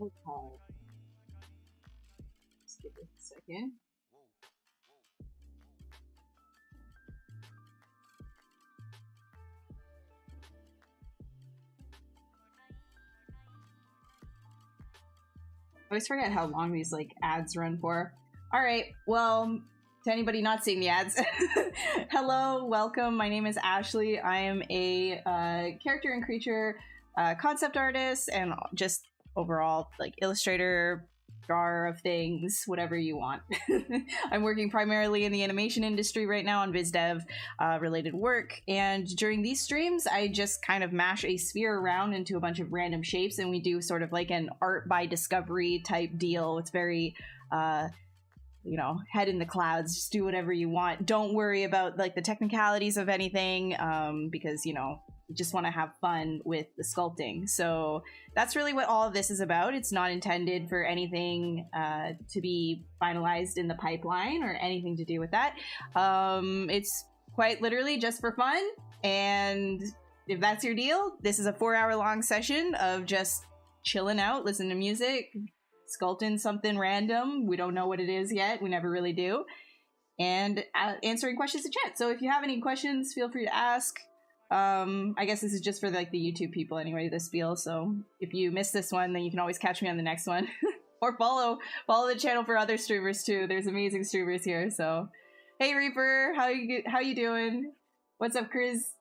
Okay. Just give it a second. I always forget how long these like ads run for. All right, well, to anybody not seeing the ads, hello, welcome. My name is Ashley. I am a character and creature concept artist and just overall like illustrator, drawer of things, whatever you want. I'm working primarily in the animation industry right now on biz dev related work, and during these streams I just kind of mash a sphere around into a bunch of random shapes and we do sort of like an art by discovery type deal. It's very head in the clouds, just do whatever you want, don't worry about like the technicalities of anything, because you just want to have fun with the sculpting. So that's really what all of this is about. It's not intended for anything to be finalized in the pipeline or anything to do with that. It's quite literally just for fun, and if that's your deal, this is a 4-hour long session of just chilling out, listening to music, sculpting something random. We don't know what it is yet. We never really do. And answering questions in chat. So if you have any questions, feel free to ask. I guess this is just for like the YouTube people anyway, this spiel. So if you missed this one, then you can always catch me on the next one. Or follow the channel for other streamers too. There's amazing streamers here. So hey Reaper, how you doing? What's up, Chris?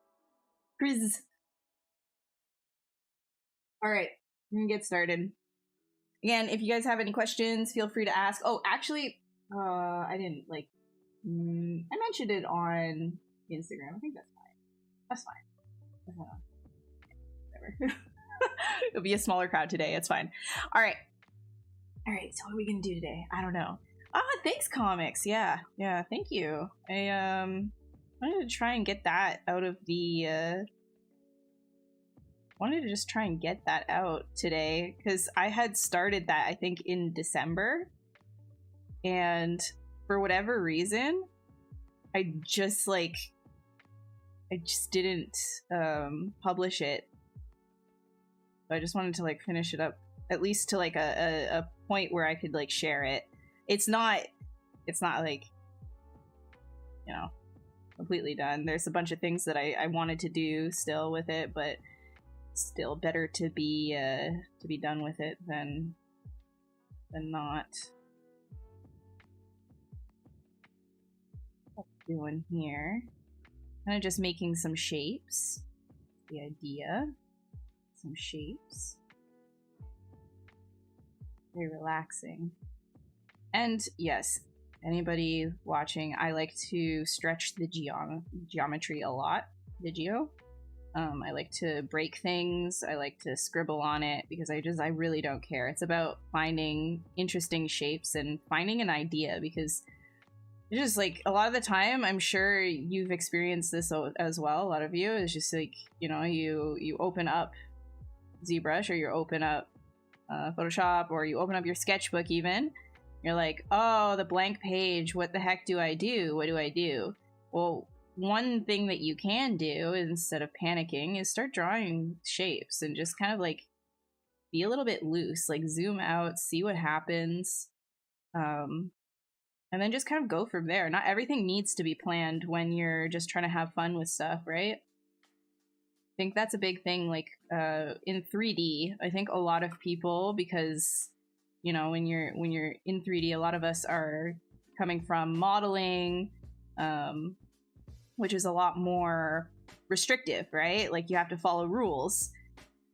All right, we're gonna get started. Again, if you guys have any questions, feel free to ask. Oh, actually, I didn't like. I mentioned it on Instagram. I think that's fine. That's fine. Whatever. It'll be a smaller crowd today. It's fine. All right. So what are we gonna do today? I don't know. Thanks, comics. Yeah. Thank you. I wanted to try and get that out of the. Wanted to just try and get that out today because I had started that I think in December, and for whatever reason I just didn't publish it. So I just wanted to like finish it up at least to like a point where I could like share it. It's not like completely done. There's a bunch of things that I wanted to do still with it, but still better to be done with it than not. What I'm doing here, kind of just making some shapes. The idea, some shapes, very relaxing. And yes, anybody watching, I like to stretch the geometry a lot, the geo. I like to break things. I like to scribble on it because I really don't care. It's about finding interesting shapes and finding an idea, because it's just like a lot of the time, I'm sure you've experienced this as well. A lot of you, it's just like, you open up ZBrush or you open up Photoshop or you open up your sketchbook even. You're like, oh, the blank page. What the heck do I do? What do I do? Well, one thing that you can do instead of panicking is start drawing shapes and just kind of like be a little bit loose, like zoom out, see what happens, and then just kind of go from there. Not everything needs to be planned when you're just trying to have fun with stuff, right? I think that's a big thing, like in 3D. I think a lot of people, because when you're in 3D, a lot of us are coming from modeling, which is a lot more restrictive, right? Like you have to follow rules.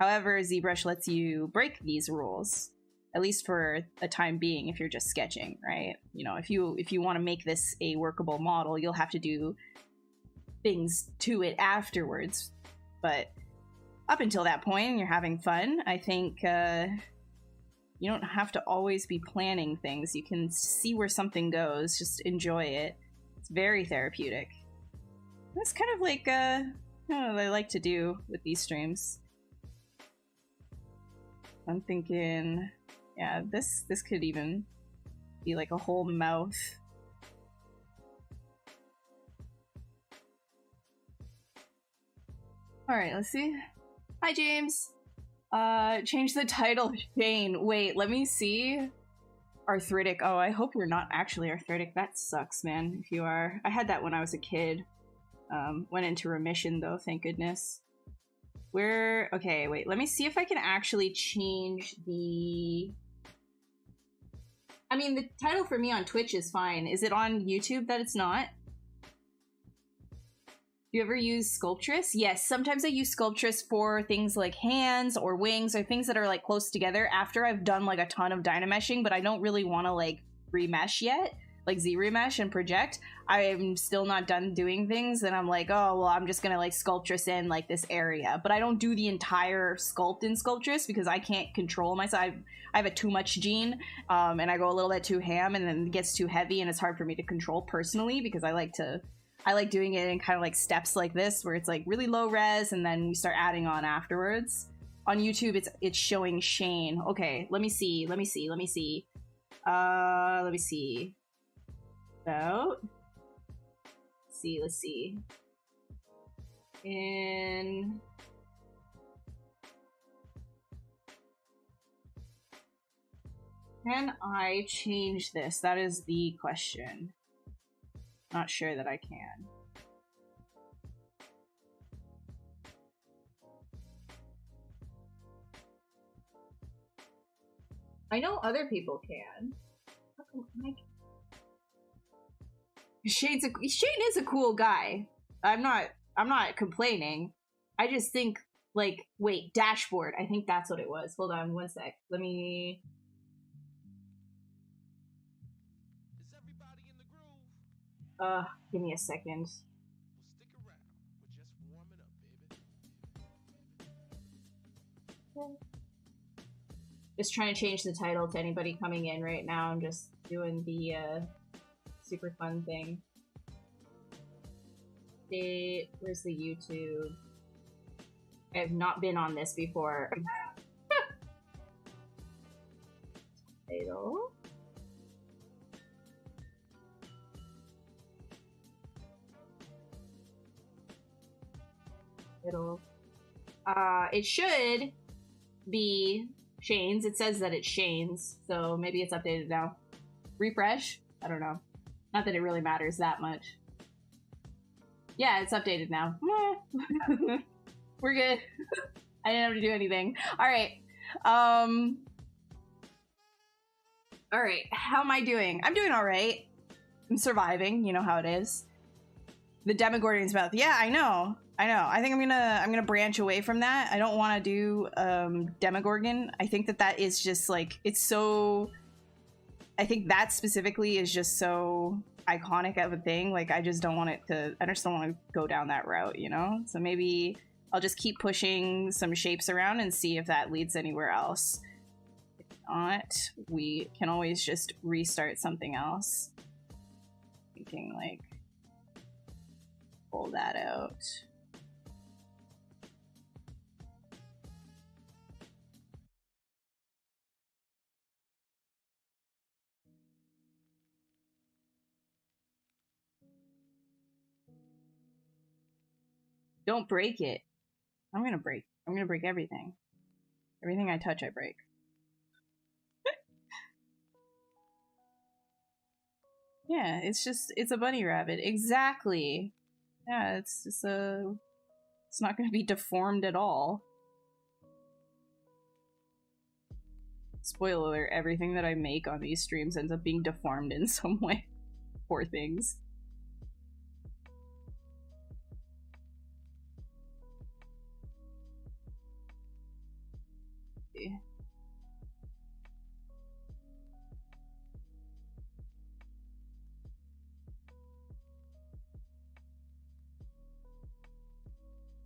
However, ZBrush lets you break these rules, at least for a time being, if you're just sketching, right? If you want to make this a workable model, you'll have to do things to it afterwards. But up until that point, you're having fun. I think you don't have to always be planning things. You can see where something goes, just enjoy it. It's very therapeutic. That's kind of like what I like to do with these streams. I'm thinking, yeah, this could even be like a whole mouth. All right, let's see. Hi, James. Change the title, Shane. Wait, let me see. Arthritic. Oh, I hope you're not actually arthritic. That sucks, man, if you are. I had that when I was a kid. Went into remission, though, thank goodness. Okay, wait, let me see if I can actually change the... I mean, the title for me on Twitch is fine. Is it on YouTube that it's not? Do you ever use Sculptress? Yes, sometimes I use Sculptress for things like hands or wings or things that are like close together after I've done like a ton of Dynameshing, but I don't really want to like remesh yet, like Z-remesh and project. I'm still not done doing things and I'm like, oh, well, I'm just gonna like Sculptress in like this area, but I don't do the entire sculpt in Sculptress because I can't control myself. I have a too much gene and I go a little bit too ham and then it gets too heavy and it's hard for me to control personally because I like doing it in kind of like steps like this where it's like really low res and then we start adding on afterwards. On YouTube, it's showing Shane. Okay, let me see. About. Let's see. Can I change this? That is the question. Not sure that I can. I know other people can. How come I can? Shane is a cool guy. I'm not complaining. I just think like, wait, dashboard. I think that's what it was. Hold on one sec. Let me... give me a second. Just trying to change the title to anybody coming in right now. I'm just doing the super fun thing. Where's the YouTube? I have not been on this before. Title. It should be Shane's. It says that it's Shane's, so maybe it's updated now. Refresh? I don't know. Not that it really matters that much. Yeah, it's updated now. We're good. I didn't have to do anything. Alright. Alright, how am I doing? I'm doing alright. I'm surviving, you know how it is. The Demogorgon's mouth. Yeah, I know. I think I'm gonna branch away from that. I don't want to do Demogorgon. I think that is just like, it's so... I think that specifically is just so iconic of a thing. Like, I just don't want to go down that route, you know? So maybe I'll just keep pushing some shapes around and see if that leads anywhere else. If not, we can always just restart something else. Thinking like, pull that out. Don't break it. I'm gonna break everything. Everything I touch, I break. Yeah, it's a bunny rabbit. Exactly. Yeah, it's not gonna be deformed at all. Spoiler alert, everything that I make on these streams ends up being deformed in some way. Poor things.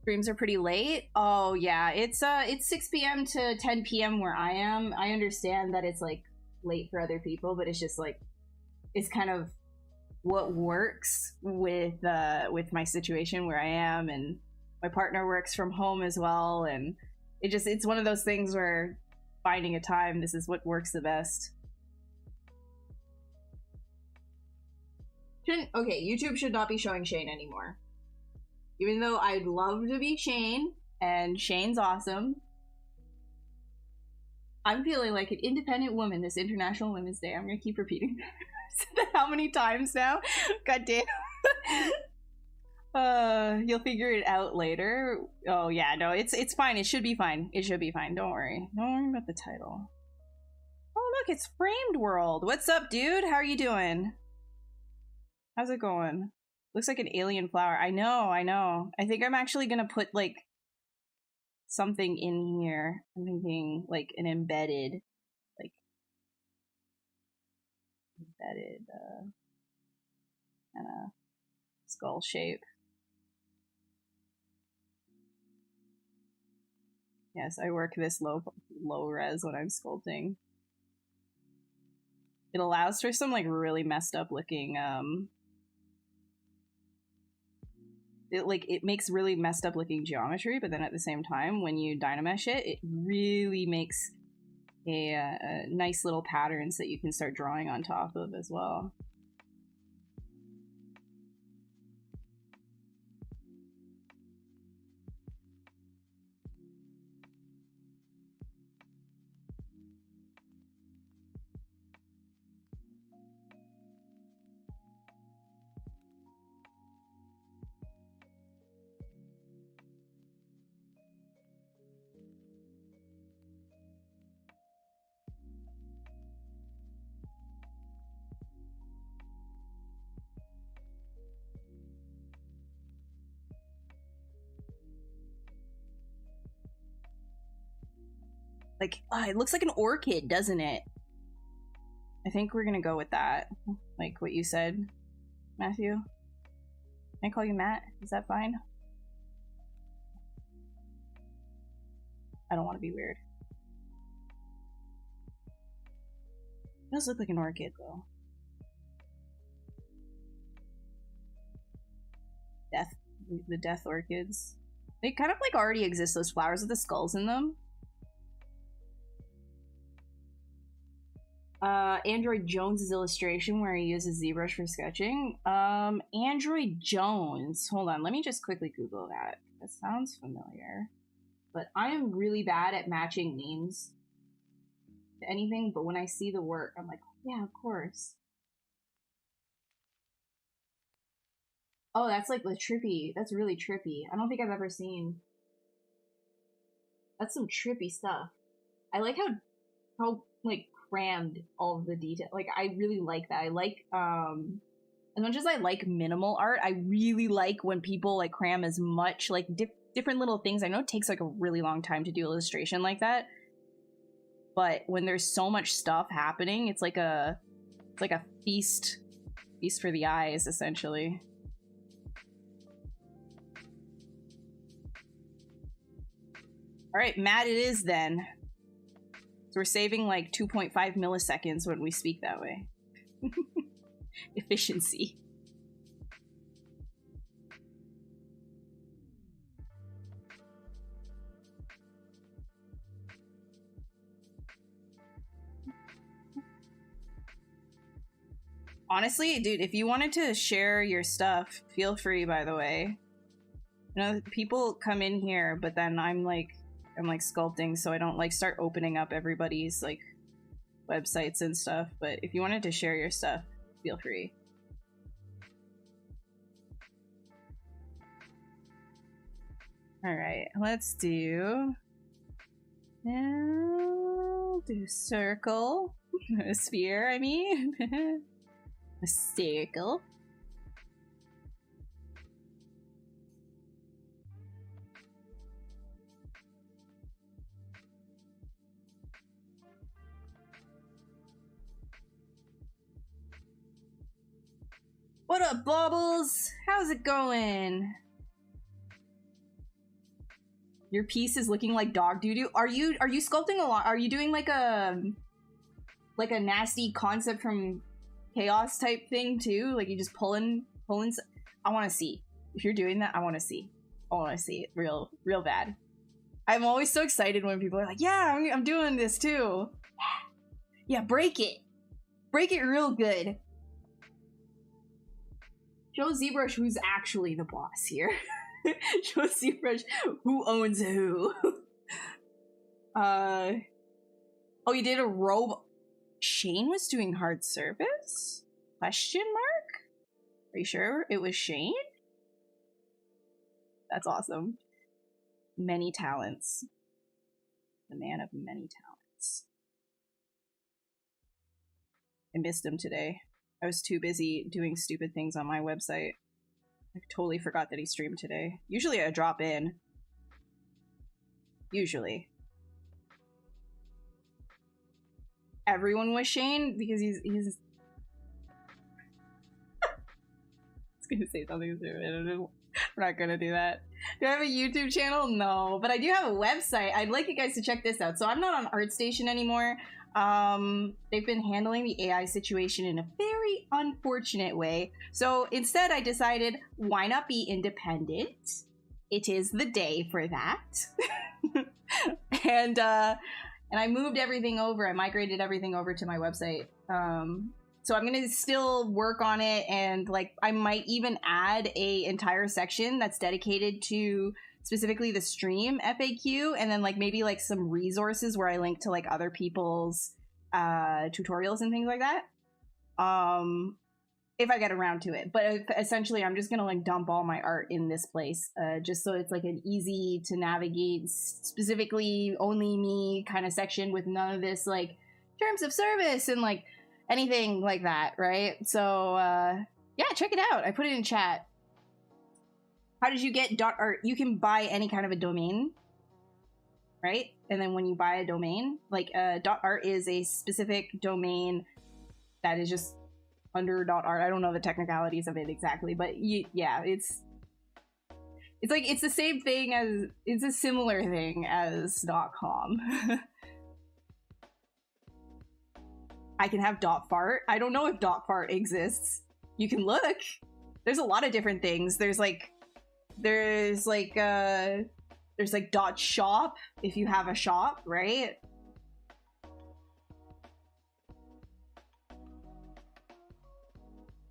Streams are pretty late. Oh yeah, it's 6 p.m. to 10 p.m. where I am. I understand that it's like late for other people, but it's just like, it's kind of what works with my situation where I am, and my partner works from home as well, and it's one of those things where finding a time, this is what works the best. Okay, YouTube should not be showing Shane anymore. Even though I'd love to be Shane, and Shane's awesome. I'm feeling like an independent woman this International Women's Day. I'm gonna keep repeating that. How many times now? God damn. You'll figure it out later. Oh yeah, no, it's fine. It should be fine. It should be fine. Don't worry. Don't worry about the title. Oh look, it's Framed World. What's up, dude? How are you doing? How's it going? Looks like an alien flower. I know. I think I'm actually gonna put like something in here. I'm thinking like an embedded kind of skull shape. Yes, I work this low res when I'm sculpting. It allows for some like really messed up looking it makes really messed up looking geometry, but then at the same time when you Dynamesh it really makes a nice little patterns that you can start drawing on top of as well. Like, it looks like an orchid, doesn't it? I think we're gonna go with that. Like what you said, Matthew. Can I call you Matt? Is that fine? I don't want to be weird. It does look like an orchid, though. The death orchids. They kind of like already exist, those flowers with the skulls in them. Android Jones's illustration where he uses ZBrush for sketching. Android Jones. Hold on, let me just quickly Google that. That sounds familiar. But I am really bad at matching names to anything, but when I see the work, I'm like, yeah, of course. Oh, that's like the trippy. That's really trippy. I don't think I've ever seen. That's some trippy stuff. I like how like crammed all of the detail. Like I really like that. I like as much as I like minimal art, I really like when people like cram as much like different little things. I know it takes like a really long time to do illustration like that, but when there's so much stuff happening, it's like a feast for the eyes, essentially. All right, Matt, it is then. So we're saving like 2.5 milliseconds when we speak that way. Efficiency. Honestly, dude, if you wanted to share your stuff, feel free, by the way. You know, people come in here, but then I'm like sculpting, so I don't like start opening up everybody's like websites and stuff. But if you wanted to share your stuff, feel free. All right, let's do circle, a sphere. I mean, a circle. What up, Baubles? How's it going? Your piece is looking like dog doo-doo. Are you sculpting a lot? Are you doing like a nasty concept from Chaos type thing too? Like you just pulling? I want to see. If you're doing that, I want to see. I want to see it real bad. I'm always so excited when people are like, "Yeah, I'm doing this too." Yeah, break it real good. Show ZBrush who's actually the boss here. Show ZBrush who owns who. Oh, you did a robe. Shane was doing hard service? Question mark? Are you sure it was Shane? That's awesome. Many talents. The man of many talents. I missed him today. I was too busy doing stupid things on my website. I totally forgot that he streamed today. Usually I drop in. Usually. Everyone was Shane because he's I was gonna say something stupid. We're not gonna do that. Do I have a YouTube channel? No, but I do have a website. I'd like you guys to check this out. So I'm not on ArtStation anymore. They've been handling the AI situation in a very unfortunate way. So instead I decided, why not be independent? It is the day for that. And I moved everything over. I migrated everything over to my website. So I'm gonna still work on it, and like I might even add a entire section that's dedicated to specifically the stream FAQ, and then like maybe like some resources where I link to like other people's tutorials and things like that. If I get around to it. But essentially I'm just gonna like dump all my art in this place, just so it's like an easy to navigate, specifically only me kind of section with none of this like terms of service and like anything like that, right? So yeah, check it out. I put it in chat. How did you get .art? You can buy any kind of a domain, right? And then when you buy a domain, like .art is a specific domain that is just under .art. I don't know the technicalities of it exactly, but yeah, it's like it's the same thing as, it's a similar thing as .com. I can have .fart. I don't know if .fart exists. You can look. There's a lot of different things. There's like .shop if you have a shop, right?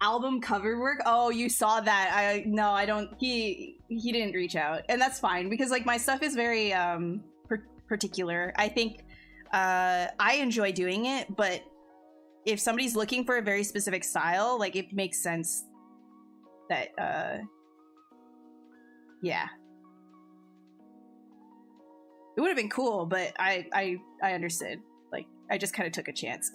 Album cover work. Oh, you saw that. I don't. He didn't reach out, and that's fine because like my stuff is very particular. I think I enjoy doing it, but if somebody's looking for a very specific style, like it makes sense that yeah, it would have been cool, but I understood. Like I just kind of took a chance.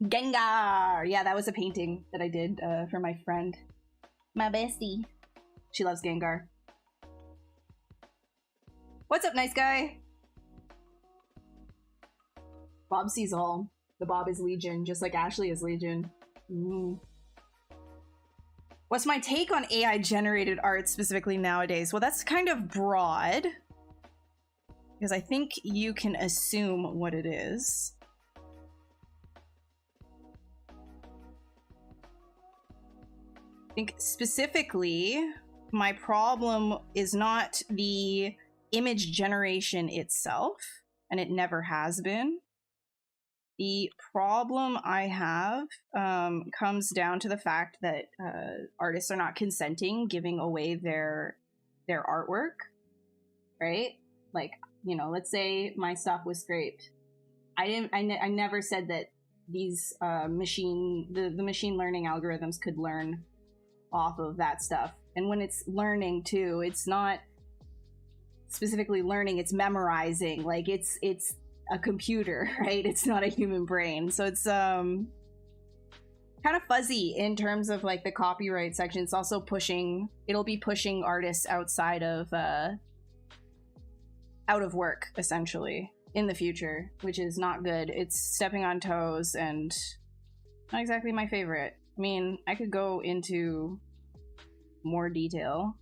Gengar! Yeah, that was a painting that I did for my friend. My bestie. She loves Gengar. What's up, nice guy? Bob sees all. The Bob is Legion, just like Ashley is Legion. What's my take on AI-generated art specifically nowadays? Well, that's kind of broad, because I think you can assume what it is. I think specifically, my problem is not the image generation itself, and it never has been. The problem I have comes down to the fact that artists are not consenting giving away their artwork, right? Like, you know, let's say my stuff was scraped. I never said that these the machine learning algorithms could learn off of that stuff. And when it's learning too, it's not specifically learning, it's memorizing. Like it's a computer, right? It's not a human brain. So it's kind of fuzzy in terms of like the copyright section. It's also it'll be pushing artists outside of out of work essentially in the future, which is not good. It's stepping on toes and not exactly my favorite. I mean, I could go into more detail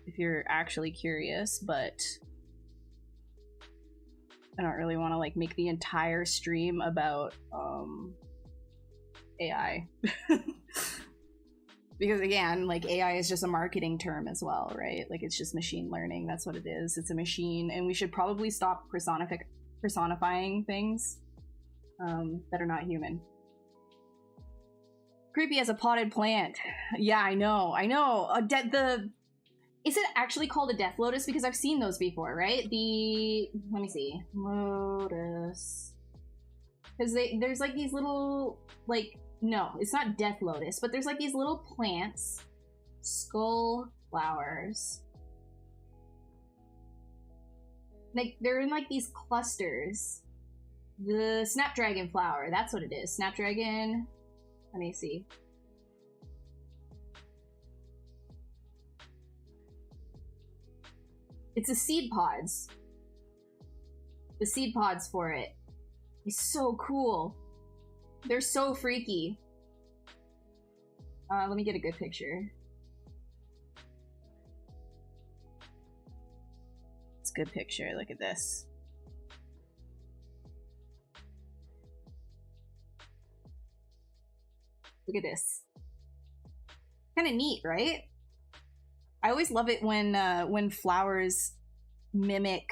if you're actually curious, but I don't really want to like make the entire stream about AI. Because again, like AI is just a marketing term as well, right? Like it's just machine learning. That's what it is. It's a machine, and we should probably stop personifying things that are not human. Creepy as a potted plant. Yeah, I know. Is it actually called a death lotus? Because I've seen those before, right? Let me see. Lotus. Because there's like these little, like, no, it's not death lotus, but there's like these little plants. Skull flowers. Like, they're in like these clusters. The snapdragon flower, that's what it is. Snapdragon. Let me see. It's the seed pods. The seed pods for it. It's so cool. They're so freaky. Let me get a good picture. It's a good picture. Look at this. Look at this. Kind of neat, right? I always love it when flowers mimic,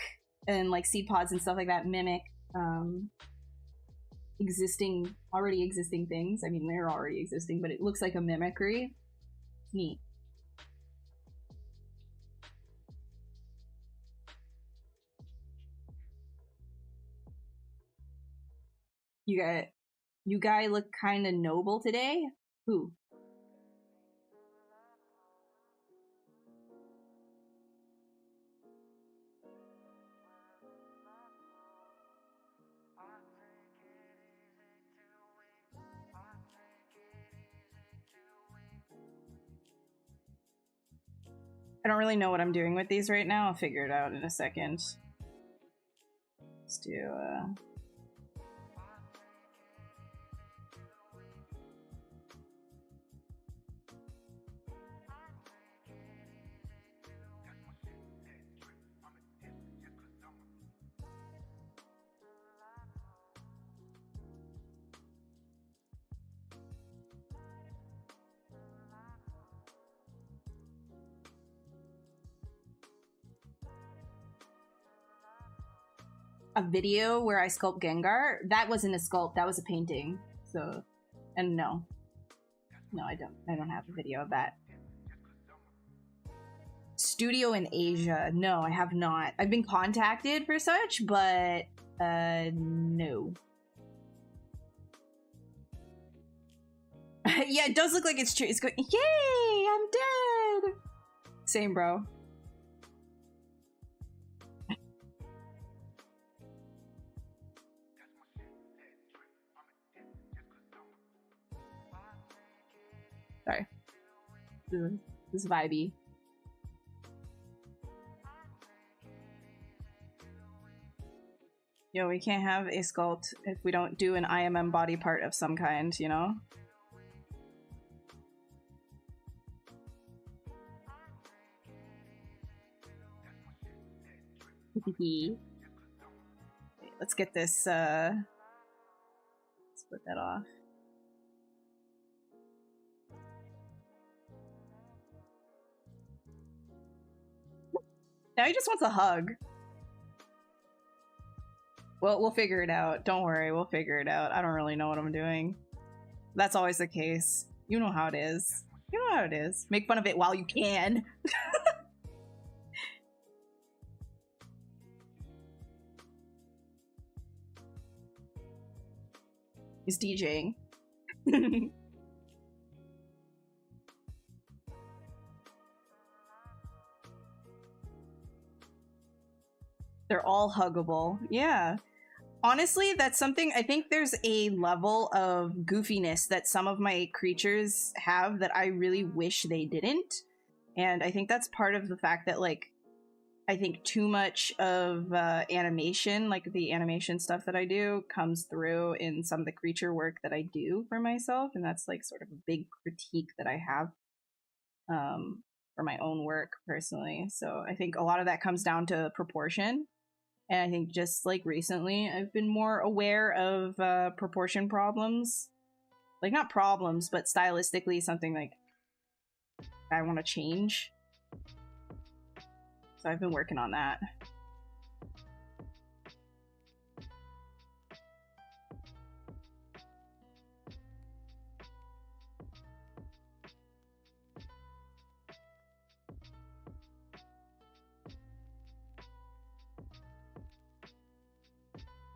and like seed pods and stuff like that mimic already existing things. I mean, they're already existing, but it looks like a mimicry. Neat. You guy look kind of noble today. Who? I don't really know what I'm doing with these right now. I'll figure it out in a second. Let's do a video where I sculpt Gengar. That wasn't a sculpt, that was a painting. So, and no, I don't have a video of that. Studio in Asia. No, I have not. I've been contacted for such, but no. Yeah, it does look like it's true. It's going, yay, I'm dead. Same, bro. Sorry. This is vibey. Yo, we can't have a sculpt if we don't do an IMM body part of some kind, you know? Wait, let's get this, let's put that off. Now he just wants a hug. Well, we'll figure it out. Don't worry, we'll figure it out. I don't really know what I'm doing. That's always the case. You know how it is. You know how it is. Make fun of it while you can. He's DJing. They're all huggable. Yeah. Honestly, that's something, I think there's a level of goofiness that some of my creatures have that I really wish they didn't. And I think that's part of the fact that, like, I think too much of animation, like the animation stuff that I do, comes through in some of the creature work that I do for myself. And that's like sort of a big critique that I have for my own work personally. So I think a lot of that comes down to proportion. And I think just like recently, I've been more aware of proportion problems. Like, not problems, but stylistically something like I want to change. So I've been working on that.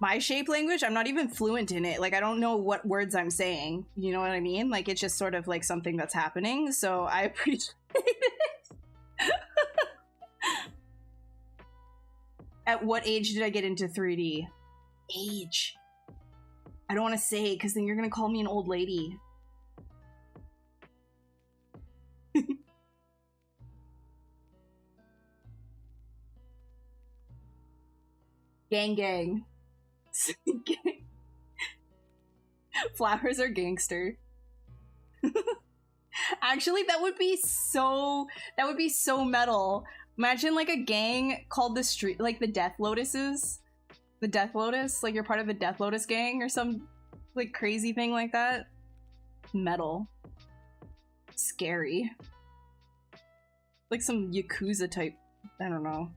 my shape language, I'm not even fluent in it. Like, I don't know what words I'm saying. You know what I mean? Like, it's just sort of like something that's happening. So I appreciate it. At what age did I get into 3D? Age. I don't want to say, because then you're going to call me an old lady. Gang gang. Flowers are gangster. Actually, that would be so metal. Imagine like a gang called the Street, like the Death Lotuses. The Death Lotus, like you're part of the Death Lotus gang or some like crazy thing like that. Metal. Scary. Like some Yakuza type, I don't know.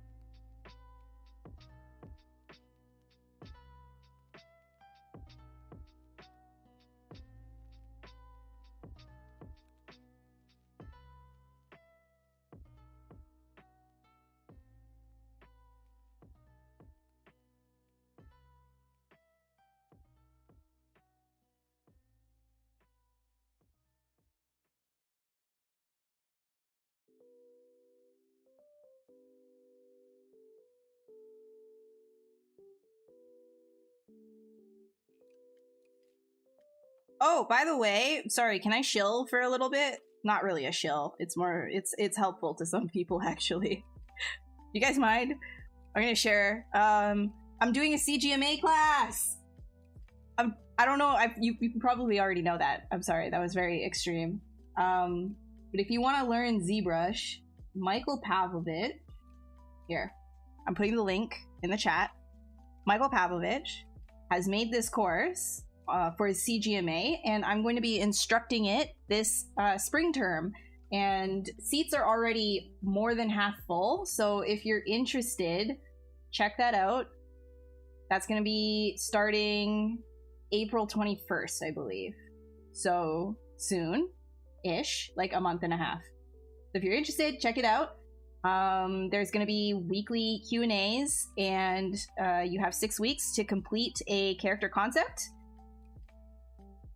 Oh, by the way, sorry, can I shill for a little bit? Not really a shill. It's more, it's helpful to some people, actually. You guys mind? I'm gonna share. I'm doing a CGMA class! I don't know, you probably already know that. I'm sorry, that was very extreme. But if you want to learn ZBrush, Michael Pavlovich, here, I'm putting the link in the chat. Michael Pavlovich has made this course for his CGMA, and I'm going to be instructing it this spring term. And seats are already more than half full, so if you're interested, check that out. That's going to be starting April 21st, I believe. So soon-ish, like a month and a half. So if you're interested, check it out. There's going to be weekly Q&As, and you have 6 weeks to complete a character concept.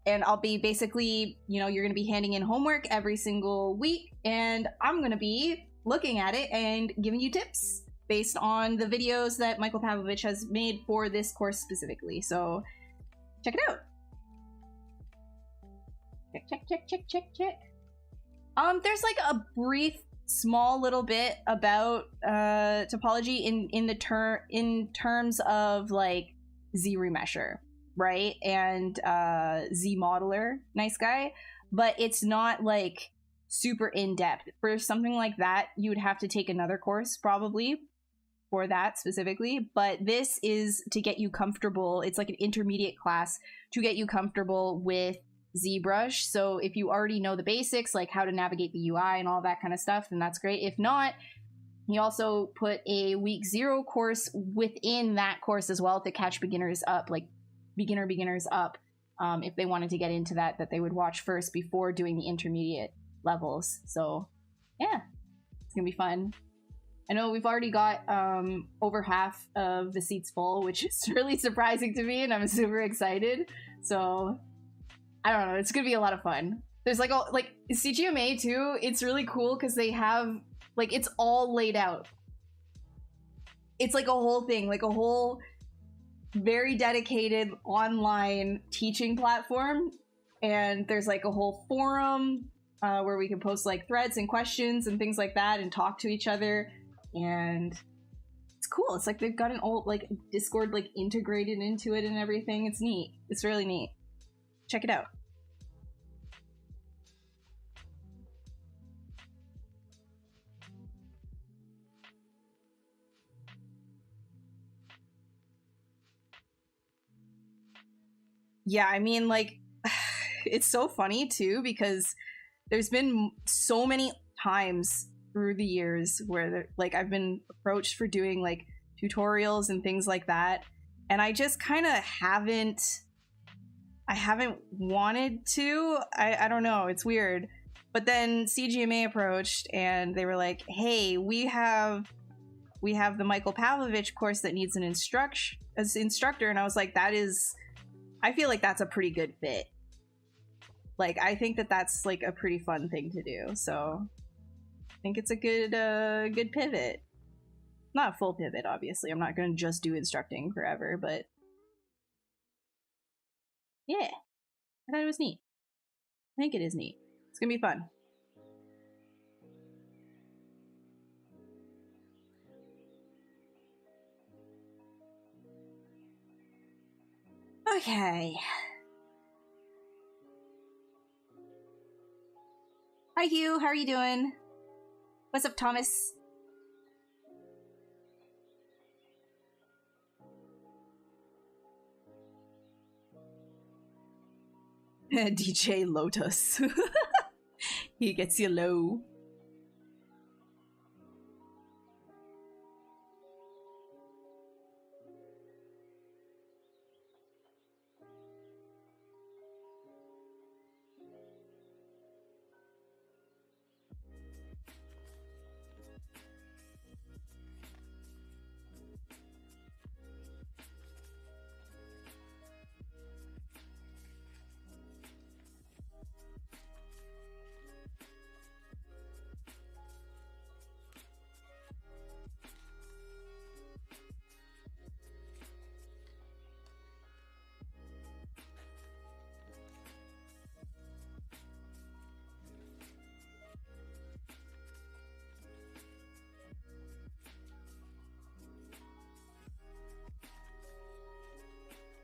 And I'll be basically, you know, you're going to be handing in homework every single week, and I'm going to be looking at it and giving you tips based on the videos that Michael Pavlovich has made for this course specifically. So check it out. Check. There's like a brief, small little bit about topology in terms of like Z Remesher, right? And Z Modeler, nice guy, but it's not like super in-depth. For something like that, you would have to take another course probably for that specifically, but this is to get you comfortable. It's like an intermediate class to get you comfortable with ZBrush. So if you already know the basics, like how to navigate the UI and all that kind of stuff, then that's great. If not, he also put a week 0 course within that course as well to catch beginners up, like beginners up, if they wanted to get into that they would watch first before doing the intermediate levels. So yeah, it's gonna be fun. I know we've already got over half of the seats full, which is really surprising to me, and I'm super excited. So I don't know, it's gonna be a lot of fun. There's like CGMA too, it's really cool because they have like, it's all laid out. It's like a whole thing, like a whole very dedicated online teaching platform, and there's like a whole forum where we can post like threads and questions and things like that and talk to each other, and it's cool. It's like they've got an old like Discord like integrated into it and everything. It's neat. It's really neat. Check it out. Yeah, I mean, like, it's so funny too, because there's been so many times through the years where like I've been approached for doing like tutorials and things like that, and I just kind of haven't wanted to. I don't know, it's weird. But then CGMA approached and they were like, hey, we have we have the Michael Pavlovich course that needs an instructor, and I was like, I feel like that's a pretty good fit. Like, I think that that's like a pretty fun thing to do. So I think it's a good pivot. Not a full pivot, obviously. I'm not going to just do instructing forever, but yeah, I thought it was neat. I think it is neat. It's going to be fun. Okay. Hi, Hugh. How are you doing? What's up, Thomas? DJ Lotus. He gets you low.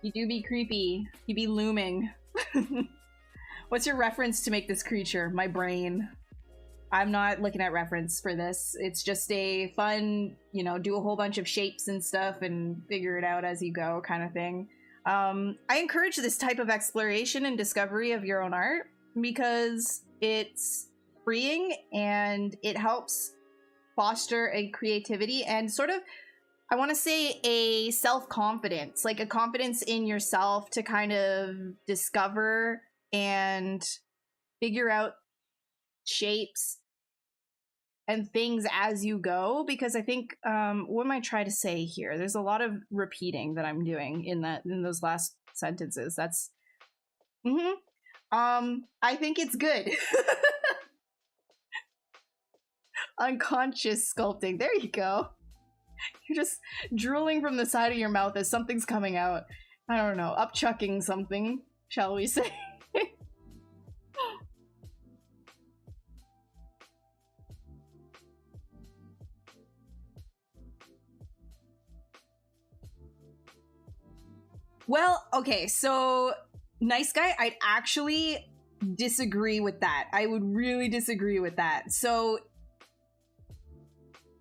You do be creepy. You be looming. What's your reference to make this creature? My brain. I'm not looking at reference for this. It's just a fun, you know, do a whole bunch of shapes and stuff and figure it out as you go kind of thing. I encourage this type of exploration and discovery of your own art because it's freeing and it helps foster a creativity and sort of, I want to say, a self-confidence, like a confidence in yourself to kind of discover and figure out shapes and things as you go. Because I think, what am I trying to say here? There's a lot of repeating that I'm doing in those last sentences. That's, I think it's good. Unconscious sculpting. There you go. You're just drooling from the side of your mouth as something's coming out. I don't know, upchucking something, shall we say. Well, okay, so nice guy, I'd actually disagree with that. I would really disagree with that. So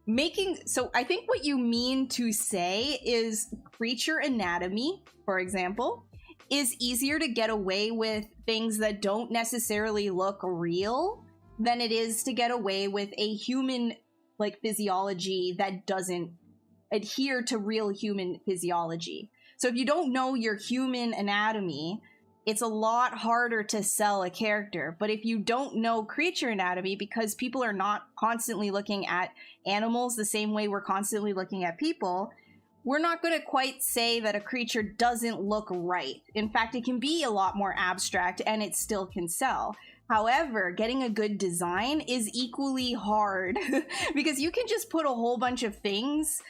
I think what you mean to say is creature anatomy, for example, is easier to get away with things that don't necessarily look real than it is to get away with a human like physiology that doesn't adhere to real human physiology. So if you don't know your human anatomy, it's a lot harder to sell a character. But if you don't know creature anatomy, because people are not constantly looking at animals the same way we're constantly looking at people, we're not going to quite say that a creature doesn't look right. In fact, it can be a lot more abstract and it still can sell. However, getting a good design is equally hard because you can just put a whole bunch of things,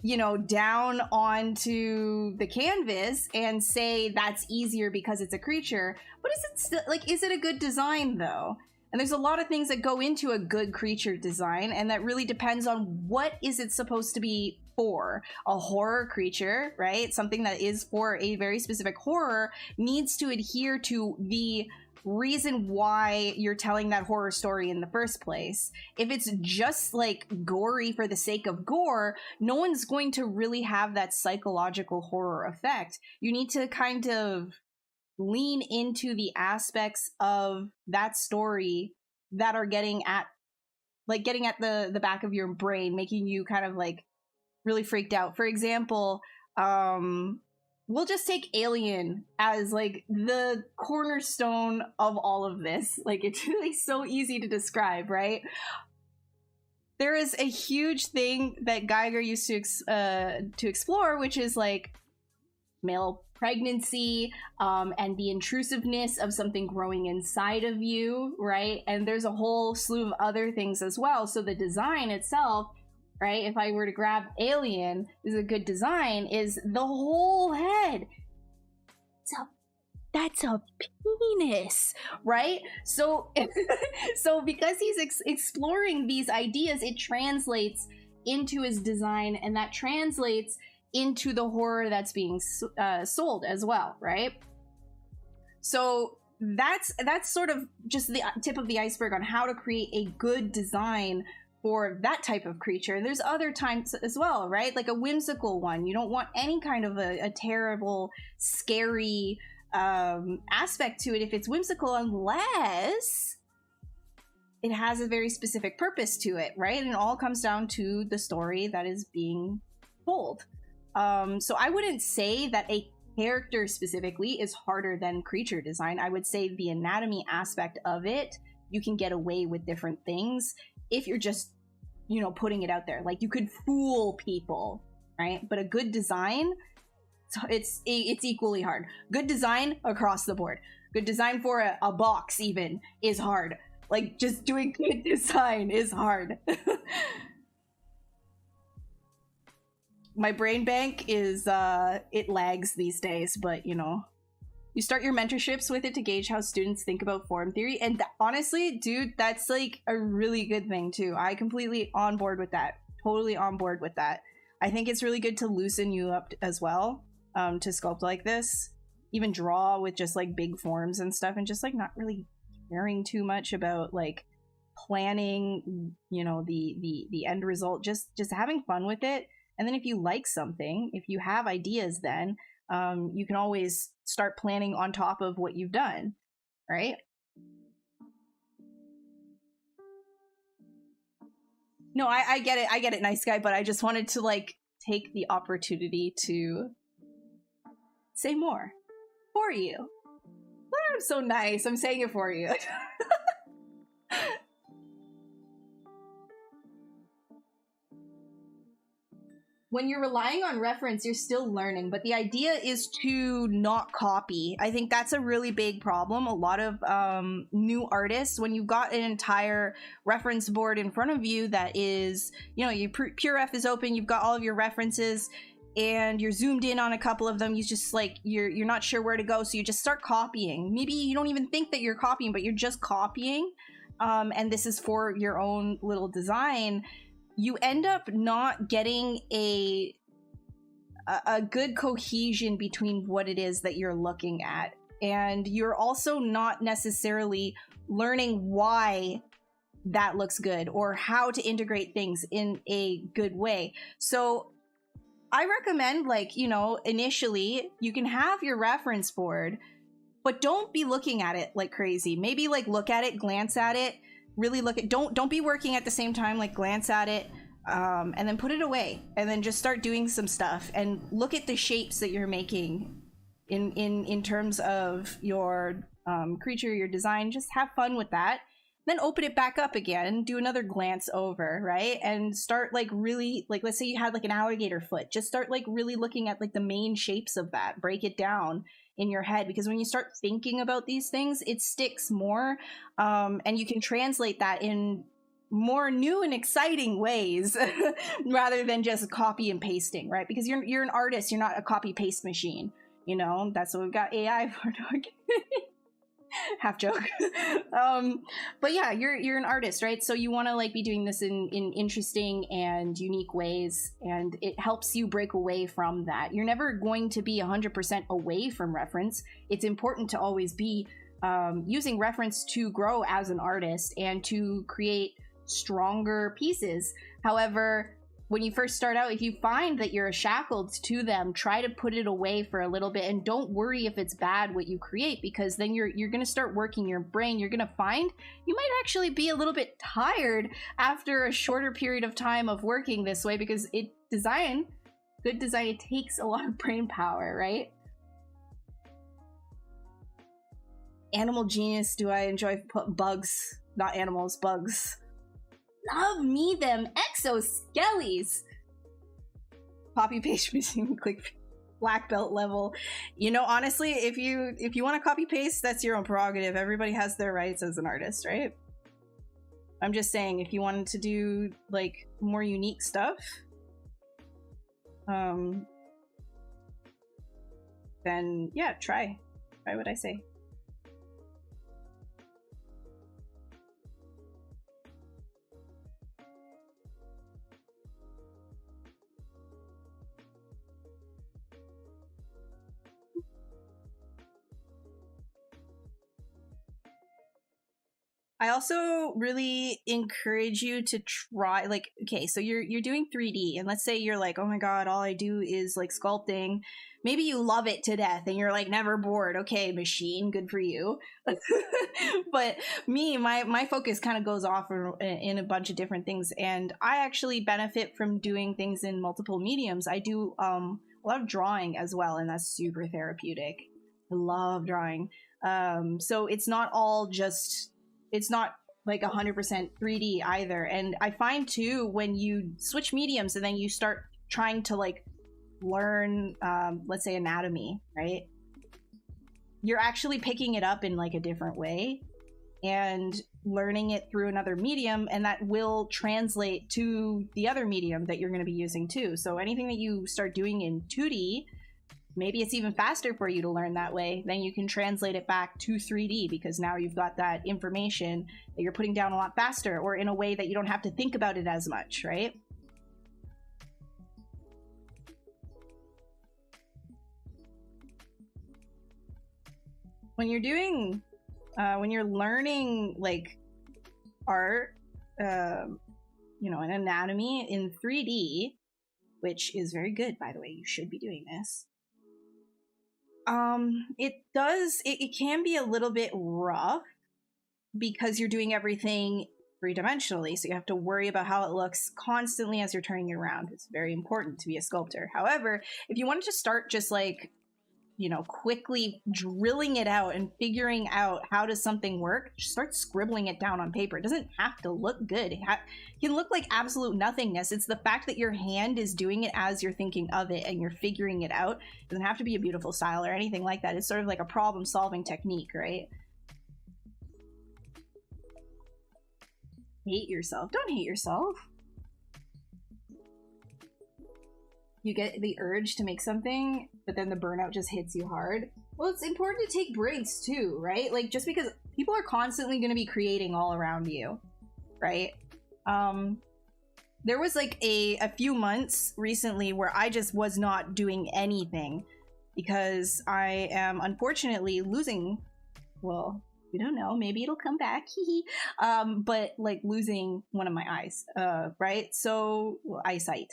you know, down onto the canvas and say that's easier because it's a creature. But is it still, like, is it a good design though? And there's a lot of things that go into a good creature design, and that really depends on what is it supposed to be for. A horror creature, right? Something that is for a very specific horror needs to adhere to the reason why you're telling that horror story in the first place. If it's just like gory for the sake of gore, no one's going to really have that psychological horror effect. You need to kind of lean into the aspects of that story that are getting at the back of your brain, making you kind of like really freaked out. For example, we'll just take Alien as like the cornerstone of all of this. Like, it's really so easy to describe, right? there is a huge thing that Geiger used to explore, which is like male pregnancy, and the intrusiveness of something growing inside of you, right? And there's a whole slew of other things as well. So the design itself, right? If I were to grab Alien, is a good design, is the whole head. That's a penis, right? So, so because he's exploring these ideas, it translates into his design, and that translates into the horror that's being sold as well, right? So that's sort of just the tip of the iceberg on how to create a good design for that type of creature. There's other times as well, right? Like a whimsical one. You don't want any kind of a terrible, scary aspect to it if it's whimsical, unless it has a very specific purpose to it, right? And it all comes down to the story that is being told. So I wouldn't say that a character specifically is harder than creature design. I would say the anatomy aspect of it, you can get away with different things if you're just, you know, putting it out there. Like, you could fool people, right? But a good design, it's equally hard. Good design across the board. Good design for a box even is hard. Like, just doing good design is hard. My brain bank is it lags these days, but you know, you start your mentorships with it to gauge how students think about form theory, and honestly, dude, that's like a really good thing too. I completely on board with that. Totally on board with that. I think it's really good to loosen you up as well, to sculpt like this, even draw with just like big forms and stuff, and just like not really caring too much about like planning, you know, the end result, just having fun with it. And then if you like something, if you have ideas, then you can always start planning on top of what you've done, right? No, I get it. I get it, nice guy. But I just wanted to like take the opportunity to say more for you. I'm so nice. I'm saying it for you. When you're relying on reference, you're still learning, but the idea is to not copy. I think that's a really big problem. A lot of new artists, when you've got an entire reference board in front of you that is, you know, your PureRef is open, you've got all of your references, and you're zoomed in on a couple of them, you just like, you're not sure where to go, so you just start copying. Maybe you don't even think that you're copying, but you're just copying, and this is for your own little design. You end up not getting a good cohesion between what it is that you're looking at. And you're also not necessarily learning why that looks good or how to integrate things in a good way. So I recommend, like, you know, initially you can have your reference board, but don't be looking at it like crazy. Maybe like look at it, glance at it, really look at, don't be working at the same time, like glance at it, and then put it away, and then just start doing some stuff and look at the shapes that you're making in terms of your creature, your design. Just have fun with that, then open it back up again, do another glance over, right? And start like really, like, let's say you had like an alligator foot, just start like really looking at like the main shapes of that, break it down in your head, because when you start thinking about these things, it sticks more, and you can translate that in more new and exciting ways rather than just copy and pasting, right? Because you're an artist, you're not a copy paste machine, you know. That's what we've got AI for. Half joke. But yeah, you're an artist, right? So you want to like be doing this in interesting and unique ways, and it helps you break away from that. You're never going to be 100% away from reference. It's important to always be using reference to grow as an artist and to create stronger pieces. However, when you first start out, if you find that you're shackled to them, try to put it away for a little bit, and don't worry if it's bad what you create, because then you're going to start working your brain. You're going to find you might actually be a little bit tired after a shorter period of time of working this way, because good design, it takes a lot of brain power, right? Animal Genius, do I enjoy bugs? Not animals, bugs. love me them exoskellies. Copy paste machine click black belt level. You know, honestly, if you want to copy paste, that's your own prerogative. Everybody has their rights as an artist, right? I'm just saying, if you wanted to do like more unique stuff, then yeah, try what I say. I also really encourage you to try, like, okay, so you're doing 3D, and let's say you're like, oh my god, all I do is like sculpting. Maybe you love it to death and you're like never bored. Okay, machine, good for you. But me, my focus kind of goes off in a bunch of different things, and I actually benefit from doing things in multiple mediums. I do a lot of drawing as well, and that's super therapeutic. I love drawing. So it's not all just, it's not like 100% 3D either. And I find too, when you switch mediums and then you start trying to like learn, let's say anatomy, right? You're actually picking it up in like a different way and learning it through another medium, and that will translate to the other medium that you're going to be using too. So anything that you start doing in 2D, maybe it's even faster for you to learn that way. Then you can translate it back to 3D because now you've got that information that you're putting down a lot faster, or in a way that you don't have to think about it as much, right? When you're doing, when you're learning like art, you know, an anatomy in 3D, which is very good, by the way, you should be doing this. It can be a little bit rough because you're doing everything three-dimensionally, so you have to worry about how it looks constantly as you're turning it around. It's very important to be a sculptor. However, if you wanted to start just like, you know, quickly drilling it out and figuring out how does something work, just start scribbling it down on paper. It doesn't have to look good. It can look like absolute nothingness. It's the fact that your hand is doing it as you're thinking of it and you're figuring it out. It doesn't have to be a beautiful style or anything like that. It's sort of like a problem-solving technique, right? Hate yourself. Don't hate yourself. You get the urge to make something, but then the burnout just hits you hard. Well, it's important to take breaks too, right? Like, just because people are constantly going to be creating all around you, right? There was like a few months recently where I just was not doing anything because I am unfortunately losing, well, we don't know, maybe it'll come back, but like losing one of my eyes, right? So, well, eyesight.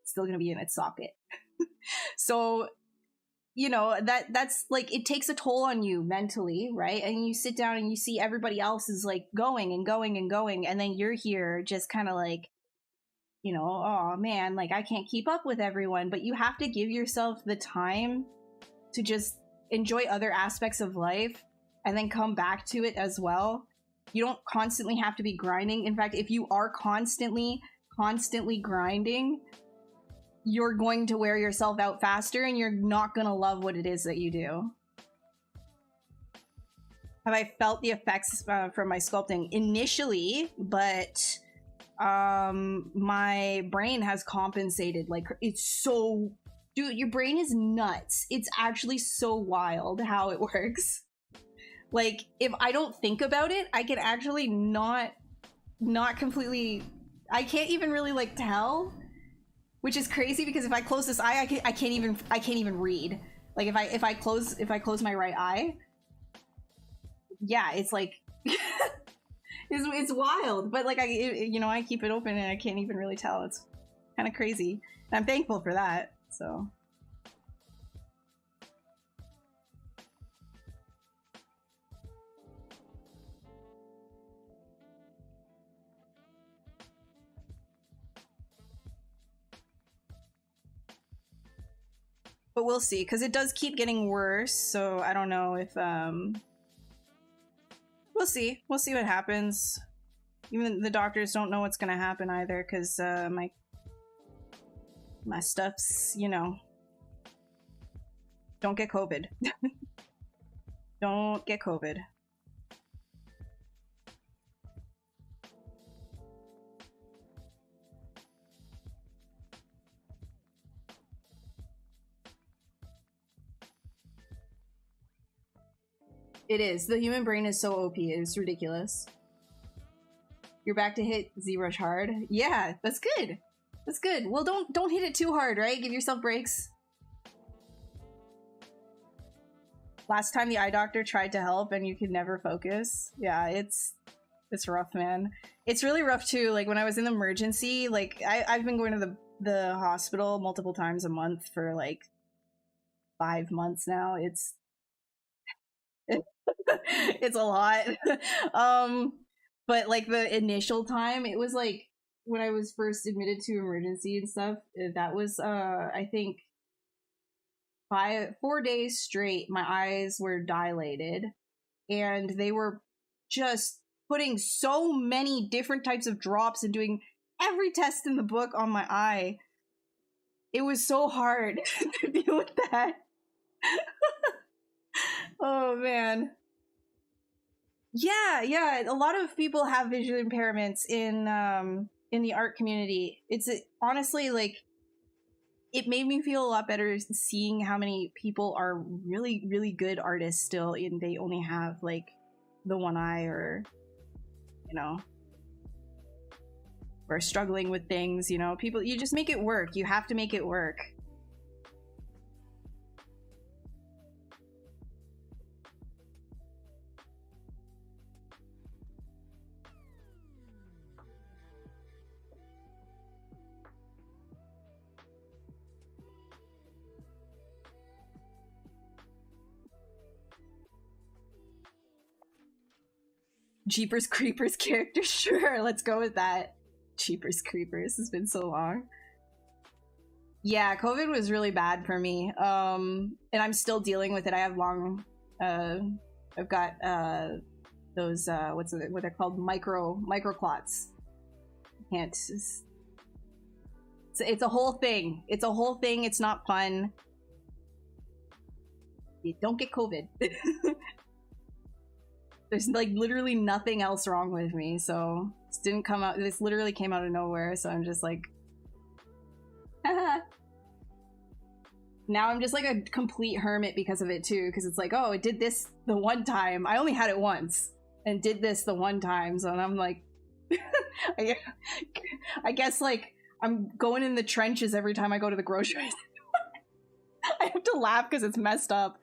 Still gonna be in its socket. So, you know, that's like, it takes a toll on you mentally, right? And you sit down and you see everybody else is like going and going and going, and then you're here just kind of like, you know, oh man, like I can't keep up with everyone. But you have to give yourself the time to just enjoy other aspects of life and then come back to it as well. You don't constantly have to be grinding. In fact, if you are constantly grinding, you're going to wear yourself out faster and you're not going to love what it is that you do. Have I felt the effects from my sculpting? Initially, but my brain has compensated. Like, it's so... Dude, your brain is nuts. It's actually so wild how it works. Like, if I don't think about it, I can actually not completely... I can't even really, like, tell... Which is crazy because if I close this eye, I can't even read. Like if I close my right eye, yeah, it's like it's wild. But like you know, I keep it open and I can't even really tell. It's kind of crazy. And I'm thankful for that. So. But we'll see, because it does keep getting worse, so I don't know if, we'll see. We'll see what happens. Even the doctors don't know what's gonna happen either, because my stuff's, you know, don't get COVID. Don't get COVID. It is. The human brain is so OP. It's ridiculous. You're back to hit ZBrush hard. Yeah, that's good. That's good. Well, don't hit it too hard, right? Give yourself breaks. Last time the eye doctor tried to help and you could never focus. Yeah, it's rough, man. It's really rough too. Like when I was in the emergency, like I've been going to the hospital multiple times a month for like 5 months now. It's it's a lot. But like the initial time, it was like when I was first admitted to emergency and stuff, that was I think 4 days straight my eyes were dilated and they were just putting so many different types of drops and doing every test in the book on my eye. It was so hard to deal with that. Oh man. Yeah, a lot of people have visual impairments in the art community. It's honestly like it made me feel a lot better seeing how many people are really, really good artists still, and they only have like the one eye, or you know, or struggling with things. You know, people, you just make it work. You have to make it work. Jeepers Creepers character, sure, let's go with that. Jeepers Creepers, it's been so long. Yeah, COVID was really bad for me, and I'm still dealing with it. I have I've got those what they're called, micro clots. Can't. It's a whole thing. It's a whole thing. It's not fun. You don't get COVID. There's like literally nothing else wrong with me, so this literally came out of nowhere, so I'm just like now I'm just like a complete hermit because of it too, because it's like, oh, it did this the one time. I only had it once and did this the one time, so I'm like I guess like I'm going in the trenches every time I go to the grocery store. I have to laugh because it's messed up.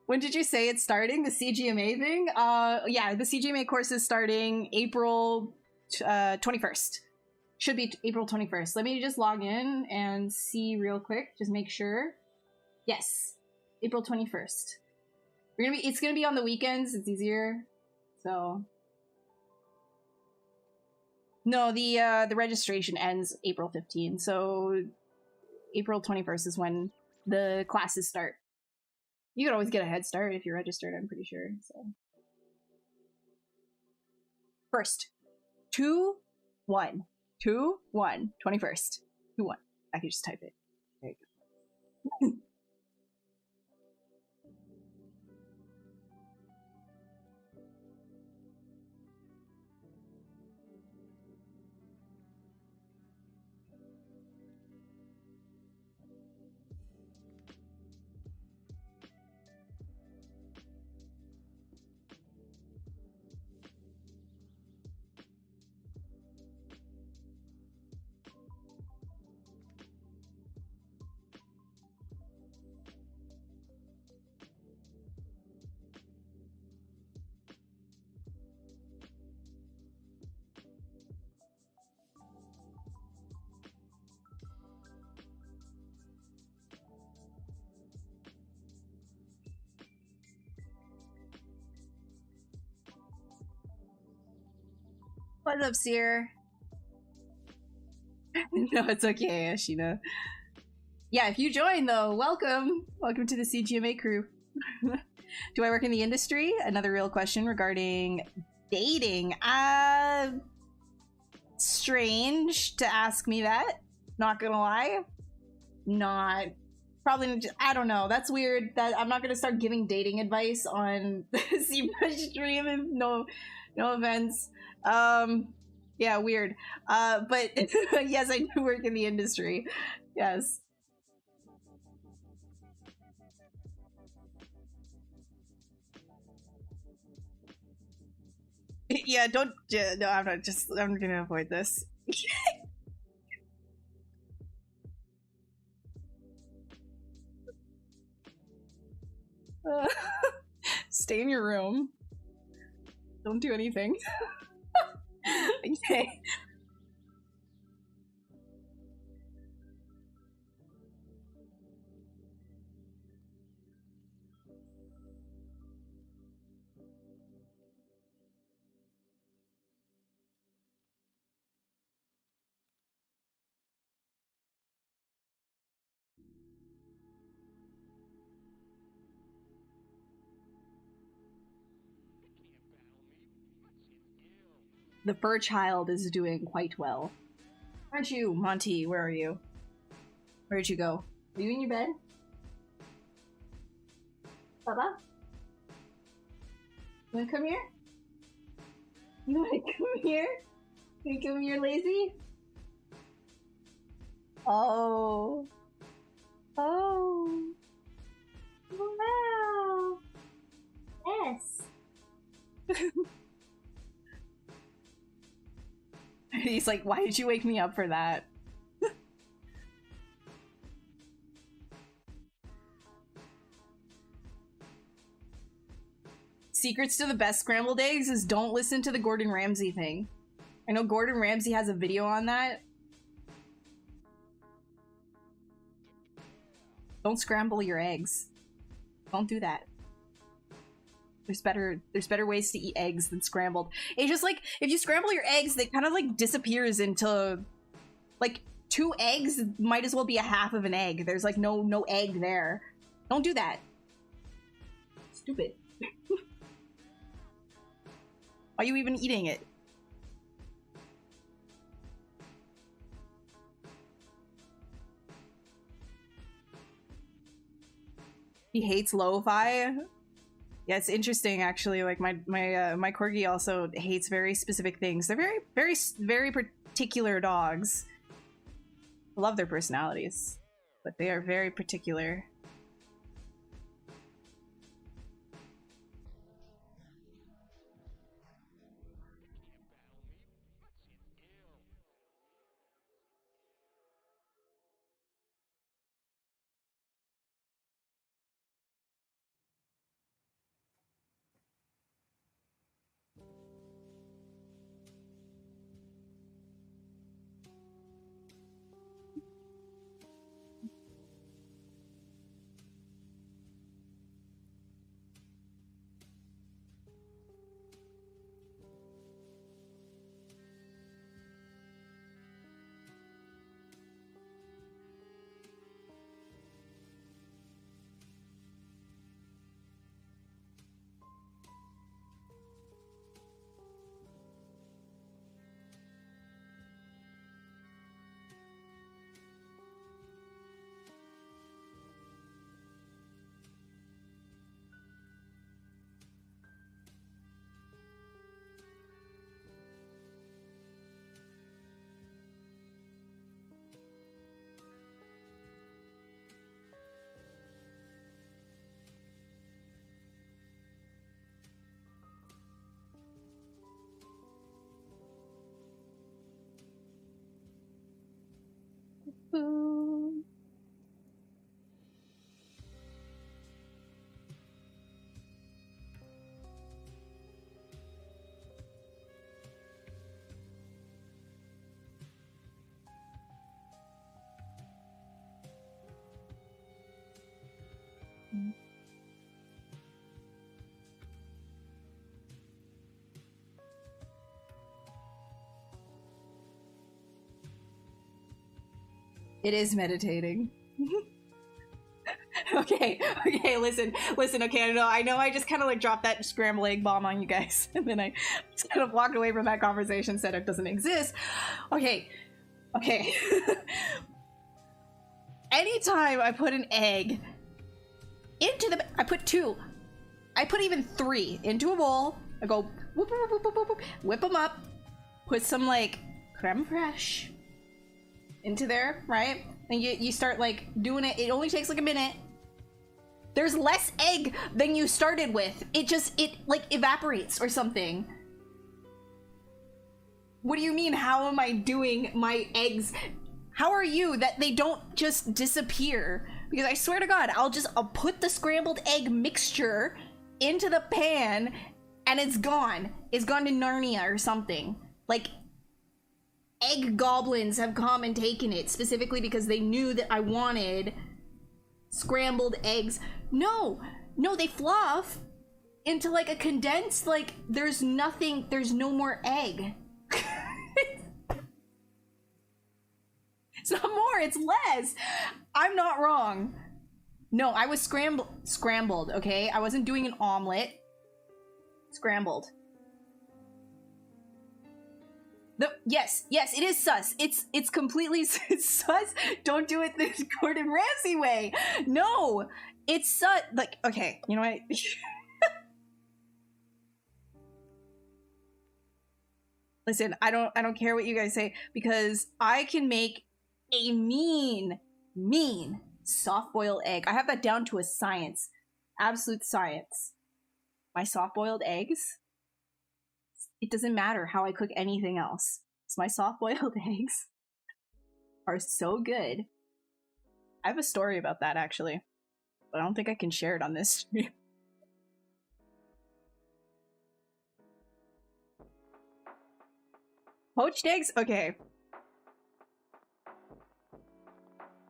When did you say it's starting? The CGMA thing? Yeah, the CGMA course is starting April 21st. Should be April 21st. Let me just log in and see real quick. Just make sure. Yes, April 21st. It's gonna be on the weekends. It's easier. So no, the registration ends April 15th. So April 21st is when the classes start. You could always get a head start if you're registered, I'm pretty sure. So first, 2-1, 2-1, 21st, 2-1. I could just type it. There you go. What's up, Seer? No, it's okay, Ashina. Yeah, if you join, though, welcome. Welcome to the CGMA crew. Do I work in the industry? Another real question regarding Dating? Strange to ask me that. Not gonna lie. Not probably just, I don't know. That's weird. That I'm not gonna start giving dating advice on the ZBrush stream. No offense. Yeah, weird. But yes, I do work in the industry. Yes. Yeah, don't. No, I'm not. I'm gonna avoid this. Stay in your room. Don't do anything. Okay. The fur child is doing quite well. Aren't you, Monty? Where are you? Where'd you go? Are you in your bed? Baba? You wanna come here? You wanna come here? You wanna come here, lazy? Oh. Oh. Wow. Yes. He's like, why did you wake me up for that? Secrets to the best scrambled eggs is don't listen to the Gordon Ramsay thing. I know Gordon Ramsay has a video on that. Don't scramble your eggs. Don't do that. There's better ways to eat eggs than scrambled. It's just like, if you scramble your eggs, they kind of like disappears into, like, 2 eggs might as well be a half of an egg. There's like no egg there. Don't do that. Stupid. Why are you even eating it? He hates lo-fi. Yeah, it's interesting actually. Like my corgi also hates very specific things. They're very particular dogs. I love their personalities, but they are very particular. Boom. It is meditating. Okay. Okay, listen, okay, I know I just kind of like dropped that scrambled egg bomb on you guys, and then I just kind of walked away from that conversation, said it doesn't exist. Okay. Anytime I put an egg into the, I put 2, I put even 3 into a bowl, I go whoop, whoop, whoop, whoop, whoop, whoop, whip them up, put some like creme fraiche into there, right? And you start like doing it. It only takes like a minute. There's less egg than you started with. It like evaporates or something. What do you mean? How am I doing my eggs? How are you that they don't just disappear? Because I swear to God, I'll put the scrambled egg mixture into the pan and it's gone. It's gone to Narnia or something. Like, egg goblins have come and taken it specifically because they knew that I wanted scrambled eggs. No, they fluff into like a condensed, like there's no more egg. It's not more, it's less. I'm not wrong. No, I was scrambled, okay? I wasn't doing an omelet. Scrambled. Yes, it is sus. It's completely sus. Don't do it the Gordon Ramsay way. No, it's sus. Like, okay, you know what? Listen, I don't care what you guys say, because I can make a mean soft-boiled egg. I have that down to a science. Absolute science. My soft-boiled eggs, it doesn't matter how I cook anything else. So my soft-boiled eggs are so good. I have a story about that, actually, but I don't think I can share it on this stream. Poached eggs? Okay.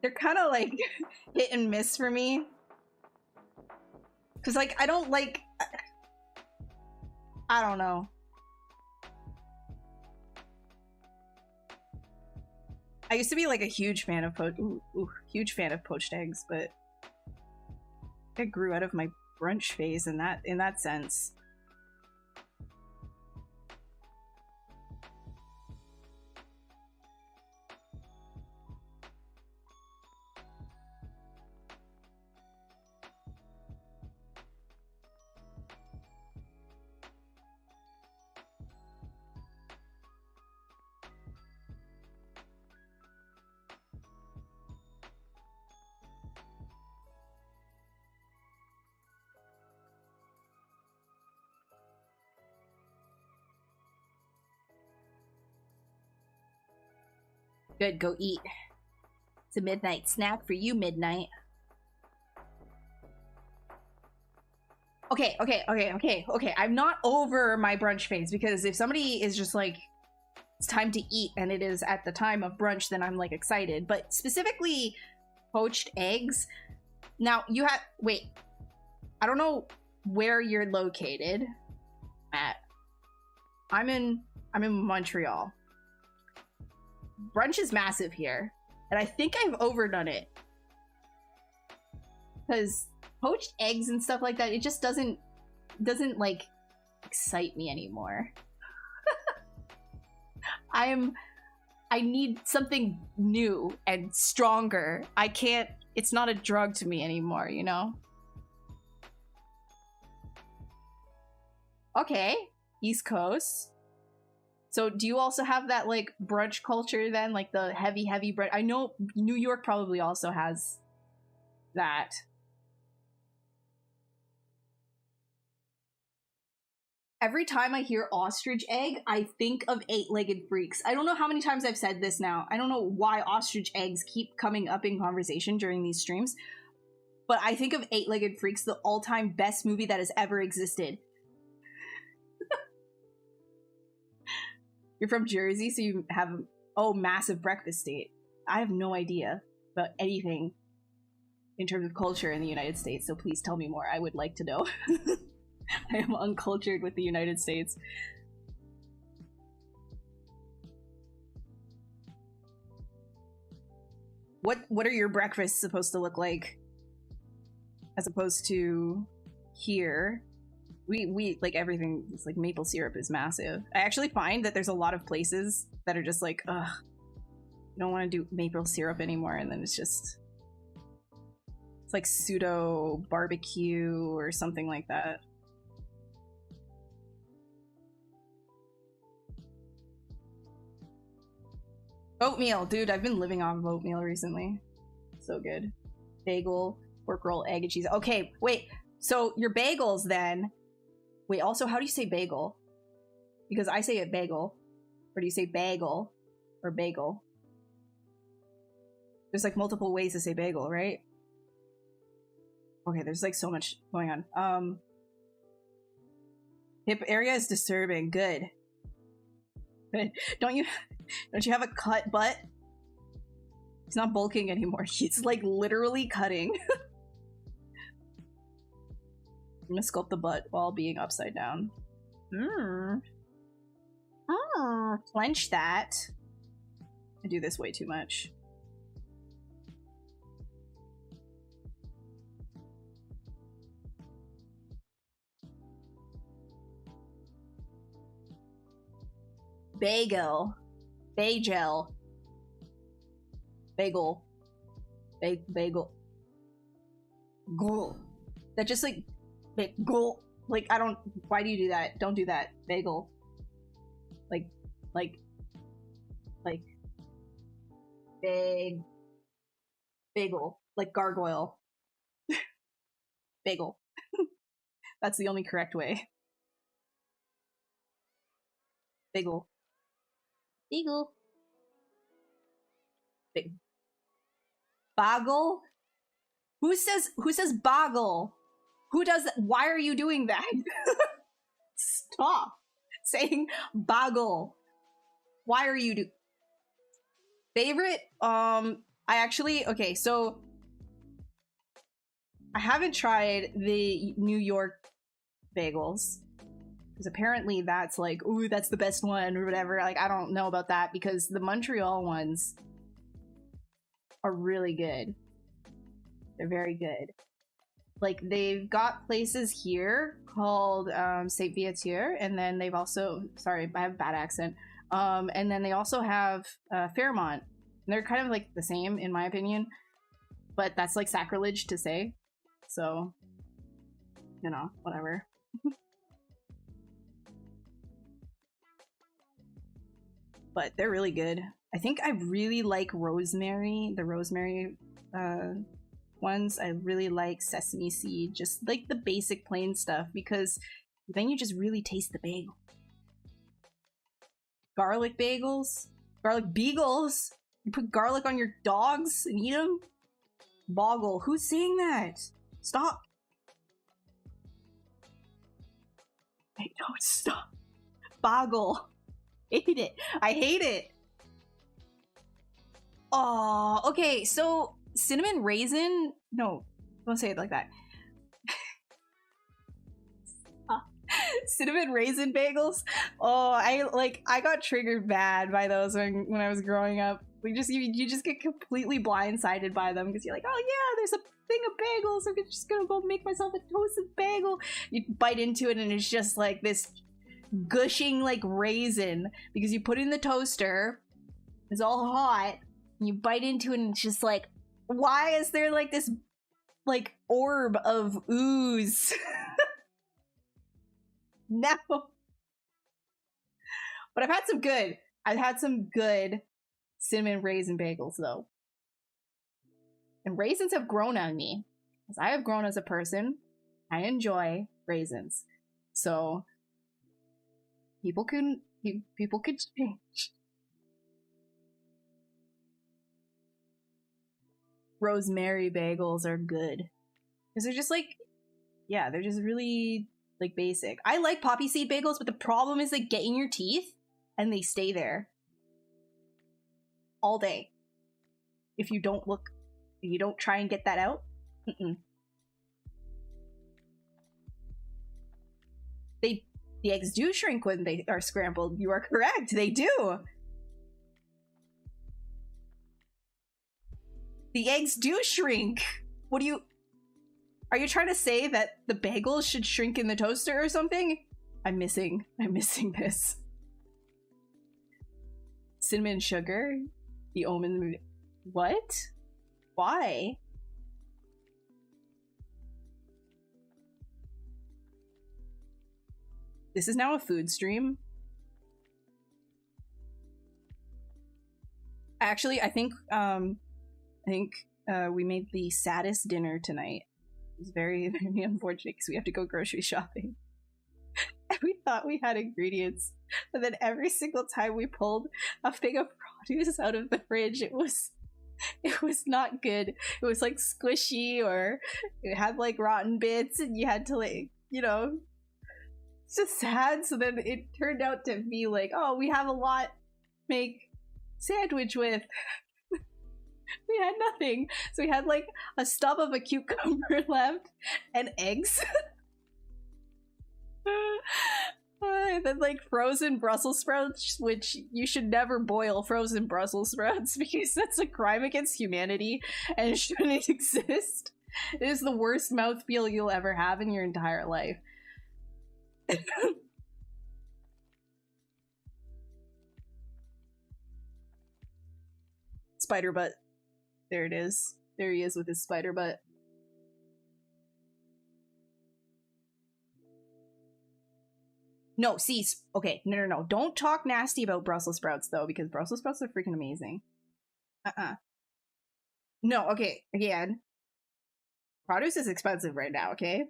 They're kind of like hit and miss for me. Because, like, I don't like... I don't know. I used to be like a huge fan of huge fan of poached eggs, but I grew out of my brunch phase in that sense. Good, go eat. It's a midnight snack for you, Midnight. Okay. I'm not over my brunch phase, because if somebody is just like, it's time to eat and it is at the time of brunch, then I'm like excited. But specifically poached eggs. Now you have, wait, I don't know where you're located at. I'm in Montreal. Brunch is massive here, and I think I've overdone it, because poached eggs and stuff like that, it just doesn't like excite me anymore. I need something new and stronger. I can't, it's not a drug to me anymore, you know? Okay, East Coast. So do you also have that like brunch culture then, like the heavy brunch? I know New York probably also has that. Every time I hear ostrich egg, I think of Eight-Legged Freaks. I don't know how many times I've said this now. I don't know why ostrich eggs keep coming up in conversation during these streams, but I think of Eight-Legged Freaks, the all-time best movie that has ever existed. You're from Jersey, so you have, massive breakfast date. I have no idea about anything in terms of culture in the United States, so please tell me more. I would like to know. I am uncultured with the United States. What are your breakfasts supposed to look like? as opposed to here. We like everything. It's like maple syrup is massive. I actually find that there's a lot of places that are just like, ugh, I don't want to do maple syrup anymore, and then it's like pseudo barbecue or something like that. Oatmeal, dude, I've been living off of oatmeal recently. So good. Bagel, pork roll, egg and cheese. Okay, wait. So your bagels then. Wait, also, how do you say bagel? Because I say it bagel. Or do you say bagel? Or bagel? There's like multiple ways to say bagel, right? Okay, there's like so much going on. Hip area is disturbing. Good. Good. Don't you have a cut butt? He's not bulking anymore. He's like literally cutting. I'm gonna sculpt the butt while being upside down. Clench that. I do this way too much. Bagel. Bagel. Bagel. Bagel. Gul. That just like bagel. Like I don't. Why do you do that? Don't do that. Bagel. Like. Bagel. Like gargoyle. Bagel. That's the only correct way. Bagel. Bagel. Boggle? Who says boggle? Who does that? Why are you doing that? Stop saying boggle. Why are you favorite? Okay, so I haven't tried the New York bagels. Because apparently that's like, ooh, that's the best one or whatever. Like, I don't know about that because the Montreal ones are really good. They're very good. Like, they've got places here called Saint Viateur, and then they've also, sorry, I have a bad accent. And then they also have Fairmont. And they're kind of like the same in my opinion, but that's like sacrilege to say. So, you know, whatever. But they're really good. I think I really like rosemary, the rosemary ones. I really like sesame seed, just like the basic plain stuff, because then you just really taste the bagel. Garlic bagels, garlic beagles. You put garlic on your dogs and eat them. Boggle. Who's saying that? Stop. Hey, don't stop. Boggle. Hate it. I hate it. Oh, okay. So cinnamon raisin. No, don't say it like that. Cinnamon raisin bagels. Oh, I got triggered bad by those when I was growing up. You just get completely blindsided by them because you're like, oh yeah, there's a thing of bagels. I'm just gonna go make myself a toasted bagel. You bite into it and it's just like this gushing like raisin because you put it in the toaster. It's all hot. And you bite into it and it's just like, why is there like this like orb of ooze? No. But I've had some good cinnamon raisin bagels though. And raisins have grown on me. As I have grown as a person, I enjoy raisins. So people could change. Rosemary bagels are good. Because they're just like, yeah, they're just really like basic. I like poppy seed bagels, but the problem is they get in your teeth and they stay there all day. If you don't try and get that out. The eggs do shrink when they are scrambled. You are correct. They do. The eggs do shrink. What do you... Are you trying to say that the bagels should shrink in the toaster or something? I'm missing this. Cinnamon sugar? The Omen... What? Why? This is now a food stream. Actually, I think we made the saddest dinner tonight. It's very, very unfortunate because we have to go grocery shopping. And we thought we had ingredients, but then every single time we pulled a thing of produce out of the fridge, it was not good. It was like squishy, or it had like rotten bits, and you had to like, you know, it's just sad. So then it turned out to be like, oh, we have a lot to make sandwich with. We had nothing, so we had like a stub of a cucumber left and eggs. And then like frozen Brussels sprouts, which you should never boil frozen Brussels sprouts because that's a crime against humanity and it shouldn't exist. It is the worst mouthfeel you'll ever have in your entire life. Spider butt. There it is. There he is with his spider butt. No, see, okay, no. Don't talk nasty about Brussels sprouts, though, because Brussels sprouts are freaking amazing. No, okay, again. Produce is expensive right now, okay?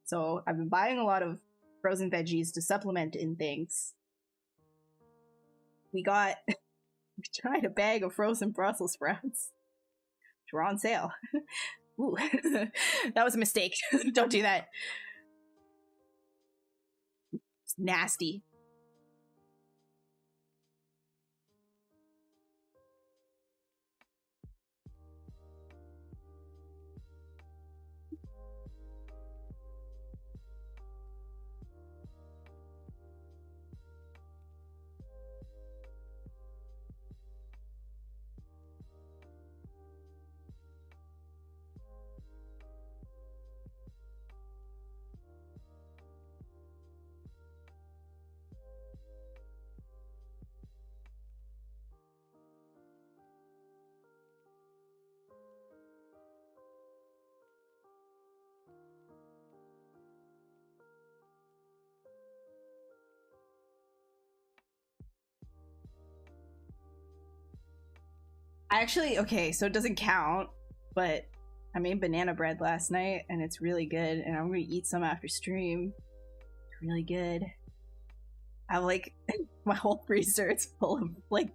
So I've been buying a lot of frozen veggies to supplement in things. We tried a bag of frozen Brussels sprouts. Which were on sale. Ooh, that was a mistake. Don't do that. It's nasty. Okay, so it doesn't count, but I made banana bread last night and it's really good, and I'm gonna eat some after stream. It's really good. I have like my whole freezer, it's full of like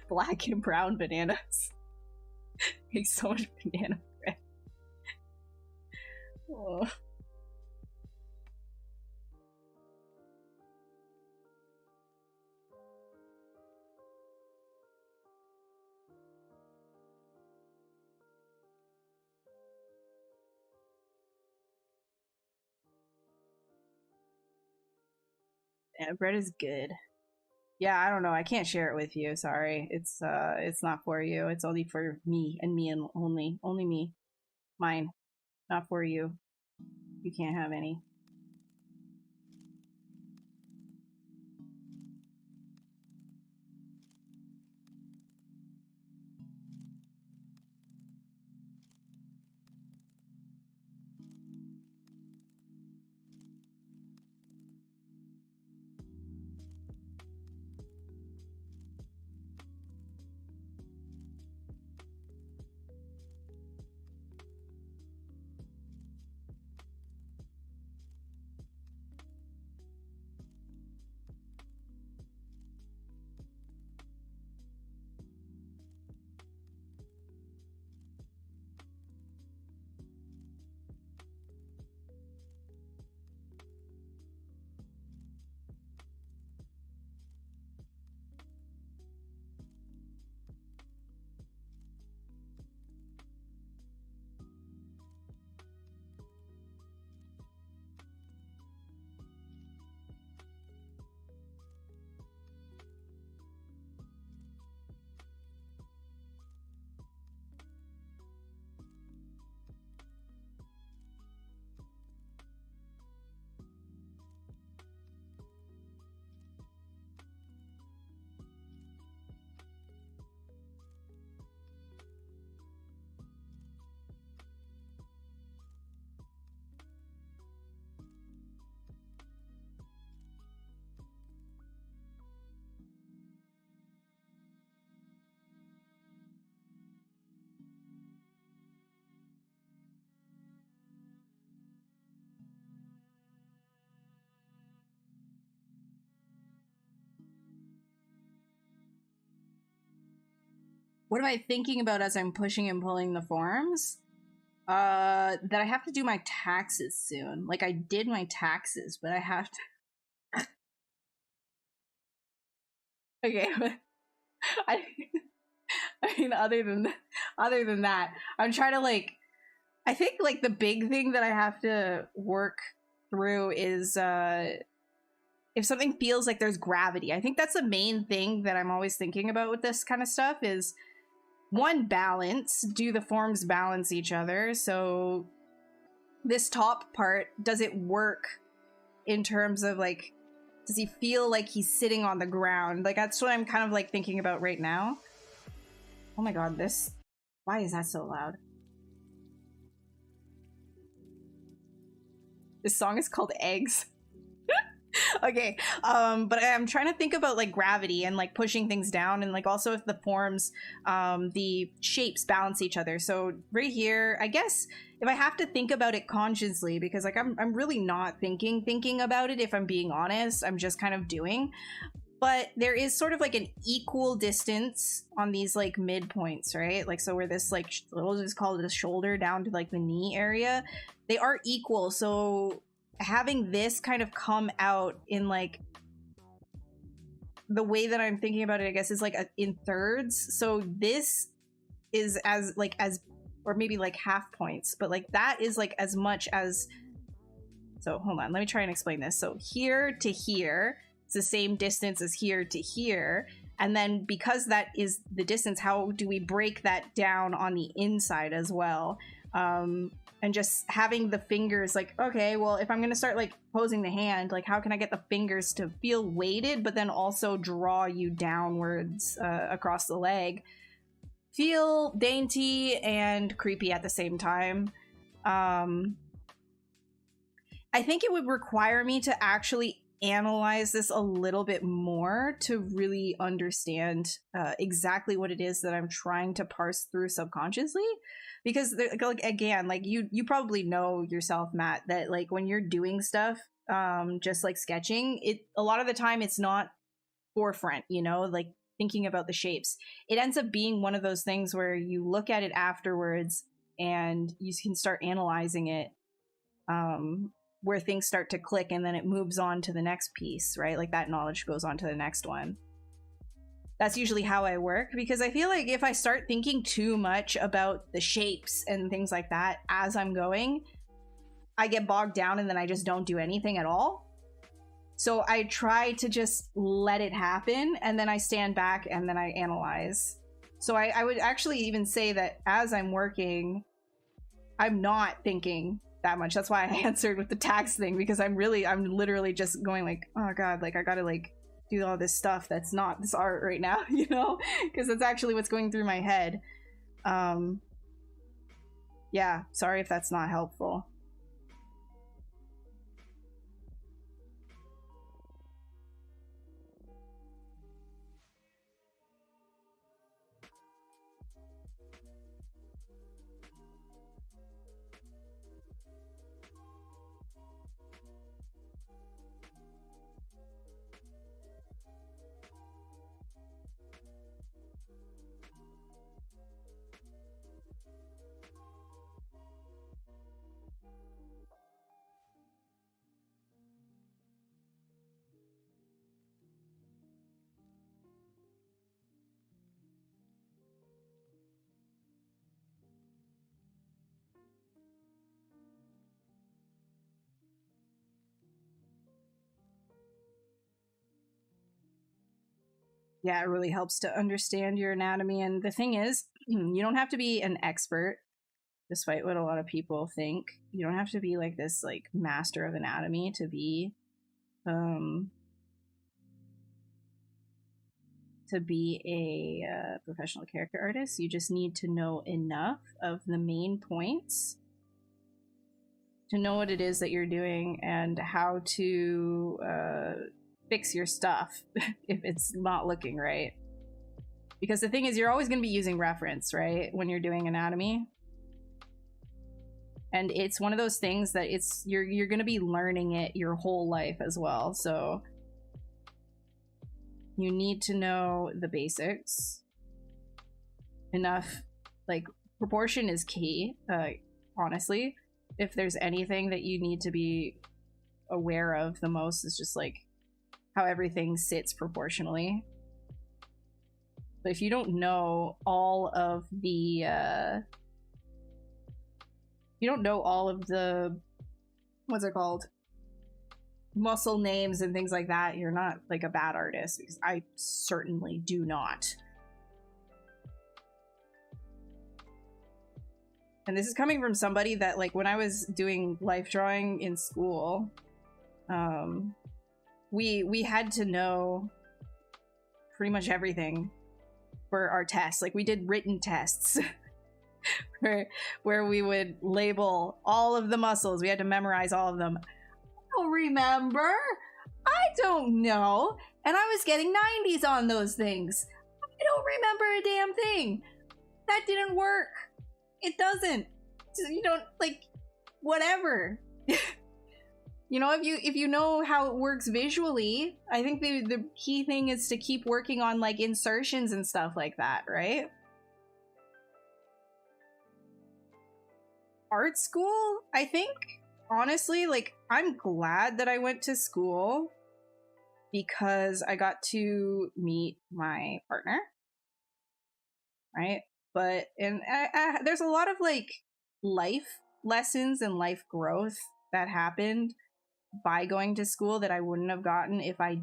black and brown bananas. Makes so much banana bread. Oh. Yeah, bread is good. Yeah, I don't know. I can't share it with you. Sorry. It's not for you. It's only for me and only me. Mine. Not for you. You can't have any. What am I thinking about as I'm pushing and pulling the forms? That I have to do my taxes soon. Like, I did my taxes, but I have to. Okay, I, I mean, other than that, I'm trying to like. I think like the big thing that I have to work through is if something feels like there's gravity. I think that's the main thing that I'm always thinking about with this kind of stuff is one, balance. Do the forms balance each other? So this top part, does it work in terms of like, does he feel like he's sitting on the ground? Like that's what I'm kind of like thinking about right now. Oh my god, why is that so loud? This song is called Eggs. Okay, but I'm trying to think about like gravity and like pushing things down, and like also if the forms, the shapes balance each other. So right here, I guess if I have to think about it consciously, because like I'm really not thinking about it, if I'm being honest, I'm just kind of doing. But there is sort of like an equal distance on these like midpoints, right? Like so where this like we'll just call it a shoulder down to like the knee area, they are equal. So having this kind of come out in like the way that I'm thinking about it, I guess, is like in thirds. So this is as or maybe like half points, but like that is like as much as. So hold on, let me try and explain this. So here to here, it's the same distance as here to here. And then because that is the distance, how do we break that down on the inside as well? And just having the fingers like, okay, well, if I'm going to start like posing the hand, like how can I get the fingers to feel weighted, but then also draw you downwards across the leg? Feel dainty and creepy at the same time. I think it would require me to actually analyze this a little bit more to really understand exactly what it is that I'm trying to parse through subconsciously. Because like again, like you probably know yourself, Matt, that like when you're doing stuff, just like sketching, it a lot of the time it's not forefront, you know, like thinking about the shapes. It ends up being one of those things where you look at it afterwards and you can start analyzing it, where things start to click and then it moves on to the next piece, right? Like that knowledge goes on to the next one. That's usually how I work, because I feel like if I start thinking too much about the shapes and things like that as I'm going, I get bogged down and then I just don't do anything at all. So I try to just let it happen, and then I stand back and then I analyze. So I would actually even say that as I'm working, I'm not thinking that much. That's why I answered with the tax thing, because I'm literally just going like, oh god, like I gotta like do all this stuff that's not this art right now, you know, because that's actually what's going through my head. Yeah, sorry if that's not helpful. Yeah, it really helps to understand your anatomy. And the thing is, you don't have to be an expert, despite what a lot of people think. You don't have to be like this like master of anatomy to be a professional character artist. You just need to know enough of the main points to know what it is that you're doing and how to fix your stuff if it's not looking right. Because the thing is, you're always going to be using reference, right, when you're doing anatomy. And it's one of those things that you're going to be learning it your whole life as well. So you need to know the basics. enough, like, proportion is key, honestly. If there's anything that you need to be aware of the most, is just like how everything sits proportionally. But if you don't know all of the what's it called, muscle names and things like that, you're not like a bad artist, because I certainly do not. And this is coming from somebody that, like, when I was doing life drawing in school, we had to know pretty much everything for our tests. Like, we did written tests where we would label all of the muscles. We had to memorize all of them. I don't remember. I don't know. And I was getting 90s on those things. I don't remember a damn thing. That didn't work. It doesn't. You don't, like, whatever. You know, if you know how it works visually, I think the key thing is to keep working on, like, insertions and stuff like that, right? Art school, I think, honestly, like, I'm glad that I went to school because I got to meet my partner, right? But there's a lot of, like, life lessons and life growth that happened by going to school that I wouldn't have gotten if I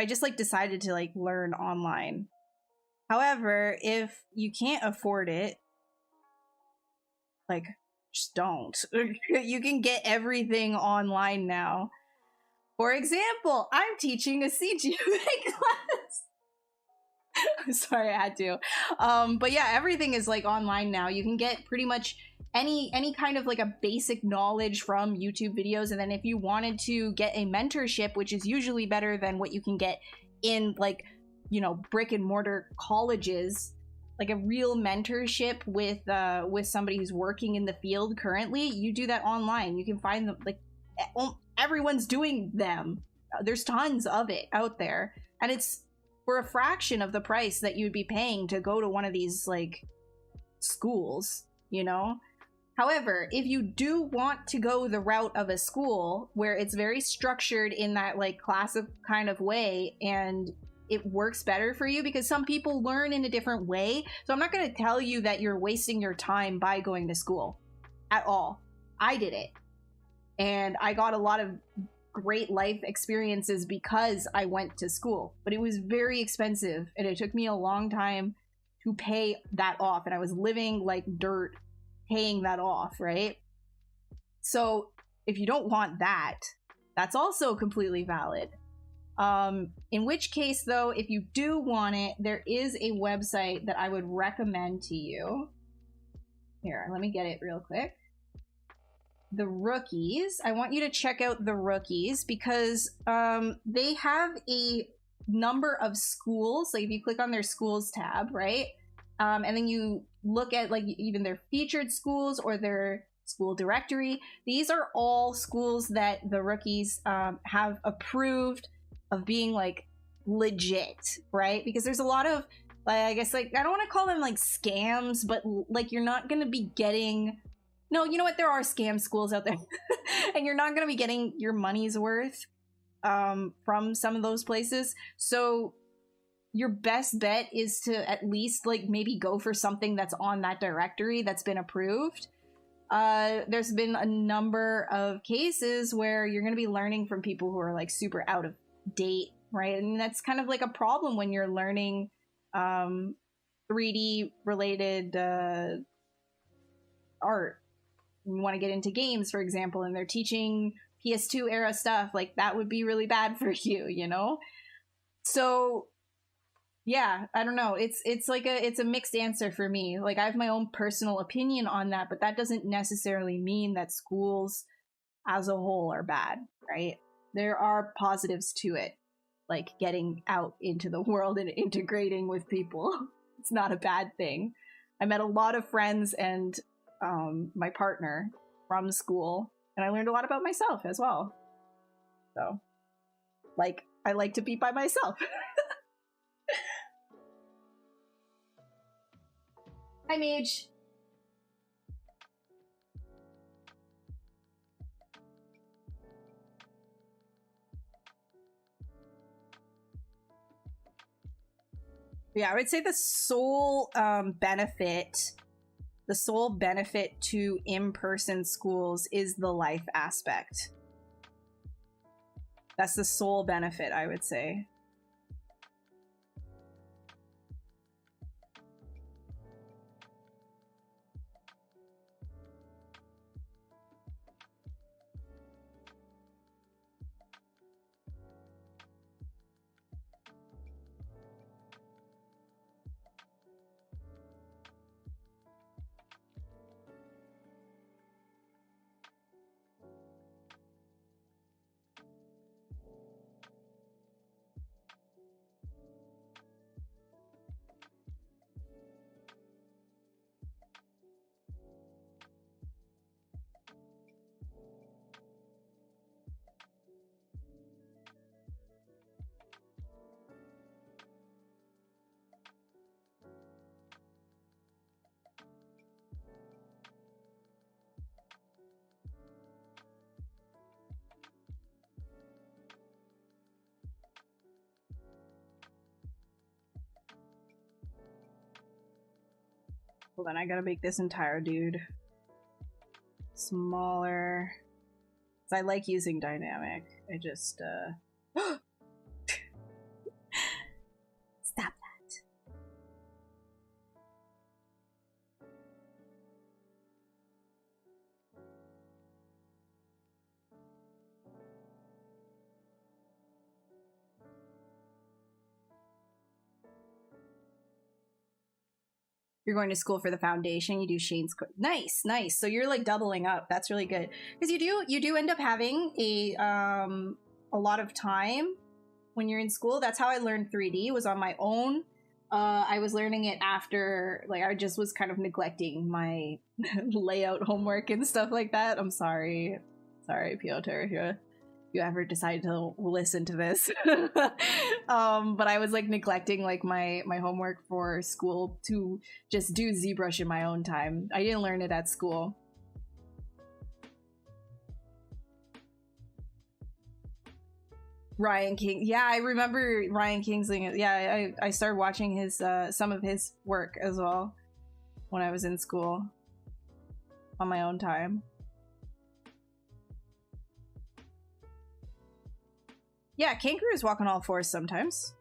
just, like, decided to, like, learn online. However, if you can't afford it, like, just don't. You can get everything online now. For example, I'm teaching a CGMA class. Sorry, I had to. But yeah, everything is, like, online now. You can get pretty much any kind of, like, a basic knowledge from YouTube videos, and then if you wanted to get a mentorship, which is usually better than what you can get in, like, you know, brick and mortar colleges, like a real mentorship with somebody who's working in the field currently, you do that online. You can find them, like, everyone's doing them. There's tons of it out there, and it's for a fraction of the price that you'd be paying to go to one of these, like, schools, you know? However, if you do want to go the route of a school where it's very structured in that, like, classic kind of way, and it works better for you, because some people learn in a different way. So I'm not going to tell you that you're wasting your time by going to school at all. I did it. And I got a lot of great life experiences because I went to school. But it was very expensive, and it took me a long time to pay that off. And I was living like dirt paying that off, right? So if you don't want that, that's also completely valid. In which case, though, if you do want it, there is a website that I would recommend to you. Here, let me get it real quick. The Rookies. I want you to check out The Rookies because they have a number of schools. Like, if you click on their schools tab, right? And then you look at, like, even their featured schools or their school directory. These are all schools that The Rookies have approved of being, like, legit, right? Because there's a lot of, like, I guess, like, I don't want to call them, like, scams, but, like, you're not going to be getting... No, you know what? There are scam schools out there. And you're not going to be getting your money's worth from some of those places. So your best bet is to at least, like, maybe go for something that's on that directory that's been approved. There's been a number of cases where you're going to be learning from people who are, like, super out of date, right? And that's kind of like a problem when you're learning 3D related art. You want to get into games, for example, and they're teaching PS2 era stuff, like, that would be really bad for you, you know? So yeah, I don't know. It's like it's a mixed answer for me. Like, I have my own personal opinion on that, but that doesn't necessarily mean that schools as a whole are bad, right? There are positives to it, like getting out into the world and integrating with people. It's not a bad thing. I met a lot of friends and my partner from school, and I learned a lot about myself as well. So, like, I like to be by myself. Hi, Mage. Yeah, I would say the sole benefit to in-person schools is the life aspect. That's the sole benefit, I would say. Hold on, I gotta make this entire dude smaller. I like using dynamic. I just, Stop that. You're going to school for the foundation. You do Shane's nice. So you're like doubling up. That's really good because you do end up having a lot of time when you're in school. That's how I learned 3D, was on my own. I was learning it after, like, I just was kind of neglecting my layout homework and stuff like that. I'm sorry, Piotr, if you ever decide to listen to this. But I was like neglecting like my homework for school to just do ZBrush in my own time. I didn't learn it at school. Ryan King, yeah, I remember Ryan Kingsley. Yeah, I started watching his some of his work as well when I was in school on my own time. Yeah, kangaroos walk on all fours sometimes.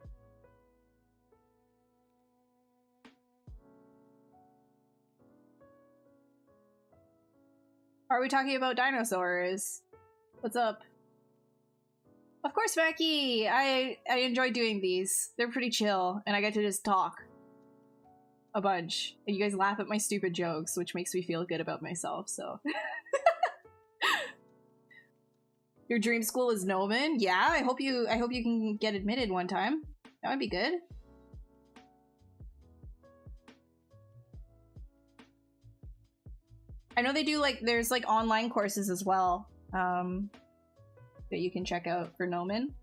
Are we talking about dinosaurs? What's up? Of course, Mackie! I enjoy doing these. They're pretty chill, and I get to just talk a bunch. And you guys laugh at my stupid jokes, which makes me feel good about myself, so. Your dream school is Nomen? Yeah, I hope you can get admitted one time. That would be good. I know they do like, there's like online courses as well that you can check out for Nomen.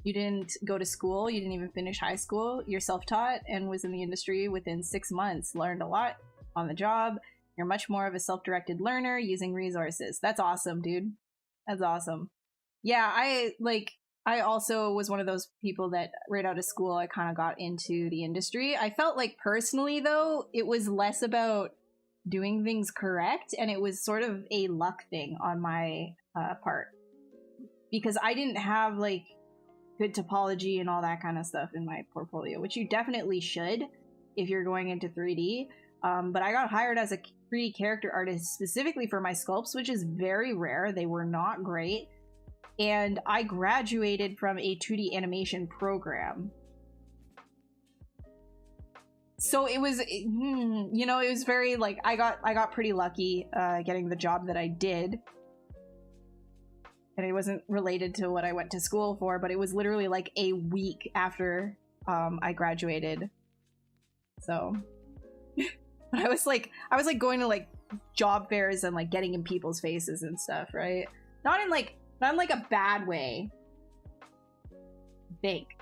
You didn't go to school, you didn't even finish high school, you're self-taught and was in the industry within 6 months, learned a lot on the job. You're much more of a self-directed learner using resources. That's awesome, dude. That's awesome. Yeah, I also was one of those people that right out of school, I kind of got into the industry. I felt like personally, though, it was less about doing things correct, and it was sort of a luck thing on my part. Because I didn't have, like, good topology and all that kind of stuff in my portfolio, which you definitely should if you're going into 3D. But I got hired as a 3D character artist specifically for my sculpts, which is very rare. They were not great. And I graduated from a 2D animation program. So it was, you know, it was very like, I got pretty lucky getting the job that I did. And it wasn't related to what I went to school for, but it was literally like a week after I graduated. So I was like going to like job fairs and like getting in people's faces and stuff, right? Not in like a bad way. Fake.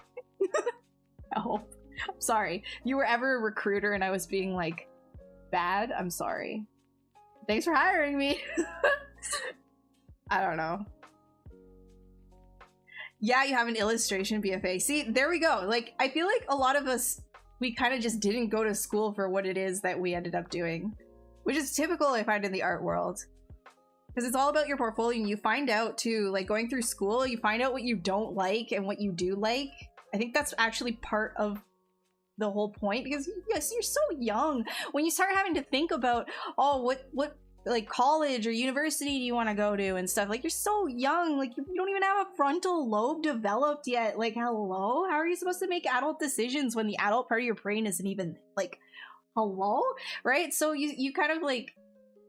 Help. I'm sorry. If you were ever a recruiter and I was being like bad, I'm sorry. Thanks for hiring me. I don't know. Yeah, you have an illustration BFA. See, there we go. Like, I feel like a lot of us, we kind of just didn't go to school for what it is that we ended up doing, which is typical, I find, in the art world. Because it's all about your portfolio, and you find out, too, like, going through school, you find out what you don't like and what you do like. I think that's actually part of the whole point, because, yes, you're so young. When you start having to think about, oh, what like college or university do you want to go to and stuff, like, you're so young, like, you don't even have a frontal lobe developed yet. Like, hello, how are you supposed to make adult decisions when the adult part of your brain isn't even, like, hello, right? So you kind of like,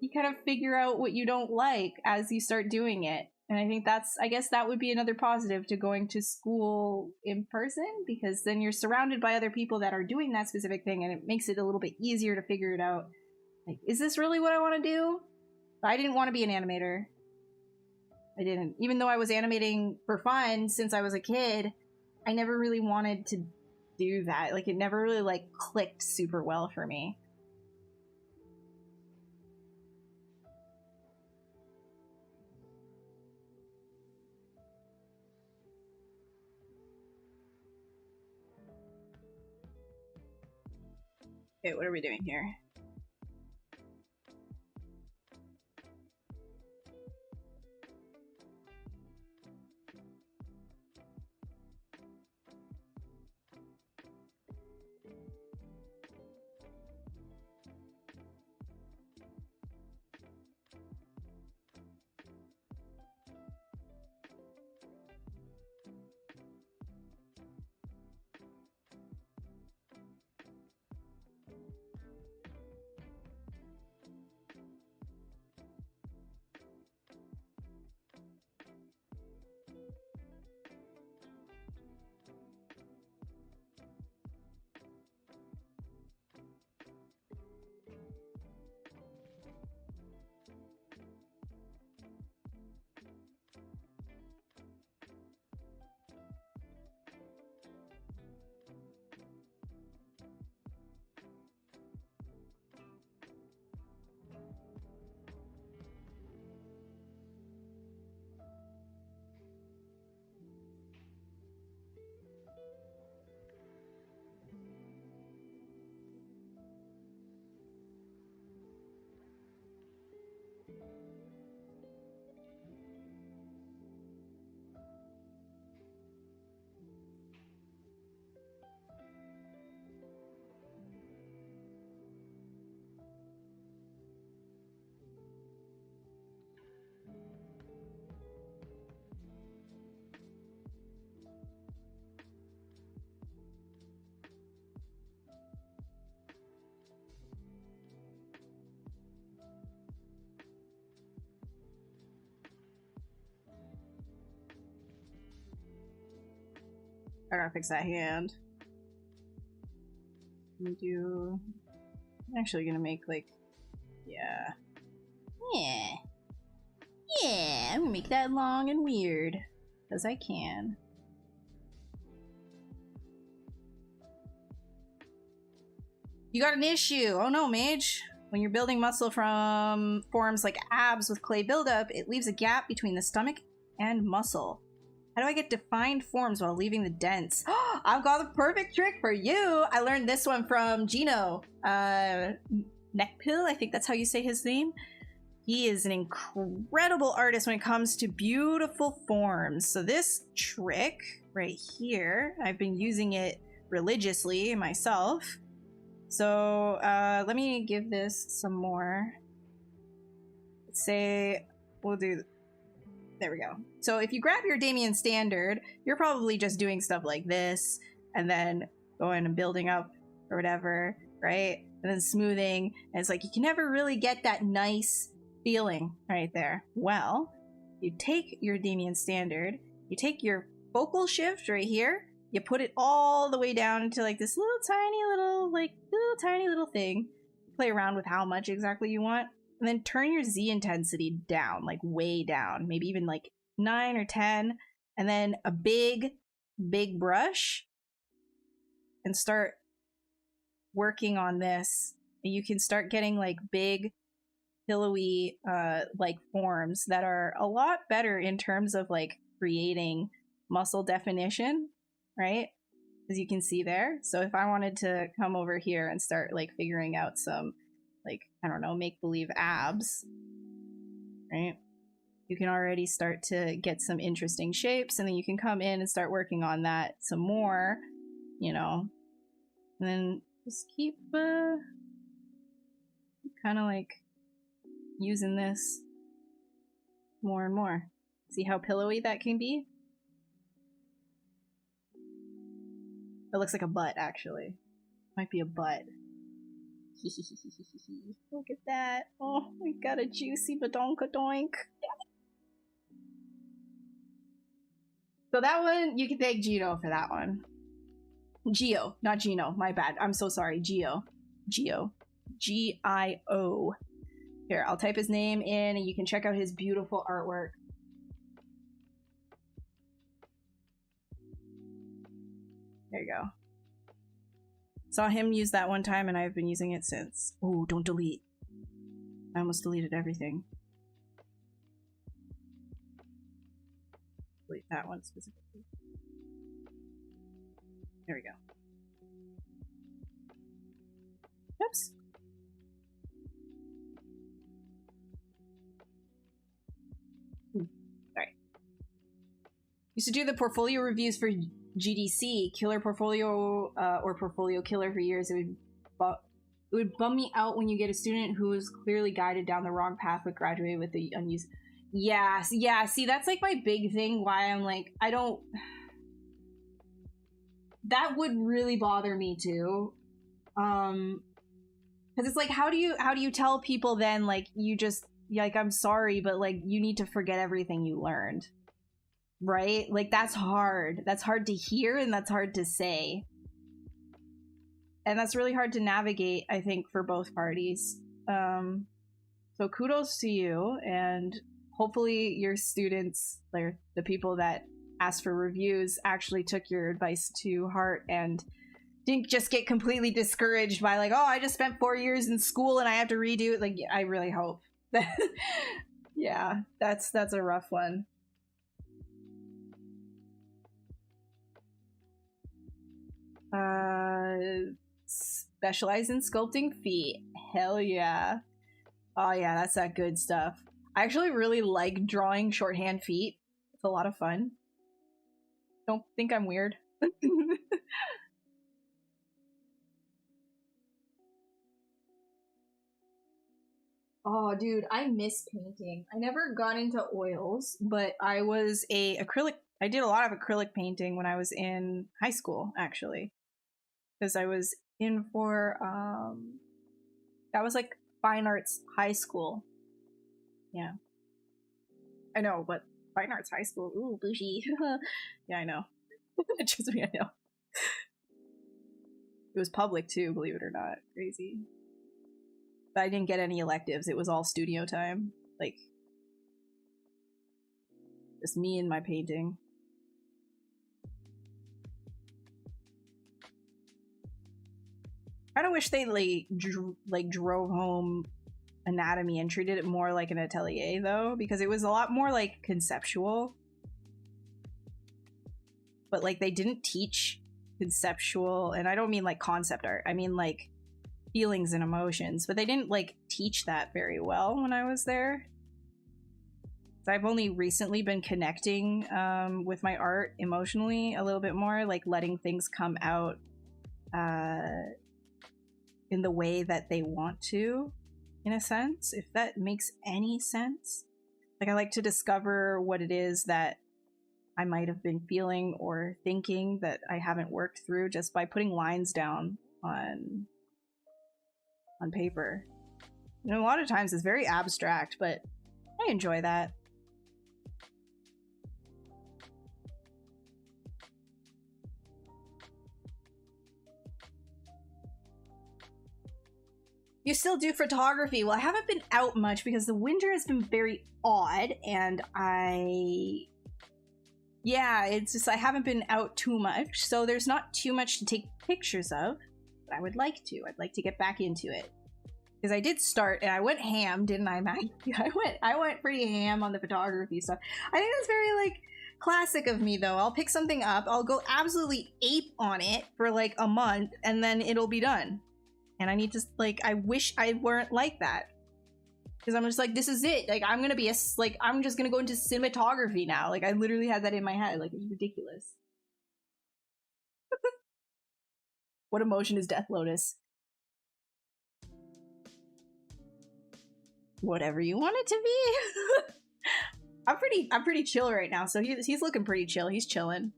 you kind of figure out what you don't like as you start doing it. And I think I guess that would be another positive to going to school in person, because then you're surrounded by other people that are doing that specific thing, and it makes it a little bit easier to figure it out. Like, is this really what I want to do? I didn't want to be an animator. I didn't. Even though I was animating for fun since I was a kid, I never really wanted to do that. Like, it never really, like, clicked super well for me. Okay, what are we doing here? I gotta fix that hand. I'm actually gonna make, like, yeah. I'm gonna make that long and weird, because I can. You got an issue! Oh no, mage! When you're building muscle from forms like abs with clay buildup, it leaves a gap between the stomach and muscle. How do I get defined forms while leaving the dents? I've got the perfect trick for you! I learned this one from Gino. Neckpill, I think that's how you say his name. He is an incredible artist when it comes to beautiful forms. So this trick right here, I've been using it religiously myself. So let me give this some more. Let's say we'll do, there we go. So if you grab your Damien Standard, you're probably just doing stuff like this and then going and building up or whatever, right? And then smoothing, and it's like you can never really get that nice feeling right there. Well, you take your Damien Standard, you take your focal shift right here, you put it all the way down into like this little tiny little thing. Play around with how much exactly you want, and then turn your Z intensity down, like way down, maybe even like 9 or 10, and then a big brush, and start working on this, you can start getting like big pillowy like forms that are a lot better in terms of like creating muscle definition, right? As you can see there. So if I wanted to come over here and start like figuring out some like, I don't know, make believe abs, right? You can already start to get some interesting shapes, and then you can come in and start working on that some more, you know, and then just keep kind of like using this more and more. See how pillowy that can be? It looks like a butt, actually. Might be a butt. Look at that. Oh, we got a juicy badonka-doink. So that one, you can thank Gino for that one. Geo, not Gino. My bad. I'm so sorry. Geo. Geo. G-I-O. Here, I'll type his name in and you can check out his beautiful artwork. There you go. Saw him use that one time and I've been using it since. Oh, don't delete. I almost deleted everything. Delete that one specifically. There we go. Oops. Sorry. Used to do the portfolio reviews for GDC, Killer Portfolio or Portfolio Killer for years. It would bum me out when you get a student who is clearly guided down the wrong path but graduated with the unused. Yeah, see, that's like my big thing why I'm like, I don't... That would really bother me too. Because it's like, how do you tell people then, like, you just, like, I'm sorry, but like, you need to forget everything you learned. Right? Like, that's hard. That's hard to hear and that's hard to say. And that's really hard to navigate, I think, for both parties. So kudos to you, and hopefully your students, like the people that asked for reviews, actually took your advice to heart and didn't just get completely discouraged by like, oh, I just spent 4 years in school and I have to redo it. Like, I really hope that yeah, that's a rough one. Specialize in sculpting feet. Hell yeah. Oh yeah, that's that good stuff. I actually really like drawing shorthand feet. It's a lot of fun. Don't think I'm weird. Oh, dude, I miss painting. I never got into oils, but I was I did a lot of acrylic painting when I was in high school, actually. Because I was in for, that was like fine arts high school. Yeah. I know, but fine arts high school, ooh, bougie. Yeah, I know. Trust me, I know. It was public too, believe it or not. Crazy. But I didn't get any electives. It was all studio time. Like, just me and my painting. I kind of wish they drove home anatomy and treated it more like an atelier, though, because it was a lot more like conceptual. But like, they didn't teach conceptual, and I don't mean like concept art. I mean like feelings and emotions, but they didn't like teach that very well when I was there. So I've only recently been connecting with my art emotionally a little bit more, like letting things come out in the way that they want to, in a sense, if that makes any sense. Like, I like to discover what it is that I might have been feeling or thinking that I haven't worked through just by putting lines down on paper. You know, a lot of times it's very abstract, but I enjoy that. You still do photography? Well, I haven't been out much because the winter has been very odd, and I yeah, it's just I haven't been out too much, so there's not too much to take pictures of. But I would like to. I'd like to get back into it. Because I did start, and I went ham, didn't I, Maggie? I went pretty ham on the photography stuff. I think that's very, like, classic of me, though. I'll pick something up, I'll go absolutely ape on it for, like, a month, and then it'll be done. And I need to, like, I wish I weren't like that. Because I'm just like, this is it. Like, I'm gonna be I'm just gonna go into cinematography now. Like, I literally had that in my head. Like, it's ridiculous. What emotion is Death Lotus? Whatever you want it to be. I'm pretty chill right now, so he's looking pretty chill. He's chilling.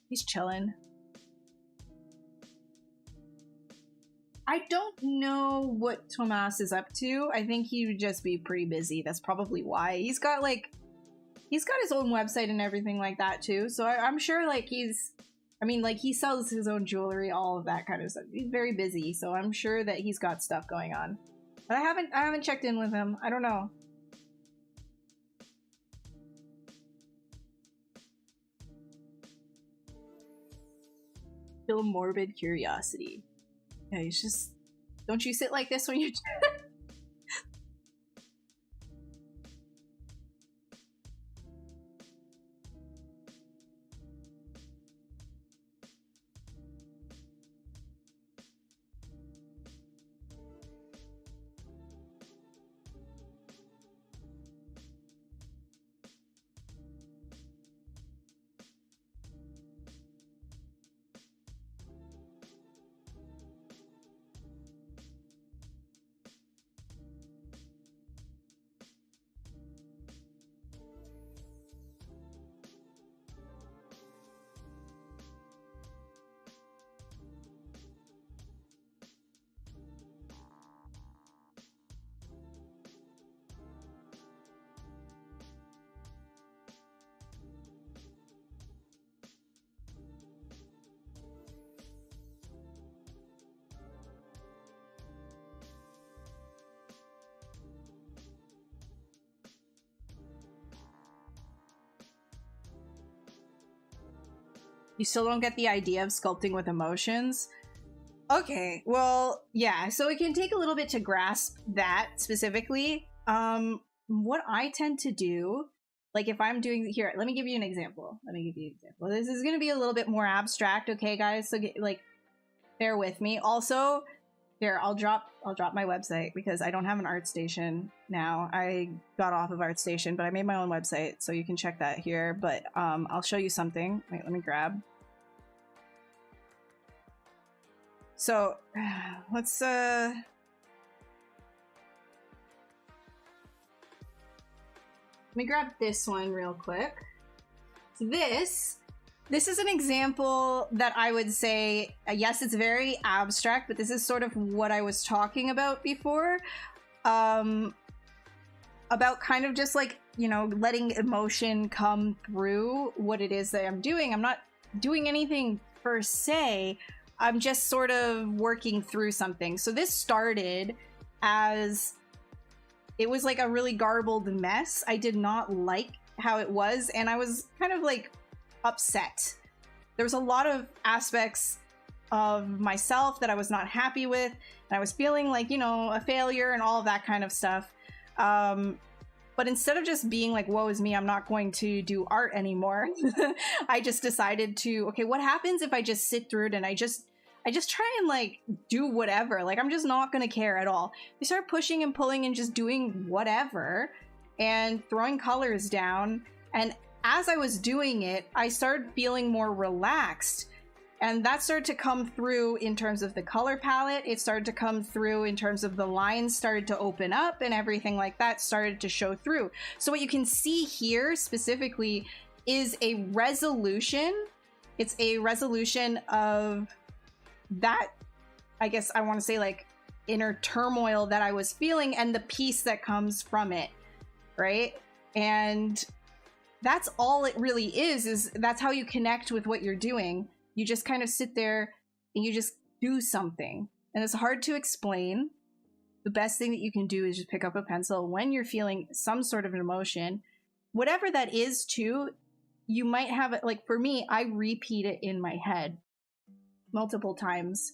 He's chilling. I don't know what Tomas is up to. I think he would just be pretty busy. That's probably why. He's got his own website and everything like that too. So I'm sure like he sells his own jewelry, all of that kind of stuff. He's very busy, so I'm sure that he's got stuff going on. But I haven't checked in with him. I don't know. Still morbid curiosity. Yeah, he's just... Don't you sit like this when you're... You still don't get the idea of sculpting with emotions? Okay, well, yeah, so it can take a little bit to grasp that specifically. What I tend to do, like if I'm doing here, let me give you an example. This is going to be a little bit more abstract, okay, guys? So bear with me. Also, here, I'll drop my website because I don't have an ArtStation now. I got off of ArtStation, but I made my own website, so you can check that here. But I'll show you something. Wait, let me grab. So let's let me grab this one real quick. So this is an example that I would say, yes, it's very abstract, but this is sort of what I was talking about before. About kind of just like, you know, letting emotion come through what it is that I'm doing. I'm not doing anything per se. I'm just sort of working through something. So this started as, it was like a really garbled mess. I did not like how it was, and I was kind of like upset. There was a lot of aspects of myself that I was not happy with, and I was feeling like, you know, a failure and all of that kind of stuff. But instead of just being like, woe is me, I'm not going to do art anymore, I just decided to, okay, what happens if I just sit through it and I just try and like do whatever? Like, I'm just not gonna care at all. I started pushing and pulling and just doing whatever and throwing colors down. And as I was doing it, I started feeling more relaxed. And that started to come through in terms of the color palette. It started to come through in terms of the lines started to open up, and everything like that started to show through. So what you can see here specifically is a resolution. It's a resolution of that, I guess I want to say, like, inner turmoil that I was feeling and the peace that comes from it, right? And that's all it really is that's how you connect with what you're doing. You just kind of sit there and you just do something. And it's hard to explain. The best thing that you can do is just pick up a pencil when you're feeling some sort of an emotion. Whatever that is too, you might have it, like for me, I repeat it in my head multiple times.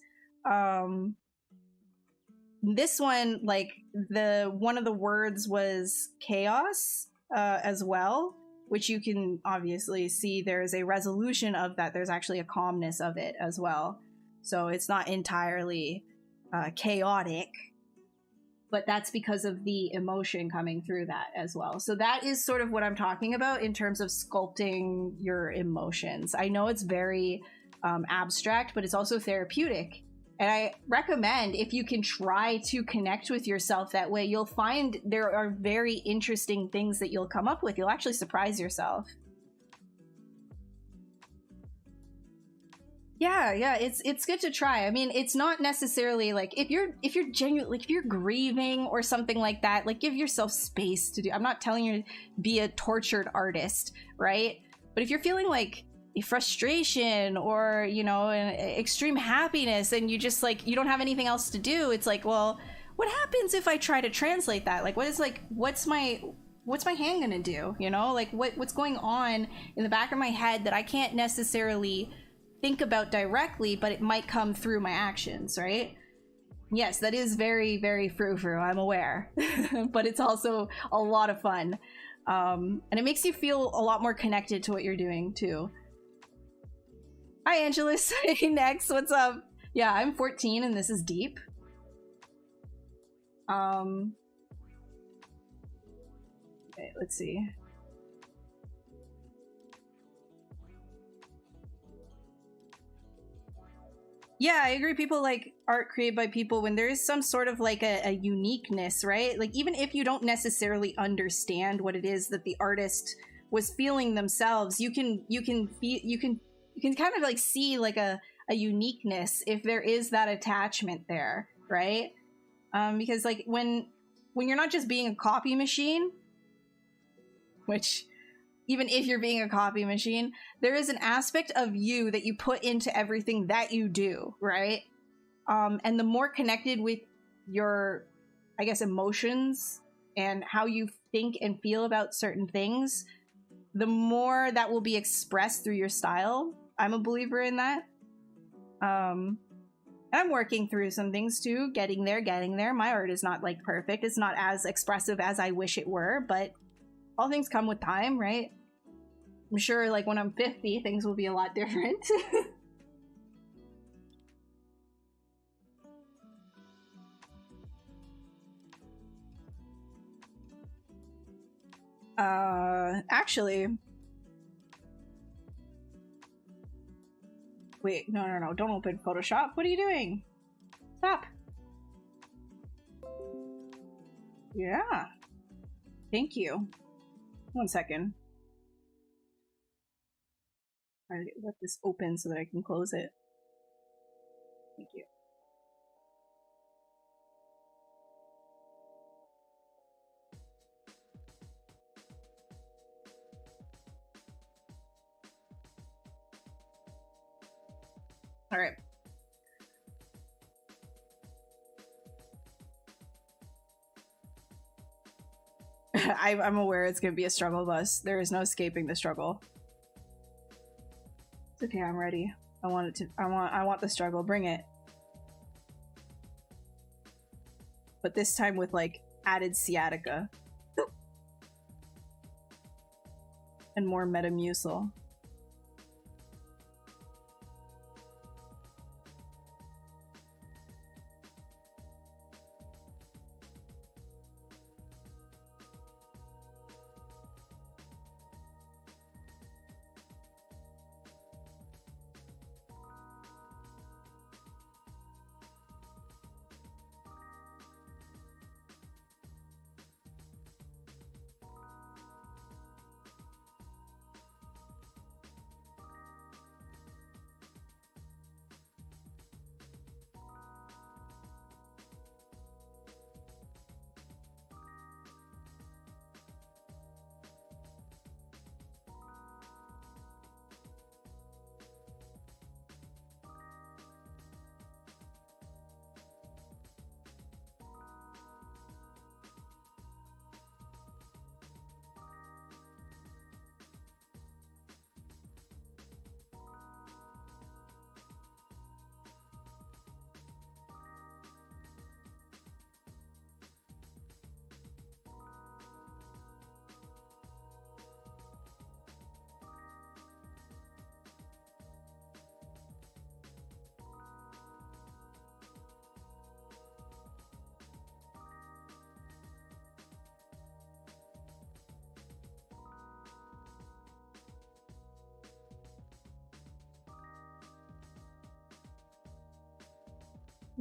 This one, like one of the words was chaos as well, which you can obviously see there's a resolution of that. There's actually a calmness of it as well. So it's not entirely chaotic, but that's because of the emotion coming through that as well. So that is sort of what I'm talking about in terms of sculpting your emotions. I know it's very abstract, but it's also therapeutic. And I recommend, if you can try to connect with yourself that way, you'll find there are very interesting things that you'll come up with. You'll actually surprise yourself. Yeah, it's good to try. I mean, it's not necessarily like if you're genuine, like if you're grieving or something like that, like give yourself space to do. I'm not telling you to be a tortured artist, right? But if you're feeling like frustration or, you know, an extreme happiness and you just like you don't have anything else to do, it's like, well, what happens if I try to translate that? Like what's my hand gonna do? You know, like what's going on in the back of my head that I can't necessarily think about directly, but it might come through my actions, right? Yes, that is very, very frou-frou, I'm aware. But it's also a lot of fun. And it makes you feel a lot more connected to what you're doing too. Hi Angelus. Next, what's up? Yeah, I'm 14 and this is deep. Okay, let's see. Yeah, I agree. People like art created by people when there is some sort of like a uniqueness, right? Like even if you don't necessarily understand what it is that the artist was feeling themselves, you can kind of like see like a uniqueness if there is that attachment there, right? Because like when you're not just being a copy machine, which even if you're being a copy machine, there is an aspect of you that you put into everything that you do, right? And the more connected with your, I guess, emotions and how you think and feel about certain things, the more that will be expressed through your style. I'm a believer in that. I'm working through some things too, getting there. My art is not like perfect. It's not as expressive as I wish it were, but all things come with time, right? I'm sure like when I'm 50, things will be a lot different. Actually, wait, no, don't open Photoshop. What are you doing? Stop. Yeah. Thank you. 1 second. Try to let this open so that I can close it. Thank you. All right. I'm aware it's going to be a struggle bus. There is no escaping the struggle. It's okay, I'm ready. I want the struggle. Bring it. But this time with like added sciatica. And more Metamucil.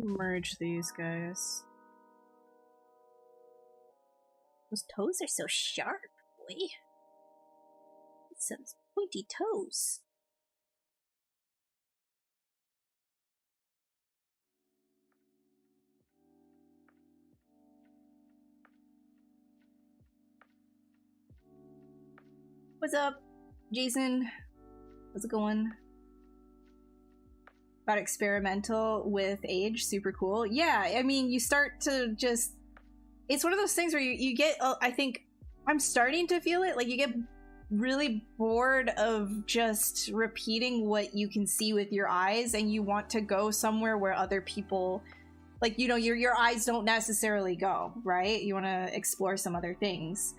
Merge these guys. Those toes are so sharp, boy. Some pointy toes. What's up, Jason? How's it going? About experimental with age, super cool. Yeah, I mean, you start to just... It's one of those things where you get... I think I'm starting to feel it. Like, you get really bored of just repeating what you can see with your eyes, and you want to go somewhere where other people... Like, you know, your eyes don't necessarily go, right? You want to explore some other things.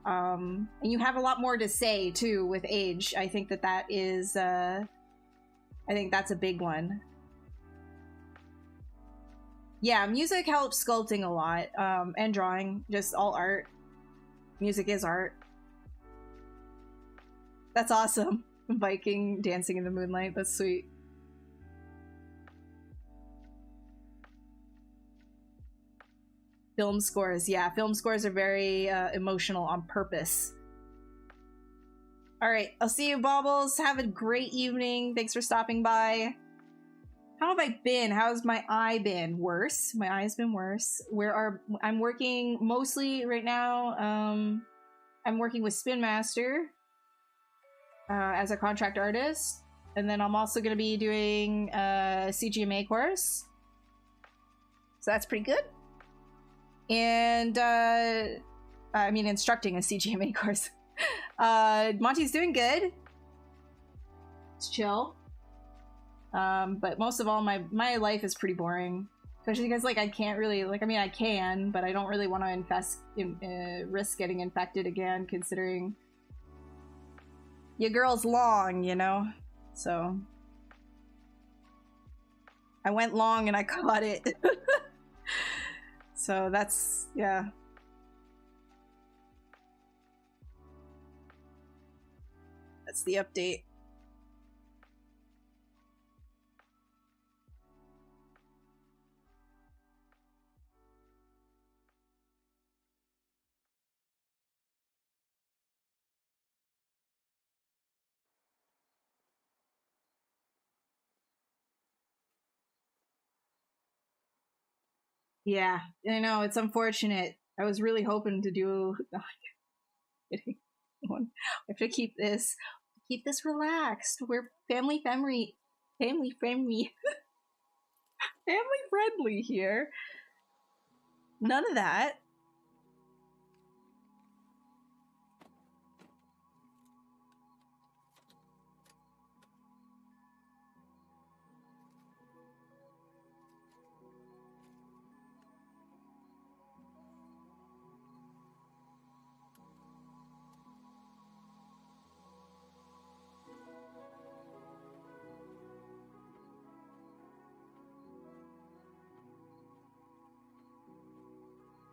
And you have a lot more to say too with age. I think that is I think that's a big one. Yeah, music helps sculpting a lot, and drawing, just all art. Music is art. That's awesome. Viking dancing in the moonlight, that's sweet. Film scores, yeah, film scores are very emotional on purpose. All right, I'll see you, Baubles. Have a great evening. Thanks for stopping by. How have I been? How's my eye been? Worse. My eye's been worse. I'm working mostly right now. I'm working with Spin Master as a contract artist, and then I'm also going to be doing a CGMA course. So that's pretty good. And I mean, instructing a CGMA course. Monty's doing good. It's chill. But most of all, my life is pretty boring, especially because like I can't really I mean I can, but I don't really want to risk getting infected again, considering your girl's long, you know. So I went long and I caught it. So that's, yeah. That's the update. Yeah, I know, it's unfortunate. I was really hoping to do... I have to keep this relaxed. We're family friendly here. None of that.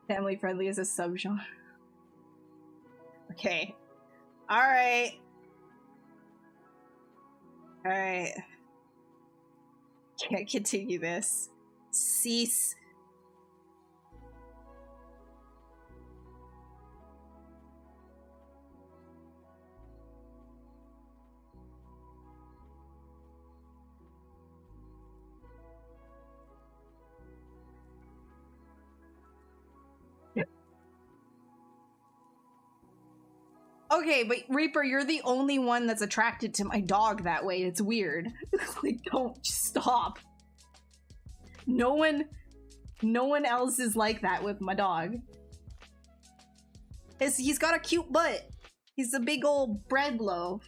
Family friendly is a subgenre. Okay. Alright. Alright. Can't continue this. Cease. Okay, but Reaper, you're the only one that's attracted to my dog that way. It's weird. Like, don't stop. No one else is like that with my dog. He's got a cute butt. He's a big old bread loaf.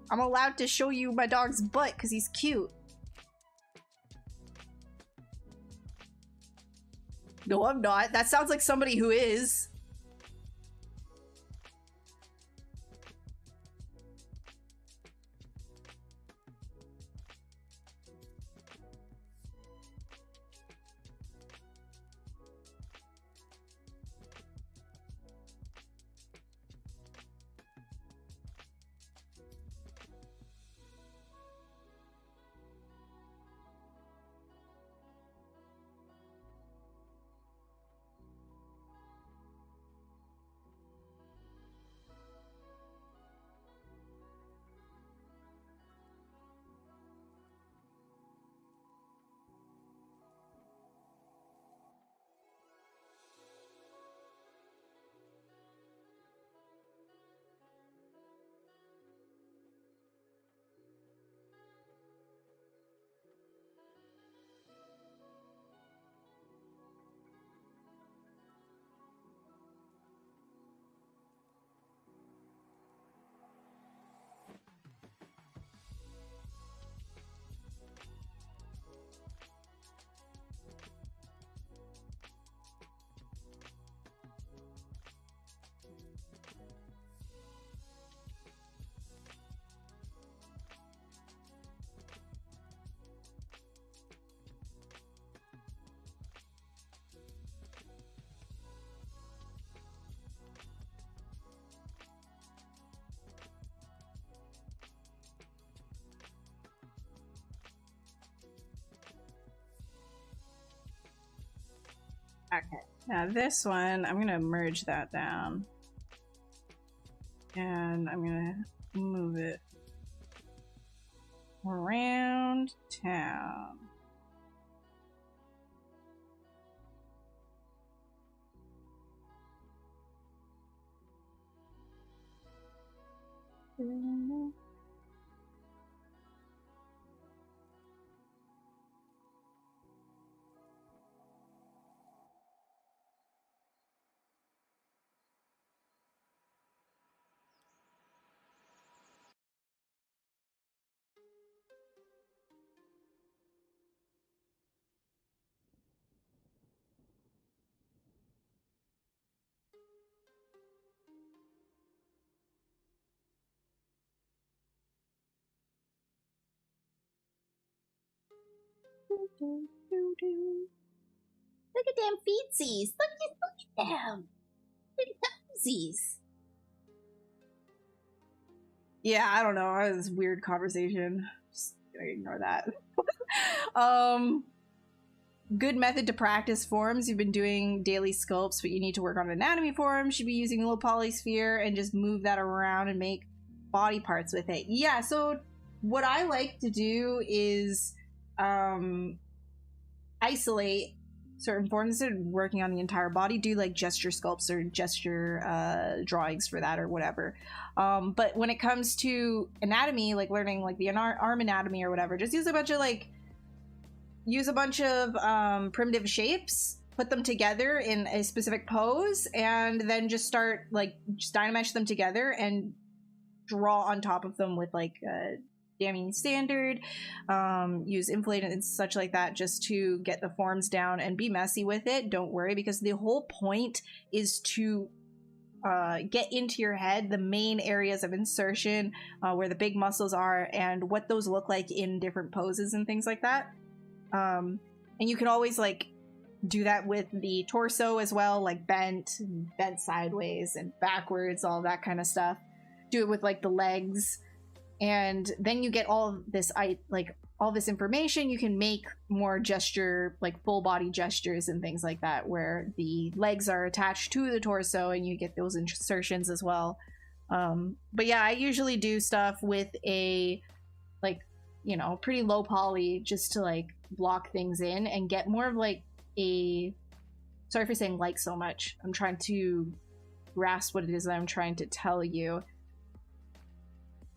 I'm allowed to show you my dog's butt because he's cute. No, I'm not. That sounds like somebody who is. Okay. Now this one, I'm gonna merge that down. And I'm gonna move it around town. Look at them feetsies. Look at them. Look at themsies. Yeah, I don't know. I had this weird conversation. Just gonna ignore that. Good method to practice forms. You've been doing daily sculpts, but you need to work on anatomy forms. Should be using a little polysphere and just move that around and make body parts with it. Yeah, so what I like to do is isolate certain forms instead of working on the entire body. Do like gesture sculpts or gesture drawings for that or whatever. But when it comes to anatomy, like learning like the arm anatomy or whatever, just use a bunch of primitive shapes, put them together in a specific pose, and then just start like just Dynamesh them together and draw on top of them with like Damien Standard, use Inflate and such like that just to get the forms down and be messy with it. Don't worry, because the whole point is to get into your head the main areas of insertion, where the big muscles are and what those look like in different poses and things like that. And you can always like do that with the torso as well, like bent sideways and backwards, all that kind of stuff. Do it with like the legs, and then you get all this all this information. You can make more gesture, like full body gestures and things like that, where the legs are attached to the torso and you get those insertions as well. But yeah, I usually do stuff with a like, you know, pretty low poly just to like block things in and get more of like a, sorry for saying like so much, I'm trying to grasp what it is that I'm trying to tell you.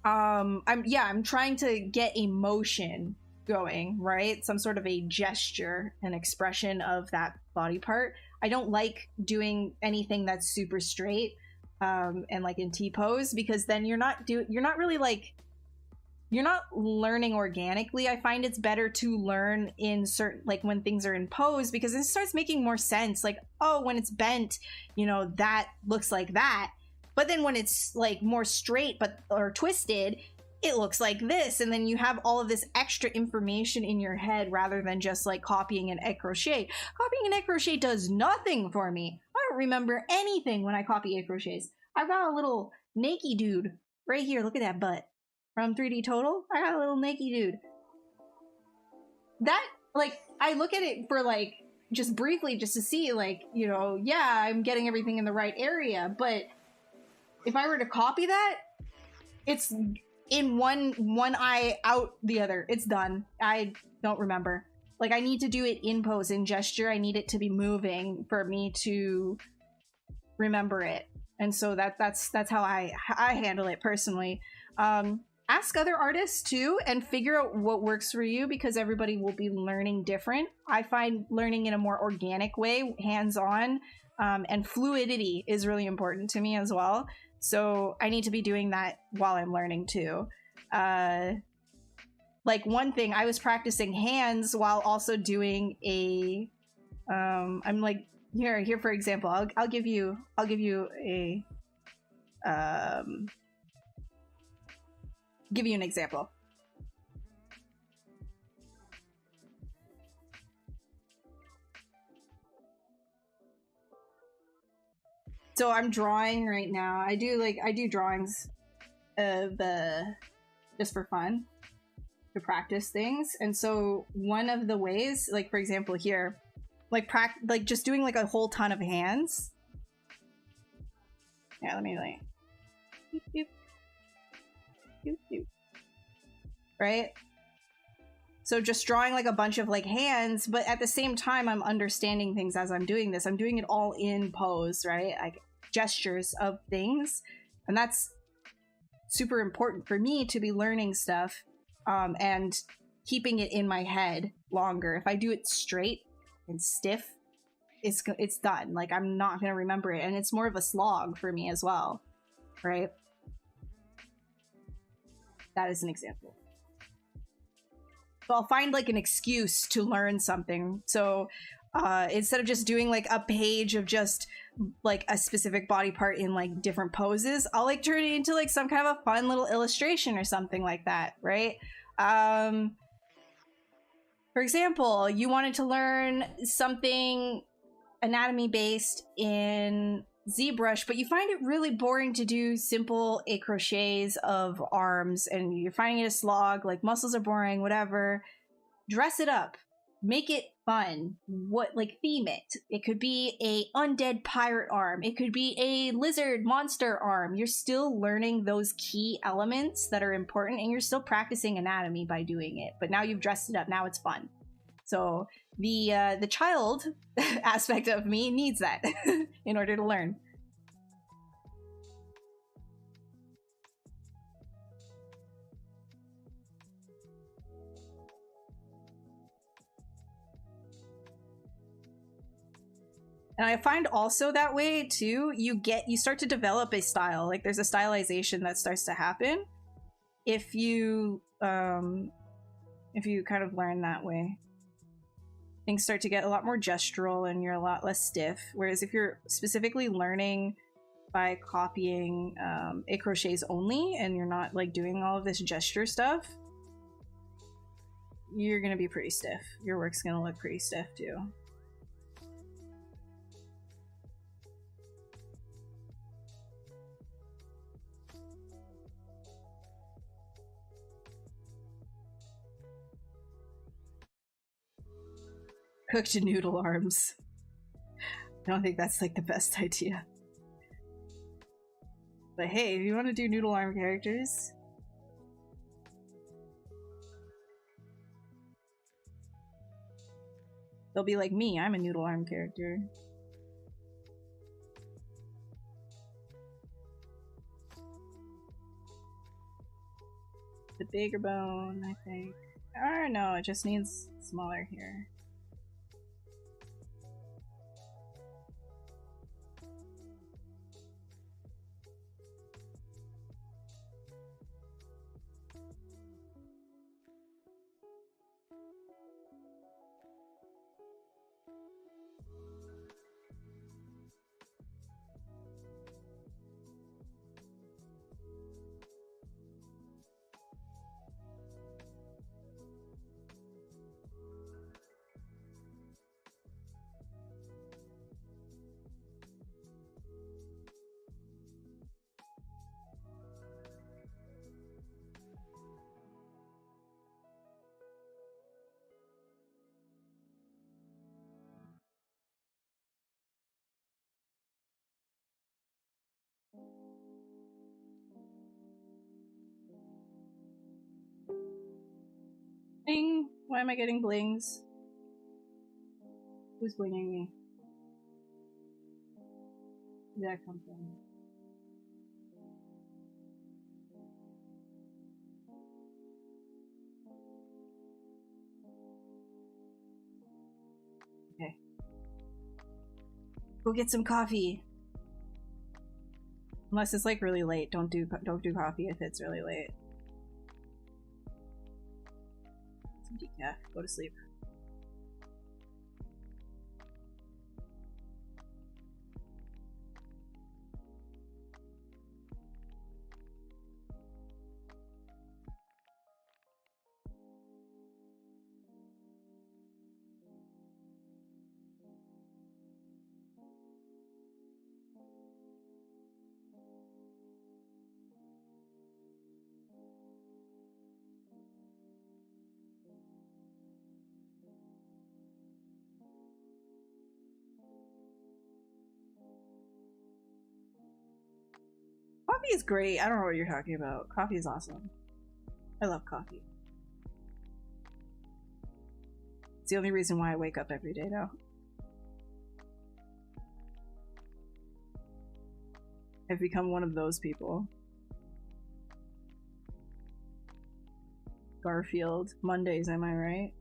I'm trying to get emotion going, right? Some sort of a gesture, an expression of that body part. I don't like doing anything that's super straight and like in T-pose, because then you're not learning organically. I find it's better to learn in certain, like when things are in pose, because it starts making more sense. Like, oh, when it's bent, you know, that looks like that. But then when it's like more straight or twisted, it looks like this. And then you have all of this extra information in your head rather than just like copying an egg crochet. Copying an egg crochet does nothing for me. I don't remember anything when I copy egg crochets. I've got a little naked dude right here. Look at that butt. From 3D Total, I got a little naked dude. That, like, I look at it for like just briefly just to see, like, you know, yeah, I'm getting everything in the right area, but if I were to copy that, it's in one eye out the other. It's done. I don't remember. Like, I need to do it in pose, in gesture. I need it to be moving for me to remember it. And so that's how I handle it personally. Ask other artists too and figure out what works for you, because everybody will be learning different. I find learning in a more organic way, hands-on, and fluidity is really important to me as well. So I need to be doing that while I'm learning too. Like one thing, I was practicing hands while also doing a I'm like here for example, I'll give you a give you an example. So I'm drawing right now. I do drawings of just for fun, to practice things. And so one of the ways, like for example here, like just doing like a whole ton of hands. Yeah, let me like doop, doop, doop, doop. Right? So just drawing like a bunch of like hands, but at the same time I'm understanding things as I'm doing this. I'm doing it all in pose, right? Like gestures of things. And that's super important for me to be learning stuff and keeping it in my head longer. If I do it straight and stiff, it's done. Like I'm not going to remember it, and it's more of a slog for me as well, right? That is an example. So I'll find like an excuse to learn something. So instead of just doing like a page of just like a specific body part in like different poses, I'll like turn it into like some kind of a fun little illustration or something like that, right? For example, you wanted to learn something anatomy based in ZBrush, but you find it really boring to do simple crochets of arms, and you're finding it a slog, like muscles are boring, whatever. Dress it up, make it fun. What, like, theme it. It could be a undead pirate arm, it could be a lizard monster arm. You're still learning those key elements that are important, and you're still practicing anatomy by doing it, but now you've dressed it up, now it's fun. So the child aspect of me needs that in order to learn. And I find also that way too, you start to develop a style. Like there's a stylization that starts to happen if you kind of learn that way. Things start to get a lot more gestural and you're a lot less stiff. Whereas if you're specifically learning by copying crochets only, and you're not like doing all of this gesture stuff, you're gonna be pretty stiff. Your work's gonna look pretty stiff too. Cooked noodle arms. I don't think that's like the best idea. But hey, if you want to do noodle arm characters, they'll be like me. I'm a noodle arm character. The bigger bone, I think. Or no, it just needs smaller here. Bling! Why am I getting blings? Who's blinging me? Where did that come from? Okay. Go get some coffee. Unless it's like really late, don't do coffee if it's really late. Some decaf. Go to sleep. Coffee is great. I don't know what you're talking about. Coffee is awesome. I love coffee. It's the only reason why I wake up every day now. I've become one of those people. Garfield. Mondays, am I right?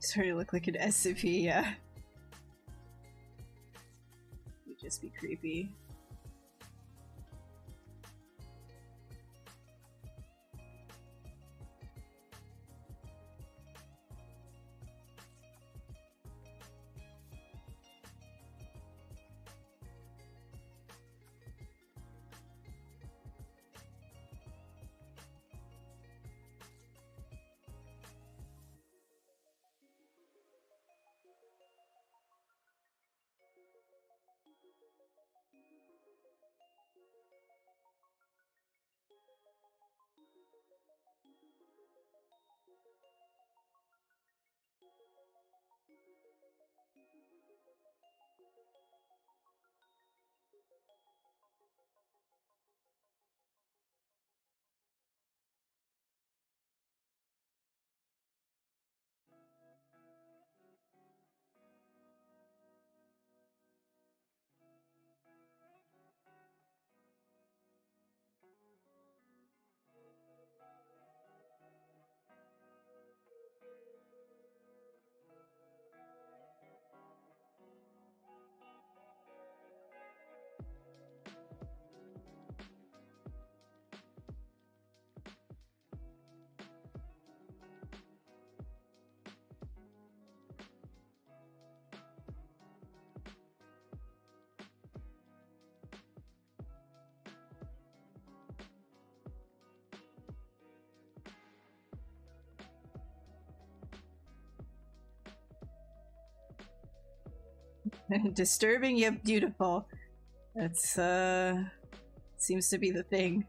Starting to look like an SCP, yeah. Would just be creepy. Disturbing yet beautiful. That's seems to be the thing.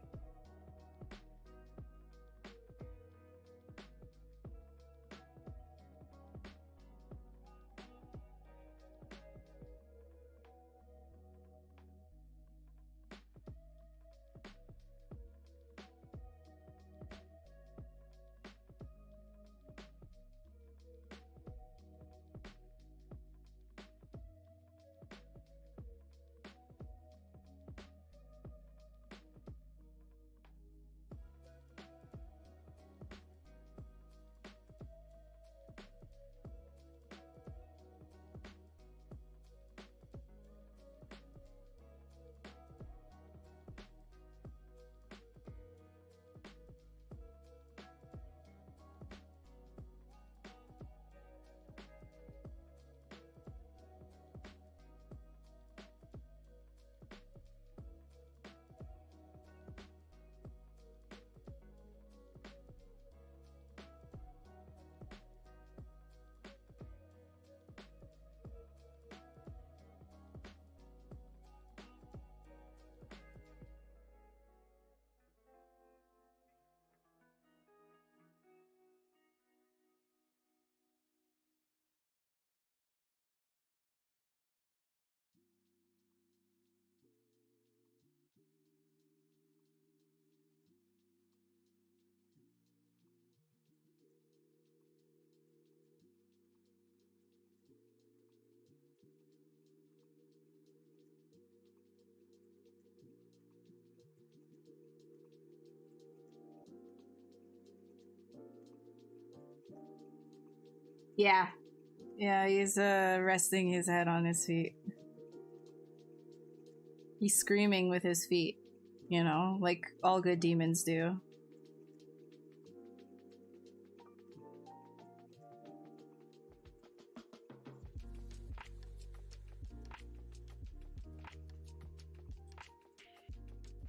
Yeah. Yeah, he's resting his head on his feet. He's screaming with his feet, you know, like all good demons do.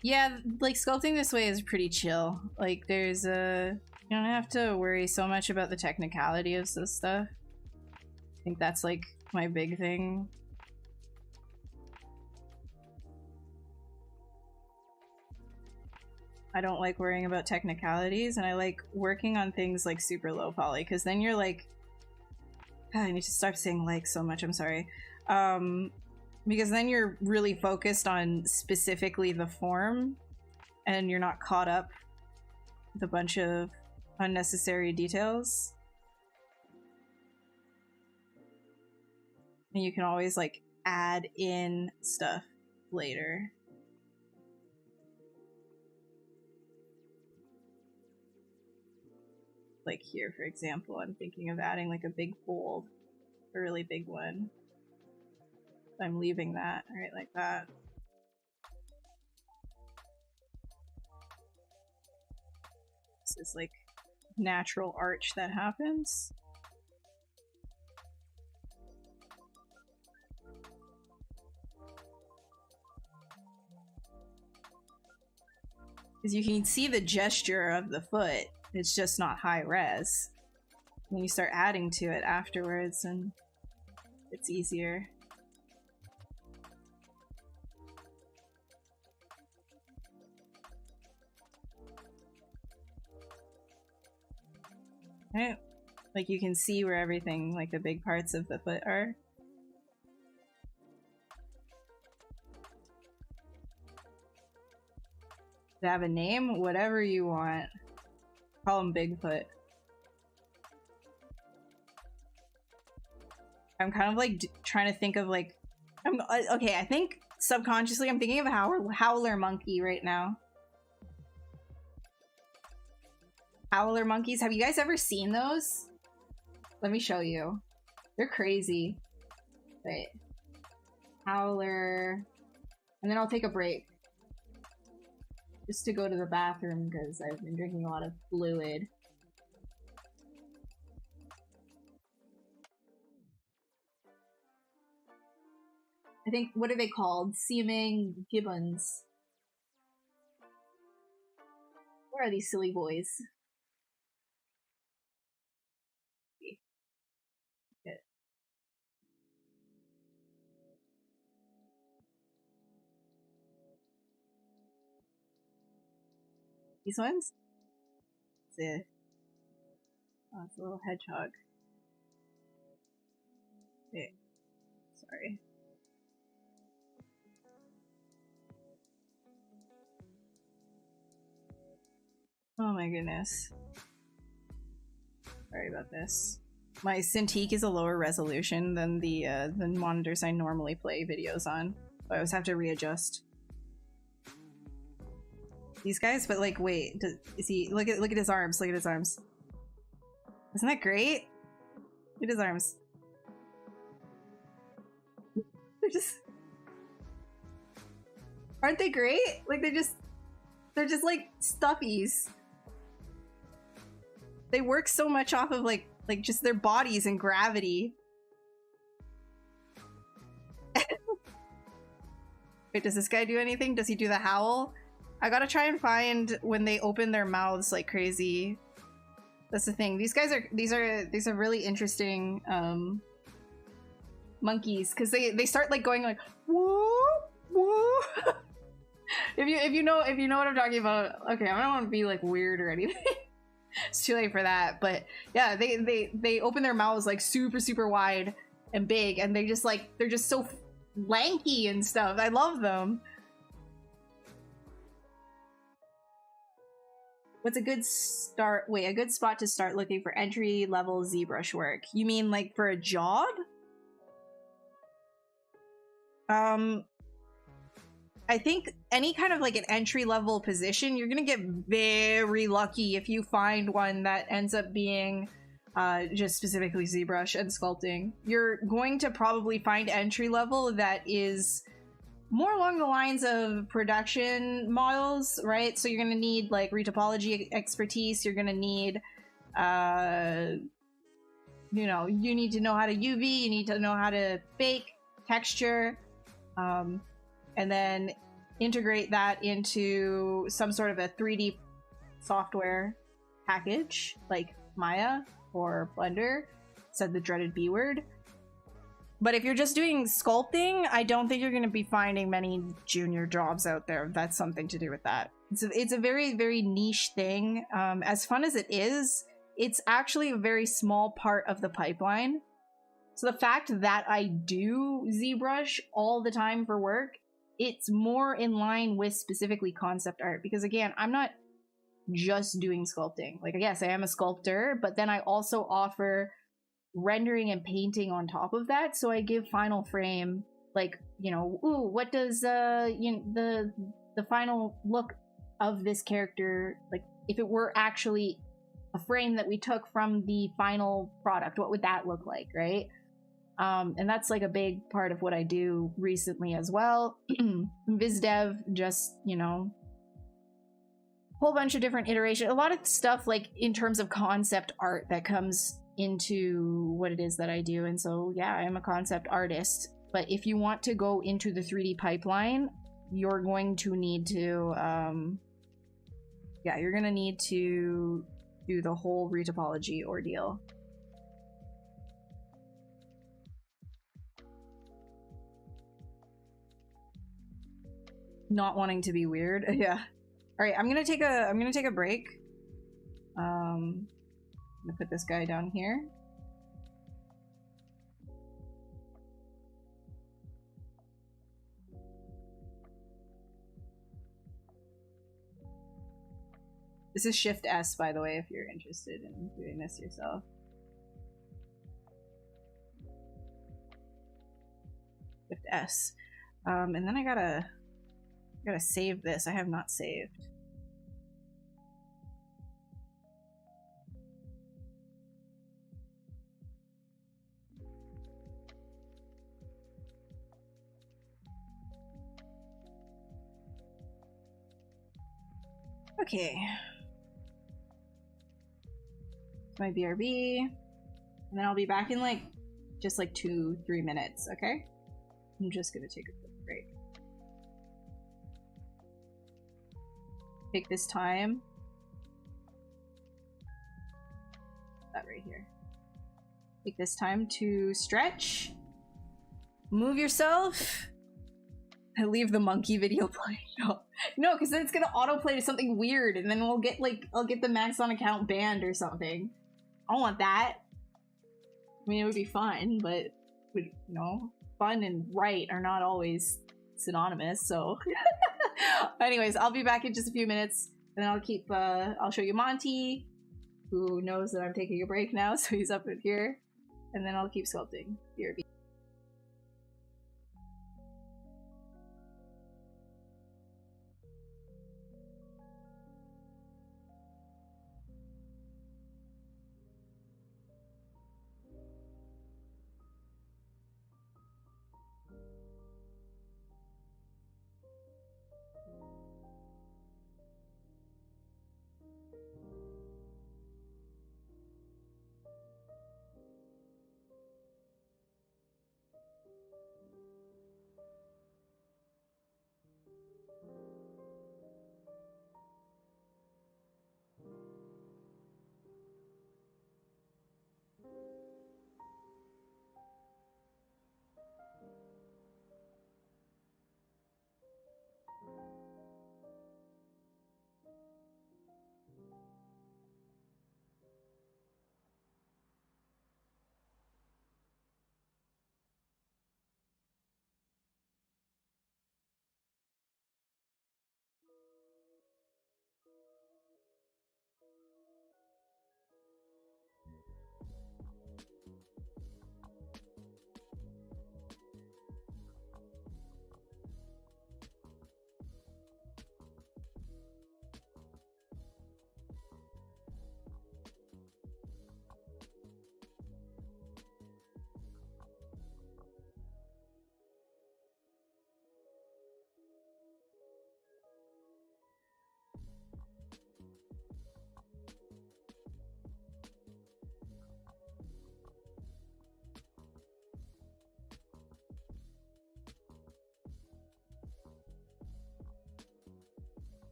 Yeah, like sculpting this way is pretty chill. Like there's you don't have to worry so much about the technicality of this stuff. I think that's like my big thing. I don't like worrying about technicalities, and I like working on things like super low poly, because then you're like, I need to stop saying like so much, I'm sorry. Because then you're really focused on specifically the form, and you're not caught up with a bunch of unnecessary details. And you can always like add in stuff later. Like here, for example, I'm thinking of adding like a big fold, a really big one. I'm leaving that right like that. This is like natural arch that happens. Because you can see the gesture of the foot, it's just not high res. When you start adding to it afterwards, and it's easier. Right? Like you can see where everything, like the big parts of the foot are. To have a name, whatever you want. Call him Bigfoot. I'm kind of like trying to think of like, okay, I think subconsciously I'm thinking of a howler monkey right now. Howler monkeys, have you guys ever seen those? Let me show you. They're crazy. Wait. Howler. And then I'll take a break. Just to go to the bathroom because I've been drinking a lot of fluid. I think, what are they called? Seeming gibbons. Where are these silly boys? Okay. These ones? It's oh, it's a little hedgehog. Okay. Sorry. Oh my goodness. Sorry about this. My Cintiq is a lower resolution than the monitors I normally play videos on. So I always have to readjust these guys. But like, wait, is he? Look at his arms. Look at his arms. Isn't that great? Look at his arms. They're just, aren't they great? Like they're just like stuffies. They work so much off of like just their bodies and gravity. Wait, does this guy do anything? Does he do the howl? I gotta try and find when they open their mouths like crazy. That's the thing. These guys are these are really interesting monkeys because they start like going like woo woo. if you know what I'm talking about. Okay, I don't want to be like weird or anything. It's too late for that, but yeah, they open their mouths like super wide and big, and they're just so lanky and stuff. I love them. What's a good start? Wait, a good spot to start looking for entry level ZBrush work? You mean like for a job? I think any kind of like an entry-level position, you're gonna get very lucky if you find one that ends up being just specifically ZBrush and sculpting. You're going to probably find entry level that is more along the lines of production models, right? So you're going to need like retopology expertise. You're going to need, you need to know how to UV, you need to know how to bake, texture, and then integrate that into some sort of a 3D software package like Maya or Blender, said the dreaded B word. But if you're just doing sculpting, I don't think you're going to be finding many junior jobs out there. That's something to do with that. It's a very, very niche thing. As fun as it is, it's actually a very small part of the pipeline. So the fact that I do ZBrush all the time for work, it's more in line with specifically concept art. Because again, I'm not just doing sculpting. Like, yes, I am a sculptor, but then I also offer rendering and painting on top of that. So I give Final Frame, like, what does the final look of this character, like, if it were actually a frame that we took from the final product, what would that look like, right? And that's like a big part of what I do recently as well. VizDev, just, whole bunch of different iterations, a lot of stuff like in terms of concept art that comes into what it is that I do. And so, yeah, I'm a concept artist. But if you want to go into the 3D pipeline, you're going to need to, you're going to need to do the whole retopology ordeal. Not wanting to be weird. Yeah. All right, I'm gonna take a break. I'm gonna put this guy down here. This is Shift S, by the way, if you're interested in doing this yourself. Shift S. And then I gotta save this. I have not saved. Okay. My BRB. And then I'll be back in just 2-3 minutes, okay? I'm just gonna take a quick break. Take this time. That right here. Take this time to stretch. Move yourself. And leave the monkey video playing. No, because then it's gonna autoplay to something weird, and then we'll get I'll get the Maxon account banned or something. I don't want that. I mean, it would be fun, but fun and right are not always synonymous. So, anyways, I'll be back in just a few minutes, and then I'll show you Monty, who knows that I'm taking a break now, so he's up in here, and then I'll keep sculpting. BRB.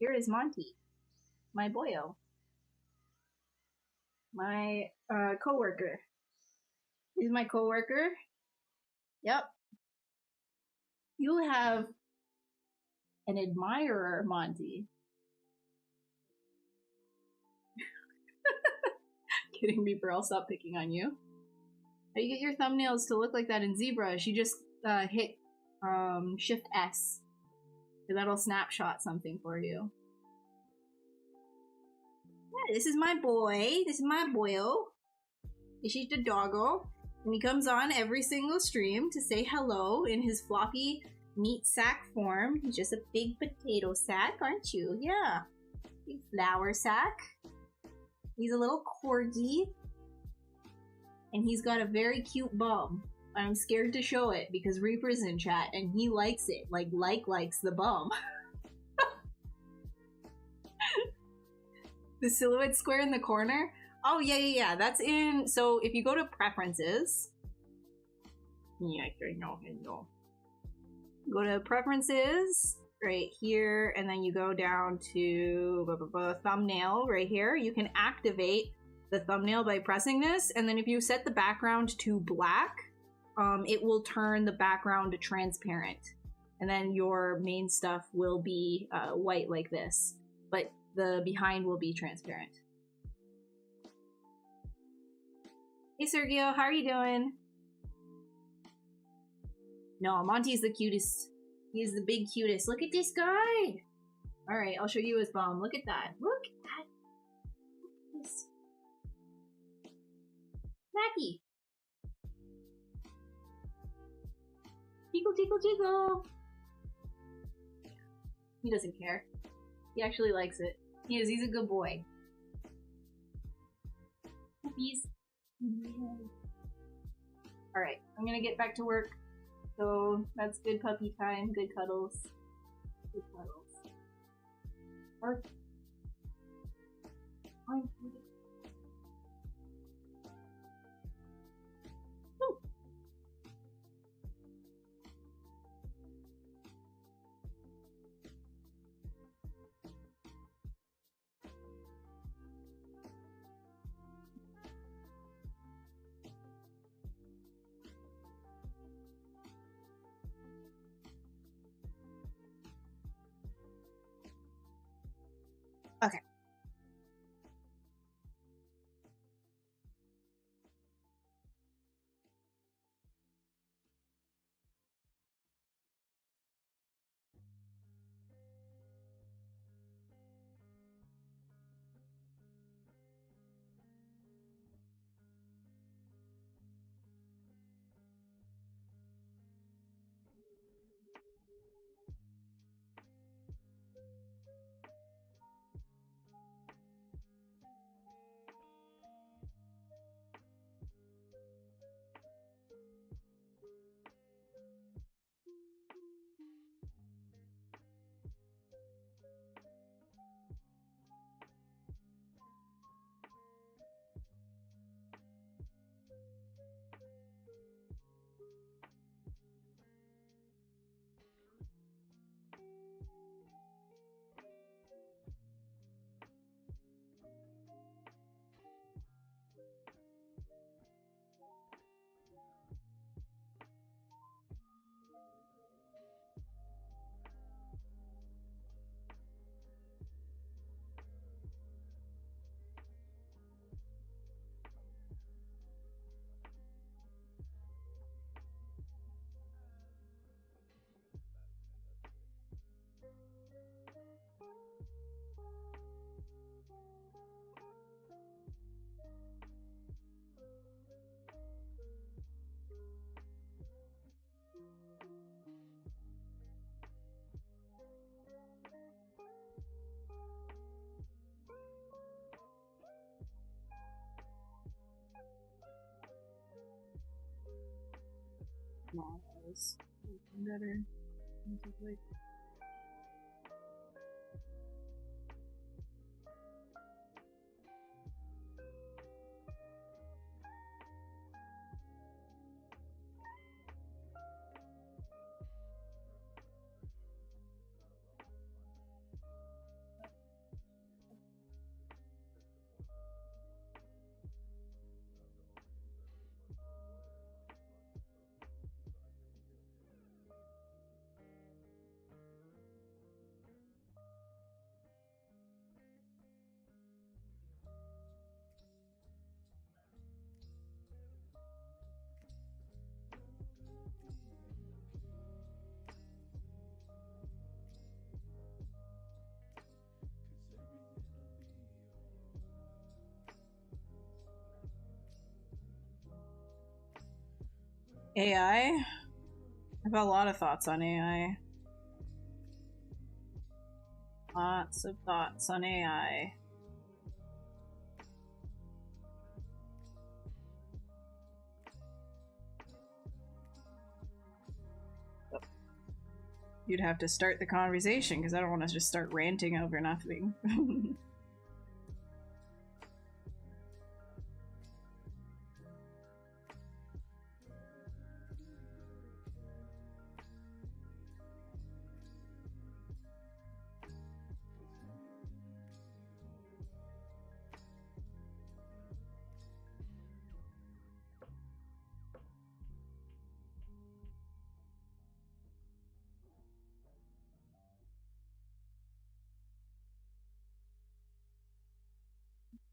Here is Monty, my boyo, my coworker. He's my coworker. Yep. You have an admirer, Monty. Kidding me, bro. I'll stop picking on you. How you get your thumbnails to look like that in ZBrush? You just hit Shift S. So that'll snapshot something for you. Yeah, this is my boy. This is my boyo. This is the doggo. And he comes on every single stream to say hello in his floppy meat sack form. He's just a big potato sack, aren't you? Yeah. Big flour sack. He's a little corgi. And he's got a very cute bum. I'm scared to show it because Reaper's in chat and he likes it. Likes the bum. The silhouette square in the corner? Oh, yeah. That's in... So, if you go to Preferences... Yeah, I know. Go to Preferences, right here, and then you go down to Thumbnail, right here. You can activate the thumbnail by pressing this, and then if you set the background to black, it will turn the background transparent. And then your main stuff will be white like this, but the behind will be transparent. Hey Sergio, how are you doing? No, Monty's the cutest. He's the big cutest. Look at this guy! Alright, I'll show you his bum. Look at that. Look at that. This. Mackie! Jiggle, jiggle, jiggle! He doesn't care. He actually likes it. He's a good boy. Puppies. Alright, I'm gonna get back to work. So that's good puppy time, good cuddles. Good cuddles. Or okay. Models. Better. AI? I've got a lot of thoughts on AI. Lots of thoughts on AI. You'd have to start the conversation because I don't want to just start ranting over nothing.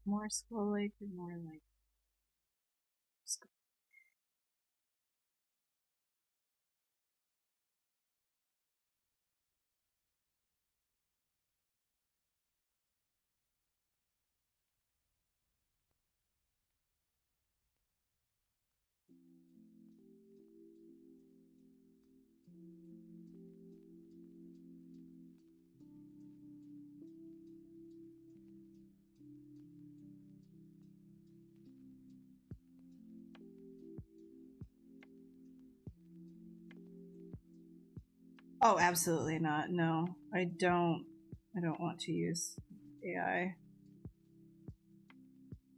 More skull-like or more like skull? Oh, absolutely not. No, I don't want to use AI.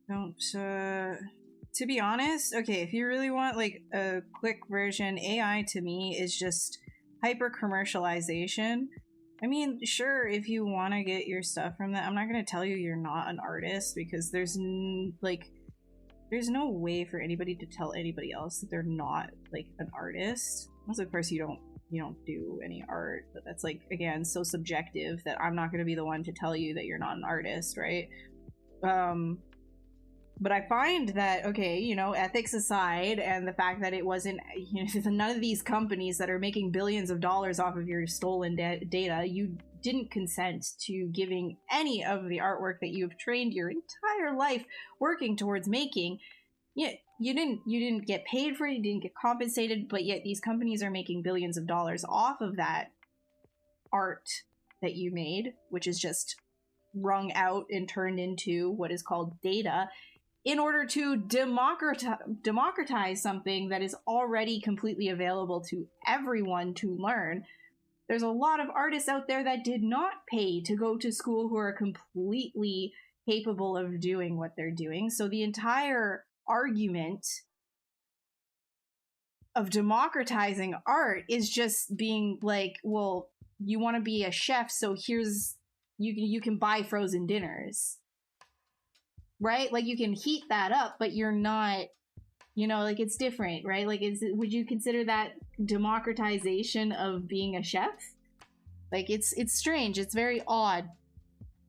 Don't, to be honest, okay, if you really want like a quick version, AI to me is just hyper commercialization. I mean, sure, if you want to get your stuff from that, I'm not going to tell you you're not an artist because there's there's no way for anybody to tell anybody else that they're not like an artist. Unless of course you don't do any art, but that's like again so subjective that I'm not going to be the one to tell you that you're not an artist, right? But I find that, okay, you know, ethics aside, and the fact that it wasn't, you know, none of these companies that are making billions of dollars off of your stolen data, you didn't consent to giving any of the artwork that you've trained your entire life working towards making. Yeah, you didn't get paid for it, you didn't get compensated, but yet these companies are making billions of dollars off of that art that you made, which is just wrung out and turned into what is called data, in order to democratize something that is already completely available to everyone to learn. There's a lot of artists out there that did not pay to go to school who are completely capable of doing what they're doing. So the entire argument of democratizing art is just being like, well, you want to be a chef, so here's you can buy frozen dinners. Right? Like you can heat that up, but you're not, you know, like it's different, right? Like would you consider that democratization of being a chef? Like it's strange. It's very odd.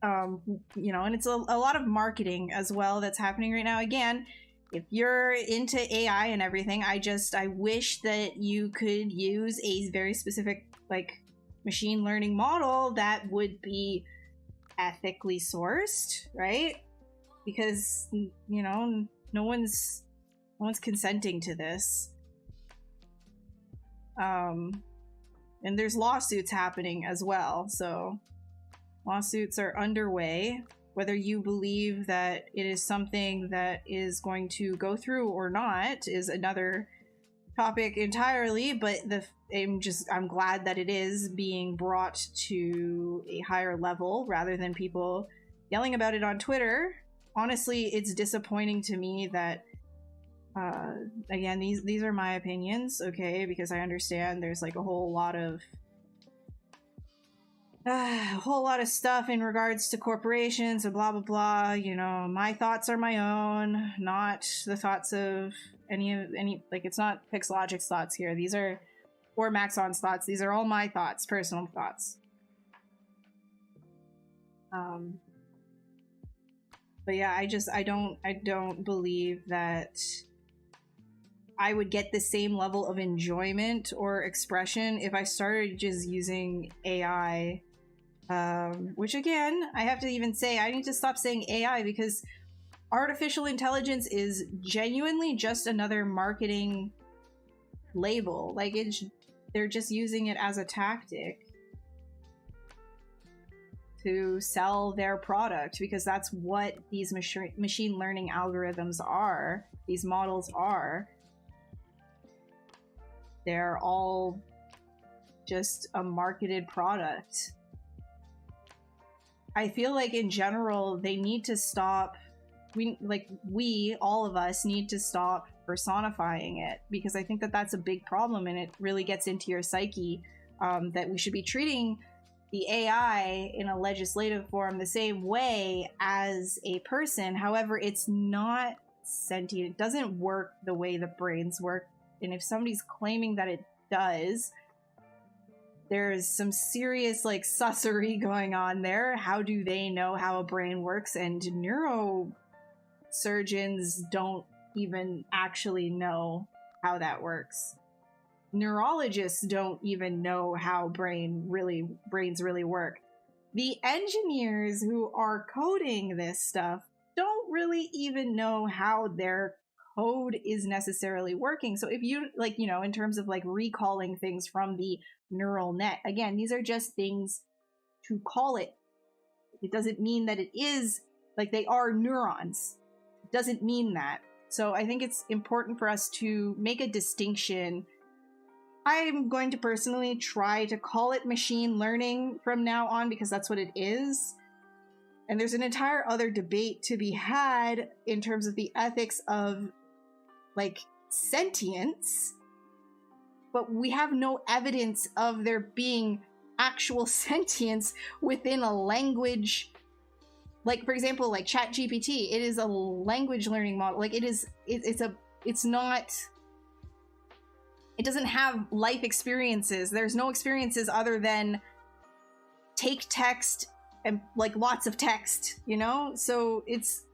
You know, and it's a lot of marketing as well that's happening right now. Again, if you're into AI and everything, I wish that you could use a very specific like machine learning model that would be ethically sourced, right? Because, you know, no one's consenting to this. And there's lawsuits happening as well, so lawsuits are underway. Whether you believe that it is something that is going to go through or not is another topic entirely, but I'm glad that it is being brought to a higher level rather than people yelling about it on Twitter. Honestly, it's disappointing to me that again, these are my opinions, okay, because I understand there's like a whole lot of stuff in regards to corporations and blah blah blah. You know, my thoughts are my own, not the thoughts of any like, it's not Pixelogic's thoughts here. These are, or Maxon's thoughts. These are all my thoughts, personal thoughts. But yeah, I don't believe that I would get the same level of enjoyment or expression if I started just using AI. Which again, I have to even say, I need to stop saying AI because artificial intelligence is genuinely just another marketing label. Like they're just using it as a tactic to sell their product, because that's what these machine learning algorithms are. These models are. They're all just a marketed product. I feel like in general, they need to stop. We, all of us, need to stop personifying it, because I think that that's a big problem, and it really gets into your psyche, that we should be treating the AI in a legislative form the same way as a person. However, it's not sentient. It doesn't work the way the brains work. And if somebody's claiming that it does, there's some serious like sussery going on there. How do they know how a brain works? And neurosurgeons don't even actually know how that works. Neurologists don't even know how brains really work. The engineers who are coding this stuff don't really even know how their code is necessarily working. So if you in terms of like recalling things from the neural net, again, these are just things to call it. It doesn't mean that it is like they are neurons. It doesn't mean that. So I think it's important for us to make a distinction. I'm going to personally try to call it machine learning from now on, because that's what it is. And there's an entire other debate to be had in terms of the ethics of like sentience, but we have no evidence of there being actual sentience within a language. Like, for example, like ChatGPT, it is a language learning model. Like it doesn't have life experiences. There's no experiences other than take text and like lots of text, you know? So it's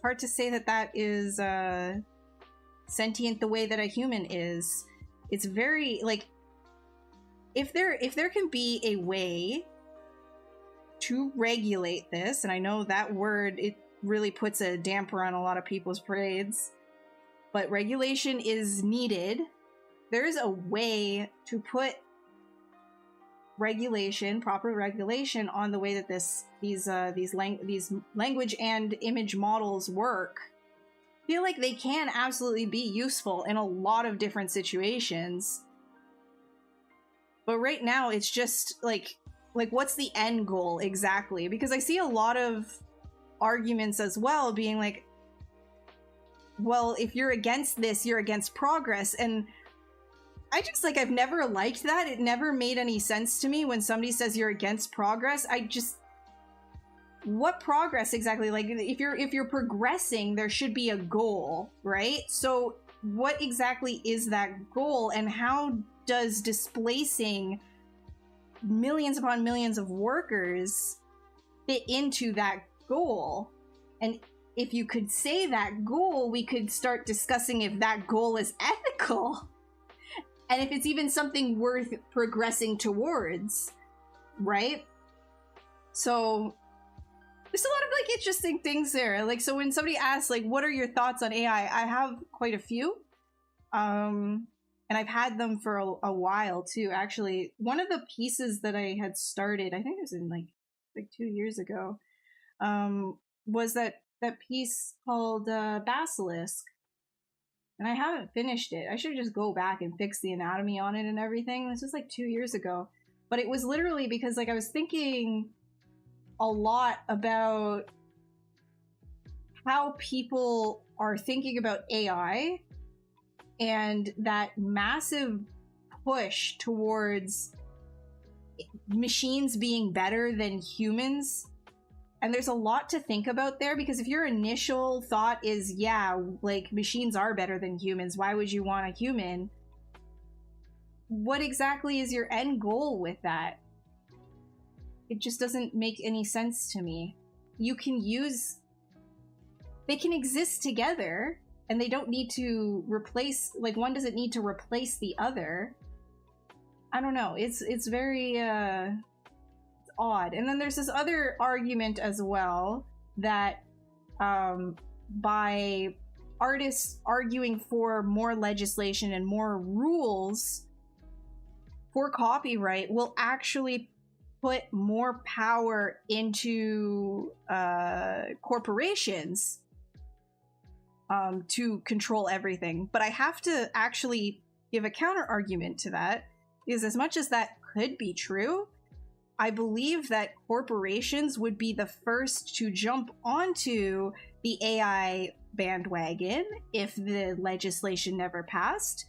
hard to say that that is sentient the way that a human is. It's very like, if there can be a way to regulate this, and I know that word, it really puts a damper on a lot of people's parades, but regulation is needed. There's a way to put regulation, proper regulation, on the way that these language and image models work. I feel like they can absolutely be useful in a lot of different situations. But right now, it's just like what's the end goal exactly? Because I see a lot of arguments as well being like, well, if you're against this, you're against progress. And I just I've never liked that. It never made any sense to me when somebody says you're against progress. What progress exactly? Like if you're progressing, there should be a goal, right? So what exactly is that goal, and how does displacing millions upon millions of workers fit into that goal? And if you could say that goal, we could start discussing if that goal is ethical. And if it's even something worth progressing towards, right? So there's a lot of interesting things there. So when somebody asks what are your thoughts on AI, I have quite a few. And I've had them for a while too. Actually, one of the pieces that I had started, I think it was in like 2 years ago, was that piece called Basilisk. And I haven't finished it. I should just go back and fix the anatomy on it and everything. This was 2 years ago. But it was literally because I was thinking a lot about how people are thinking about AI and that massive push towards machines being better than humans. And there's a lot to think about there, because if your initial thought is, yeah, machines are better than humans, why would you want a human? What exactly is your end goal with that? It just doesn't make any sense to me. They can exist together, and they don't need to replace, one doesn't need to replace the other. I don't know. It's very, odd. And then there's this other argument as well that by artists arguing for more legislation and more rules for copyright will actually put more power into corporations to control everything. But I have to actually give a counter argument to that, because as much as that could be true, I believe that corporations would be the first to jump onto the AI bandwagon if the legislation never passed.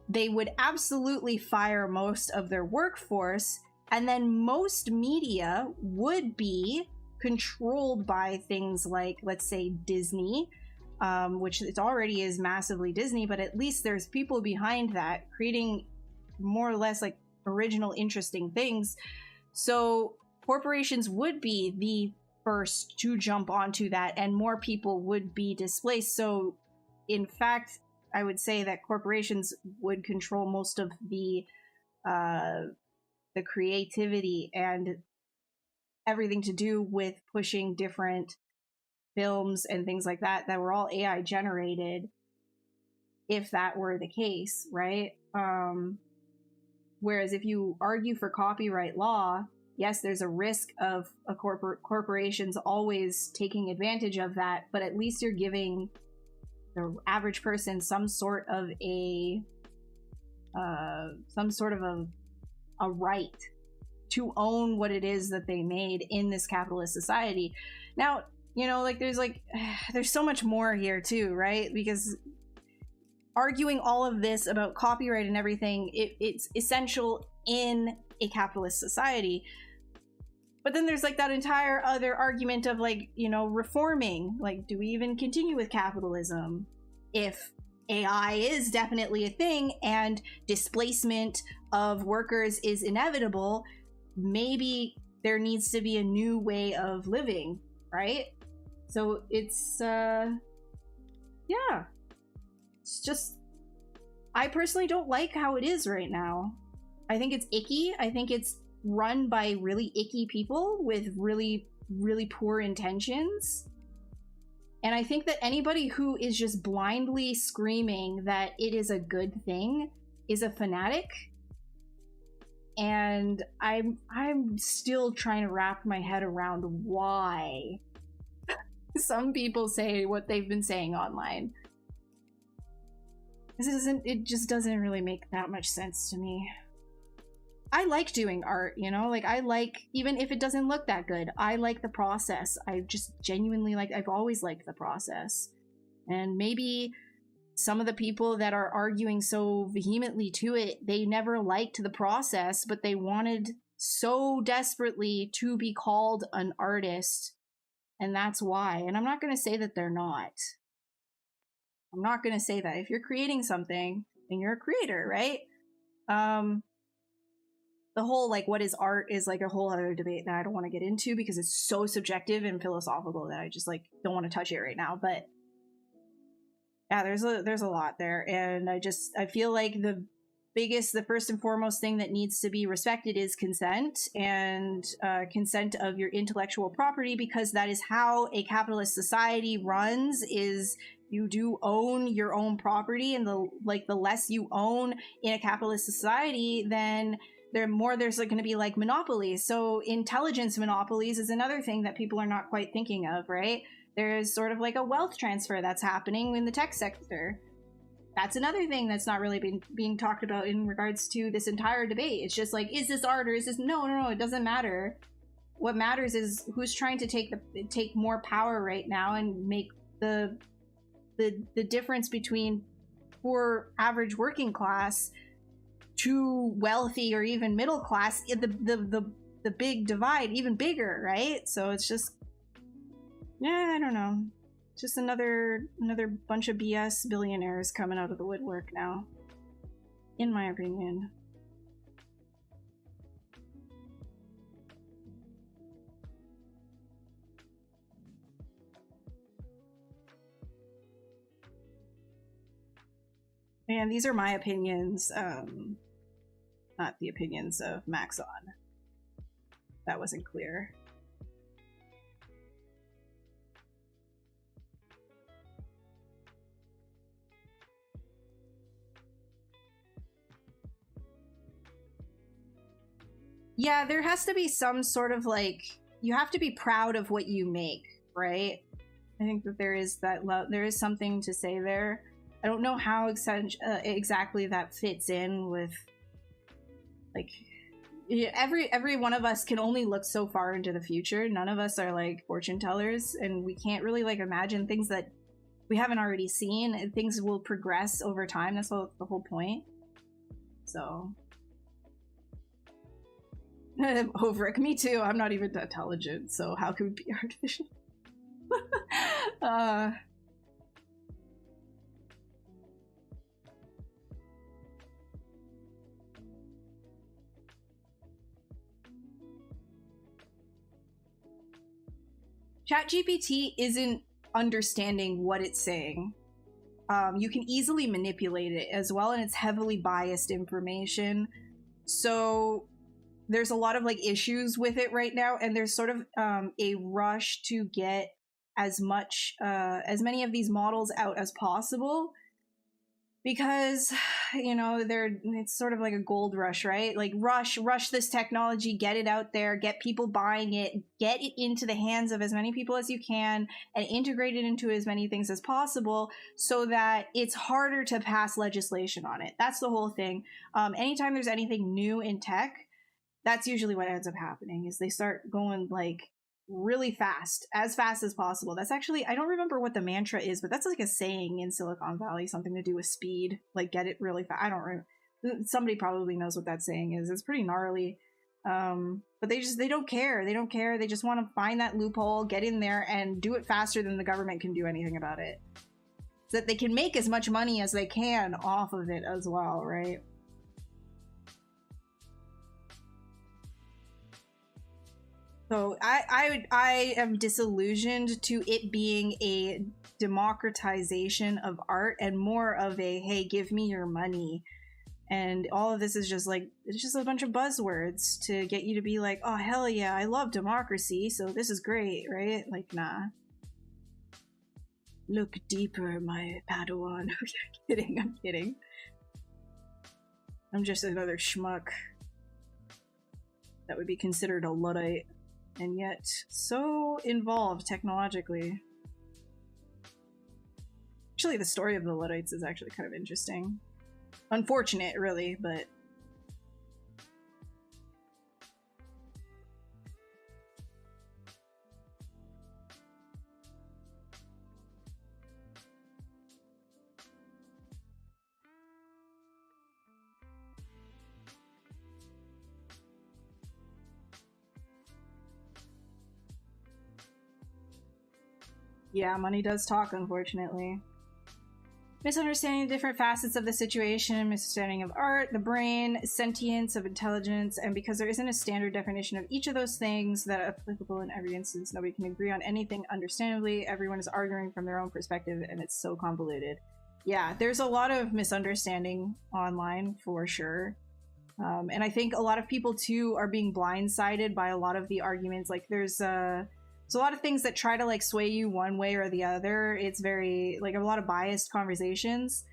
They would absolutely fire most of their workforce, and then most media would be controlled by things like, let's say, Disney, which it already is massively Disney, but at least there's people behind that creating more or less like original, interesting things. So corporations would be the first to jump onto that, and more people would be displaced. So in fact, I would say that corporations would control most of the creativity and everything to do with pushing different films and things like that were all AI generated, if that were the case, right? Whereas if you argue for copyright law, yes, there's a risk of corporations always taking advantage of that, but at least you're giving the average person some sort of a right to own what it is that they made in this capitalist society. Now, you know, like there's so much more here too, right? Because arguing all of this about copyright and everything, it's essential in a capitalist society. But then there's like that entire other argument of like, you know, reforming. Like, do we even continue with capitalism if AI is definitely a thing and displacement of workers is inevitable? Maybe there needs to be a new way of living, right? So it's yeah, it's just, I personally don't like how it is right now. I think it's icky. I think it's run by really icky people with really, really poor intentions. And I think that anybody who is just blindly screaming that it is a good thing is a fanatic. And I'm still trying to wrap my head around why some people say what they've been saying online. It just doesn't really make that much sense to me. I like doing art, you know, like I like, even if it doesn't look that good, I like the process. I just genuinely I've always liked the process. And maybe some of the people that are arguing so vehemently to it, they never liked the process, but they wanted so desperately to be called an artist. And that's why. And I'm not going to say that they're not. I'm not going to say that. If you're creating something, then you're a creator, right? The whole, like, what is art is like a whole other debate that I don't want to get into because it's so subjective and philosophical that I just like don't want to touch it right now. But yeah, there's a lot there. And I feel like the first and foremost thing that needs to be respected is consent, and consent of your intellectual property, because that is how a capitalist society runs. Is you do own your own property, and the less you own in a capitalist society, then there's like going to be like monopolies. So intelligence monopolies is another thing that people are not quite thinking of, right? There's sort of like a wealth transfer that's happening in the tech sector. That's another thing that's not really being talked about in regards to this entire debate. It's just like, is this art or is this? No, it doesn't matter. What matters is who's trying to take more power right now and make the difference between poor average working class to wealthy or even middle class, the big divide even bigger, right? So it's just, yeah, I don't know. Just another bunch of BS billionaires coming out of the woodwork now, in my opinion. And these are my opinions, not the opinions of Maxon. That wasn't clear. Yeah, there has to be some sort of like, you have to be proud of what you make, right? I think that there is there is something to say there. I don't know how exactly that fits in with, like, every one of us can only look so far into the future. None of us are like fortune tellers, and we can't really like imagine things that we haven't already seen. And things will progress over time. That's the whole point. So, Overick, me too. I'm not even intelligent, so how could we be artificial? ChatGPT isn't understanding what it's saying. You can easily manipulate it as well, and it's heavily biased information. So there's a lot of like issues with it right now, and there's sort of a rush to get as many of these models out as possible, because it's sort of like a gold rush, right? Like rush this technology, get it out there, get people buying it, get it into the hands of as many people as you can, and integrate it into as many things as possible, so that it's harder to pass legislation on it. That's the whole thing. Anytime there's anything new in tech, that's usually what ends up happening, is they start going like really fast as possible. That's actually, I don't remember what the mantra is, but that's like a saying in Silicon Valley, something to do with speed, like get it really fast. I don't remember. Somebody probably knows what that saying is. It's pretty gnarly. But they don't care. They just want to find that loophole, get in there, and do it faster than the government can do anything about it, so that they can make as much money as they can off of it as well, right? So I am disillusioned to it being a democratization of art, and more of a, hey, give me your money. And all of this is just like, it's just a bunch of buzzwords to get you to be like, oh, hell yeah, I love democracy, so this is great, right? Like, nah. Look deeper, my Padawan. I'm kidding. I'm just another schmuck that would be considered a Luddite, and yet so involved technologically. Actually, the story of the Luddites is actually kind of interesting. Unfortunate, really, but... yeah, money does talk, unfortunately. Misunderstanding different facets of the situation, misunderstanding of art, the brain, sentience, of intelligence, and because there isn't a standard definition of each of those things that are applicable in every instance, nobody can agree on anything understandably. Everyone is arguing from their own perspective, and it's so convoluted. Yeah, there's a lot of misunderstanding online, for sure. And I think a lot of people, too, are being blindsided by a lot of the arguments. Like, there's a lot of things that try to like sway you one way or the other. It's very like a lot of biased conversations.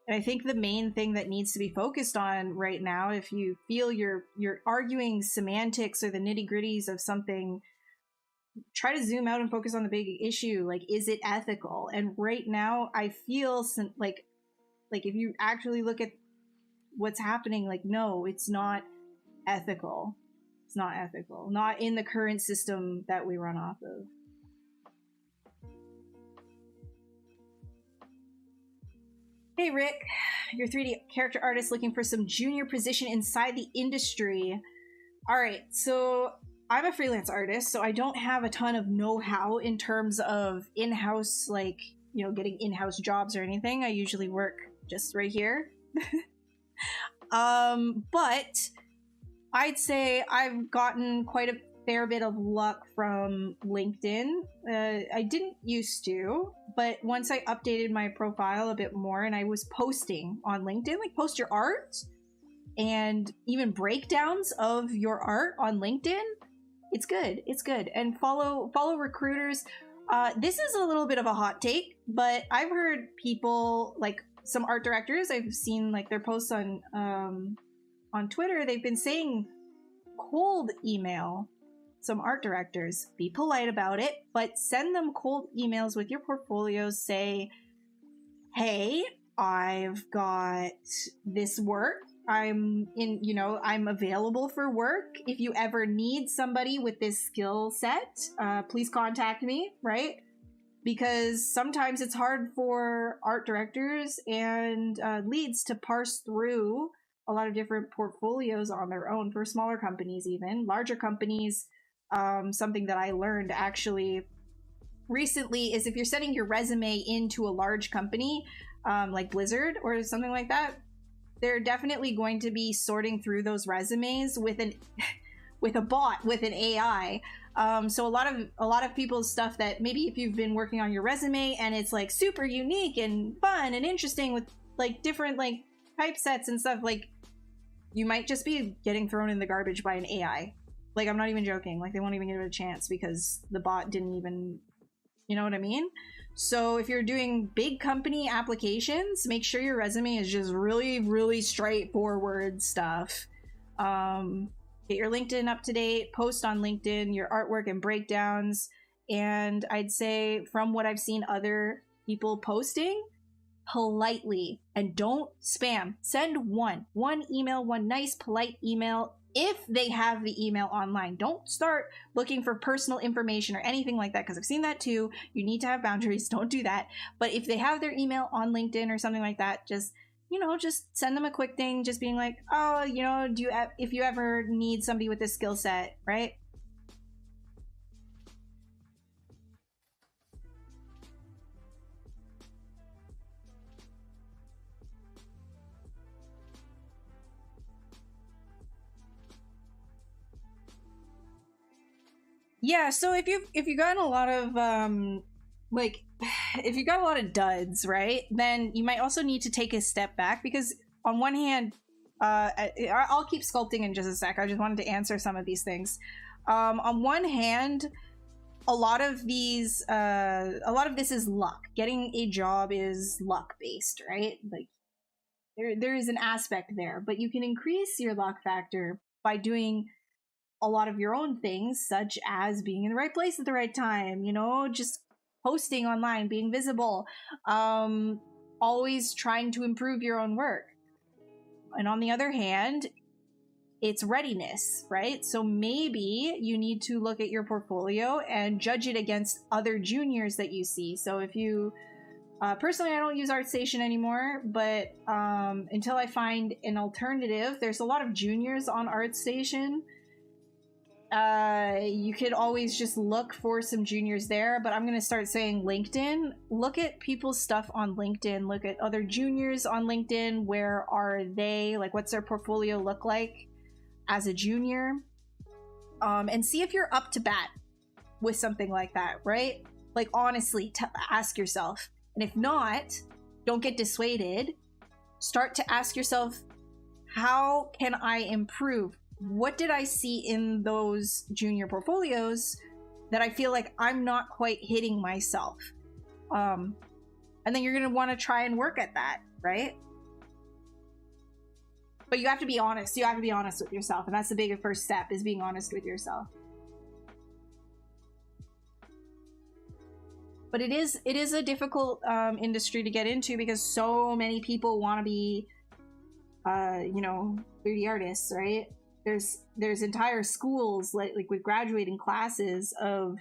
And I think the main thing that needs to be focused on right now, if you feel you're arguing semantics or the nitty-gritties of something, try to zoom out and focus on the big issue. Like, is it ethical? And right now I feel like if you actually look at what's happening, like, no, it's not ethical. It's not ethical. Not in the current system that we run off of. Hey Rick, your 3D character artist looking for some junior position inside the industry. Alright, so I'm a freelance artist, so I don't have a ton of know-how in terms of in-house, like, getting in-house jobs or anything. I usually work just right here. But I'd say I've gotten quite a fair bit of luck from LinkedIn. I didn't used to, but once I updated my profile a bit more and I was posting on LinkedIn, like post your art and even breakdowns of your art on LinkedIn, it's good. It's good. And follow recruiters. This is a little bit of a hot take, but I've heard people, like some art directors, I've seen like their posts on Twitter, they've been saying cold email some art directors. Be polite about it, but send them cold emails with your portfolios. Say, hey, I've got this work. I'm available for work. If you ever need somebody with this skill set, please contact me, right? Because sometimes it's hard for art directors and leads to parse through a lot of different portfolios on their own, for smaller companies, even larger companies. Something that I learned actually recently is if you're sending your resume into a large company, like Blizzard or something like that, they're definitely going to be sorting through those resumes with a bot, with an AI. So a lot of people's stuff that maybe if you've been working on your resume and it's like super unique and fun and interesting with like different like typesets and stuff, like you might just be getting thrown in the garbage by an AI. Like, I'm not even joking. Like, they won't even give it a chance because the bot didn't even, you know what I mean? So if you're doing big company applications, make sure your resume is just really, really straightforward stuff. Get your LinkedIn up to date, post on LinkedIn, your artwork and breakdowns. And I'd say from what I've seen other people posting, politely, and don't spam. Send one email, one nice polite email if they have the email online. Don't start looking for personal information or anything like that, because I've seen that too. You need to have boundaries. Don't do that. But if they have their email on LinkedIn or something like that, just send them a quick thing, just being like, oh, if you ever need somebody with this skill set, right? Yeah, so if you've gotten a lot of if you got a lot of duds, right, then you might also need to take a step back, because on one hand, I'll keep sculpting in just a sec. I just wanted to answer some of these things. On one hand, a lot of this is luck. Getting a job is luck based, right? Like there is an aspect there, but you can increase your luck factor by doing a lot of your own things, such as being in the right place at the right time, just posting online, being visible, always trying to improve your own work. And on the other hand, it's readiness, right? So maybe you need to look at your portfolio and judge it against other juniors that you see. So if you personally, I don't use ArtStation anymore, but until I find an alternative, there's a lot of juniors on ArtStation. You could always just look for some juniors there, but I'm going to start saying LinkedIn. Look at people's stuff on LinkedIn. Look at other juniors on LinkedIn. Where are they? Like, what's their portfolio look like as a junior? And see if you're up to bat with something like that, right? Like, honestly, ask yourself. And if not, don't get dissuaded. Start to ask yourself, how can I improve? What did I see in those junior portfolios that I feel like I'm not quite hitting myself? And then you're going to want to try and work at that, right? But you have to be honest. You have to be honest with yourself. And that's the biggest first step, is being honest with yourself. But it is a difficult industry to get into, because so many people want to be, 3D artists, right? There's entire schools like with graduating classes of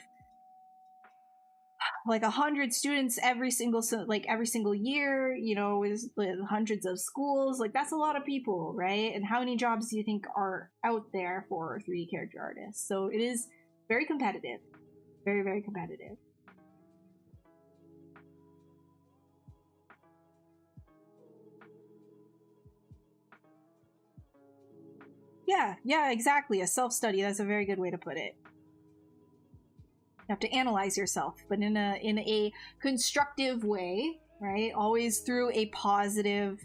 like 100 students every single year, with hundreds of schools. Like, that's a lot of people, right? And how many jobs do you think are out there for 3D character artists? So it is very competitive, very, very competitive. Yeah, exactly. A self-study. That's a very good way to put it. You have to analyze yourself, but in a constructive way, right? Always through a positive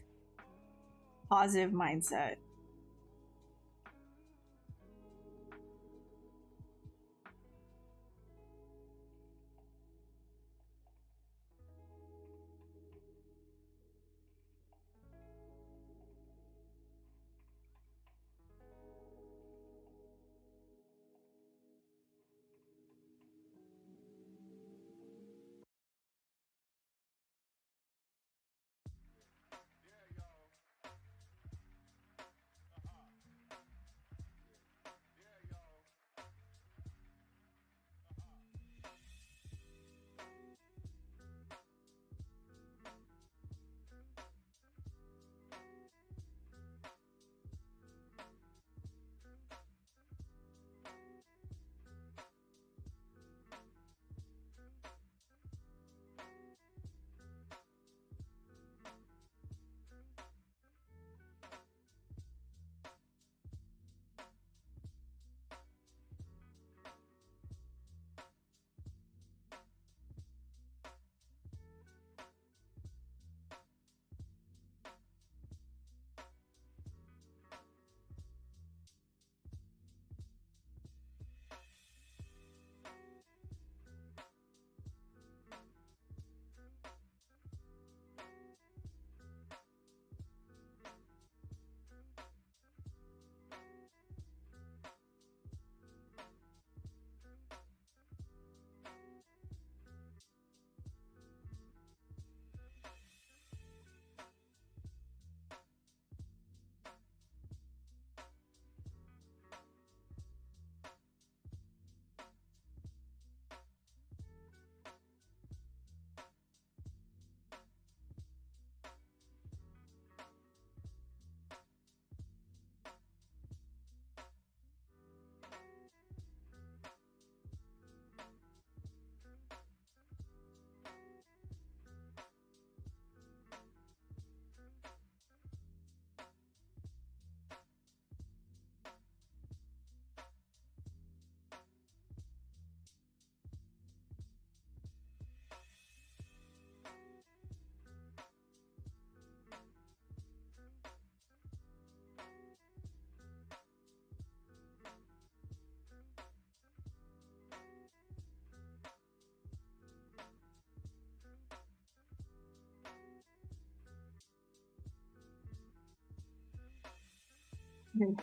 mindset.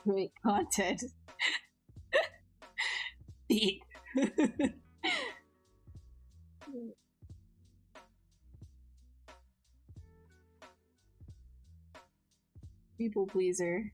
Great content. Beat. People pleaser.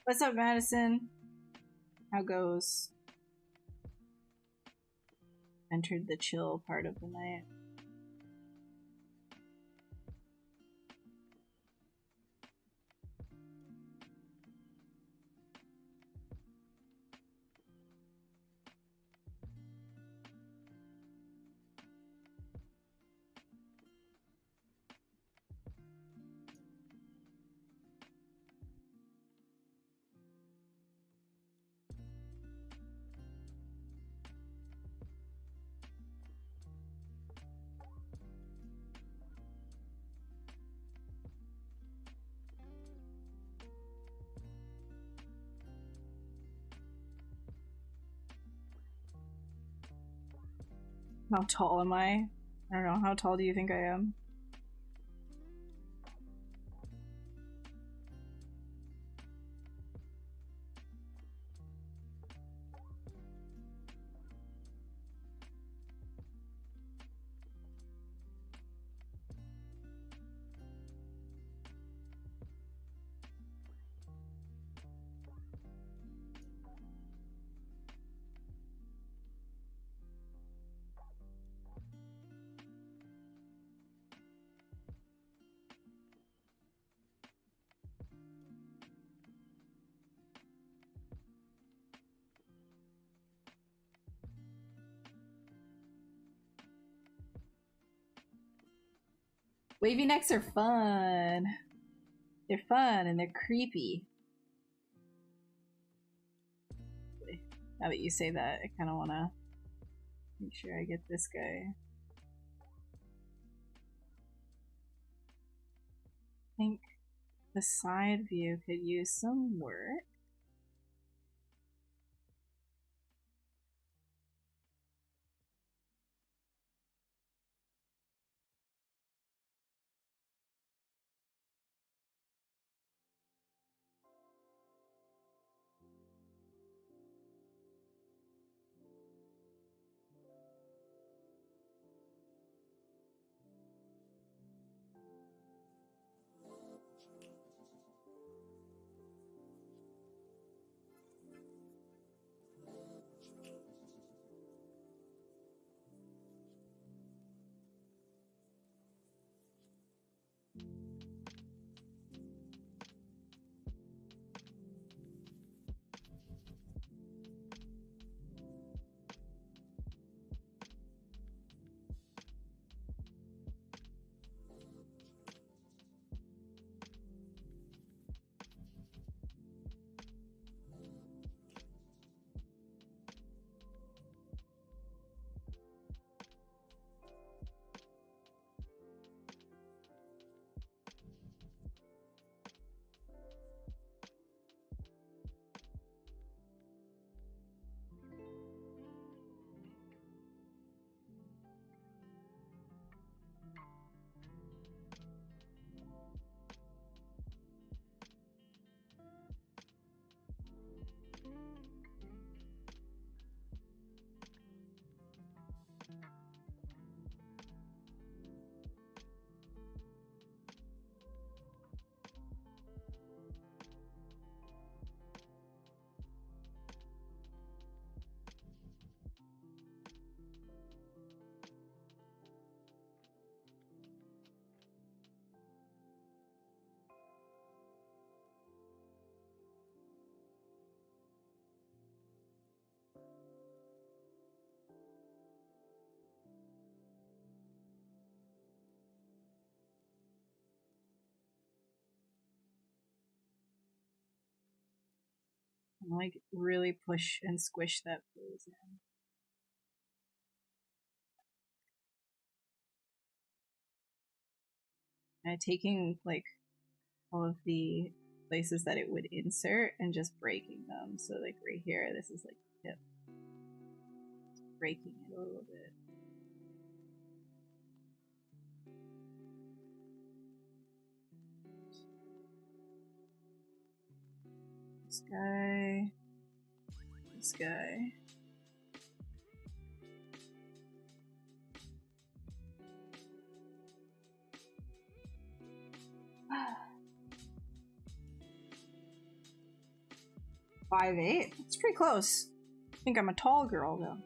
What's up, Madison? How goes? Entered the chill part of the night. How tall am I? I don't know. How tall do you think I am? Wavy necks are fun. They're fun and they're creepy. Now that you say that, I kind of want to make sure I get this guy. I think the side view could use some work. And like really push and squish that pose in. And taking like all of the places that it would insert and just breaking them. So like right here, this is like hip. Breaking it a little bit. This guy. This guy. Five eight. That's pretty close. I think I'm a tall girl though.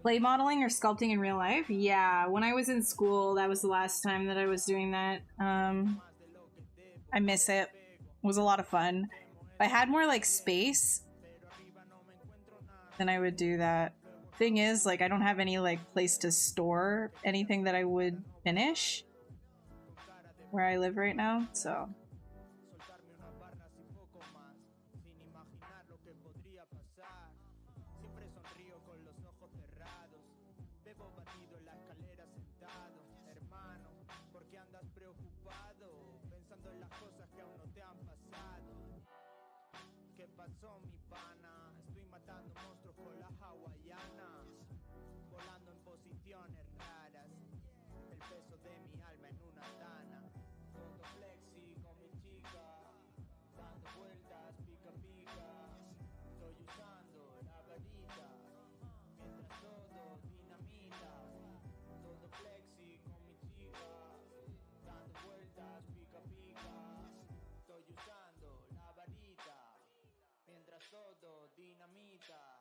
Play modeling or sculpting in real life? Yeah, when I was in school, that was the last time that I was doing that. I miss it. It was a lot of fun. If I had more like space, then I would do that. Thing is, like, I don't have any like place to store anything that I would finish where I live right now, so.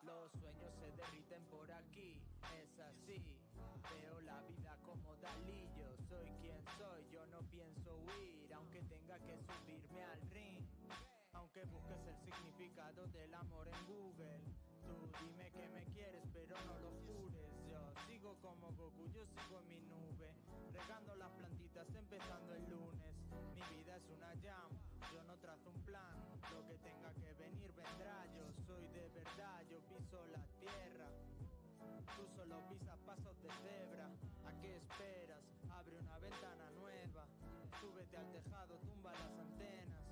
Los sueños se derriten por aquí, es así. Veo la vida como Dalí, yo soy quien soy, yo no pienso huir, aunque tenga que subirme al ring. Aunque busques el significado del amor en Google, tú dime que me quieres pero no lo jures. Yo sigo como Goku, yo sigo en mi nube, regando las plantitas empezando el lunes. Mi vida es una jam, yo no trazo un plan, lo que tenga que venir vendrá. Yo soy de verdad, yo piso la tierra, tú solo pisas pasos de cebra. ¿A qué esperas? Abre una ventana nueva, súbete al tejado, tumba las antenas,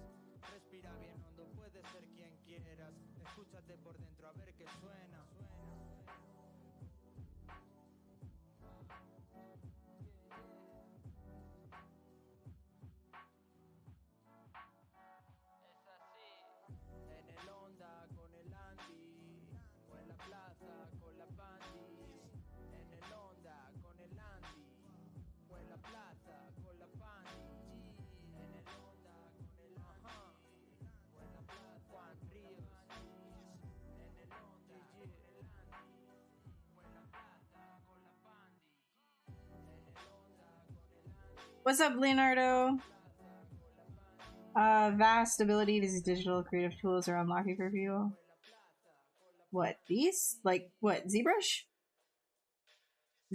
respira bien hondo, puedes ser quien quieras, escúchate por dentro a ver qué suena. What's up, Leonardo? Vast ability. These digital creative tools are unlocking for people. What, these? Like, what, ZBrush?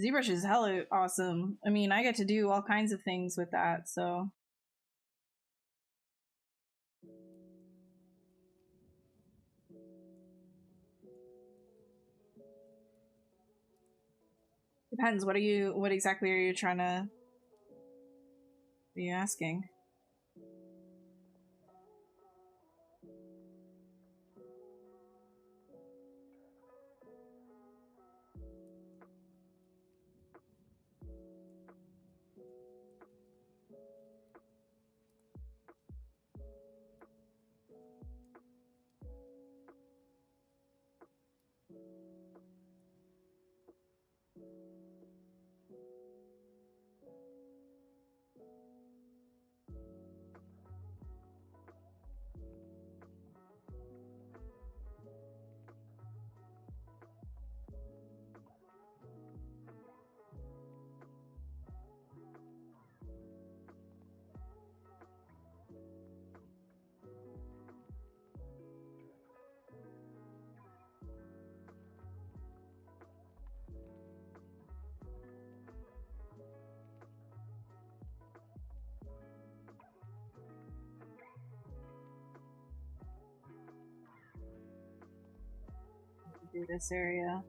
ZBrush is hella awesome. I mean, I get to do all kinds of things with that, so. Depends. What exactly are you trying to be asking? Do this area.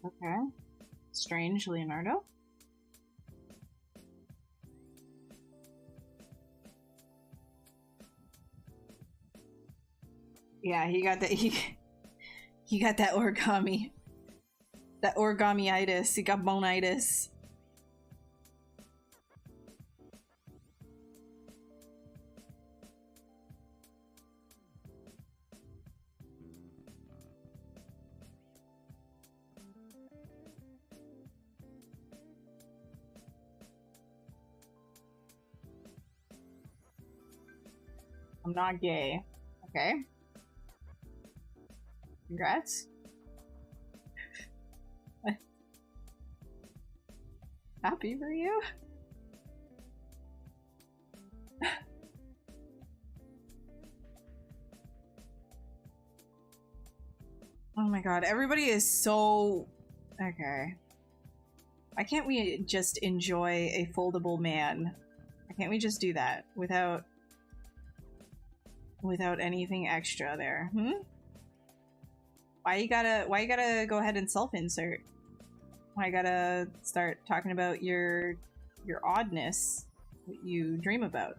Okay. Strange, Leonardo. Yeah, he got that. He got that origami. That origami-itis. He got bone-itis. I'm not gay. Okay. Congrats. Happy for you. Oh my god, everybody is so... Okay. Why can't we just enjoy a foldable man? Why can't we just do that without anything extra there? Why you gotta go ahead and self-insert? Why you gotta start talking about your oddness that you dream about?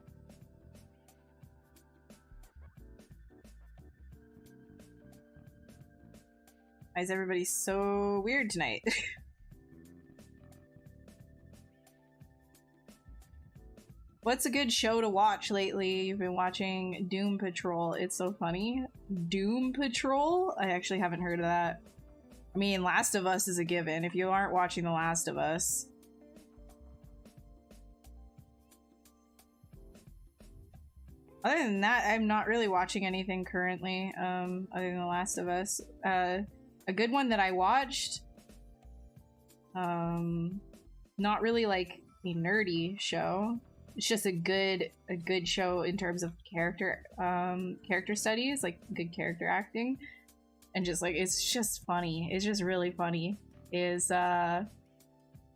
Why is everybody so weird tonight? What's a good show to watch lately? You've been watching Doom Patrol. It's so funny. Doom Patrol? I actually haven't heard of that. I mean, Last of Us is a given. If you aren't watching The Last of Us. Other than that, I'm not really watching anything currently, other than The Last of Us. A good one that I watched, not really like a nerdy show. It's just a good show in terms of character studies, like good character acting, and just like it's just funny. It's just really funny. Is The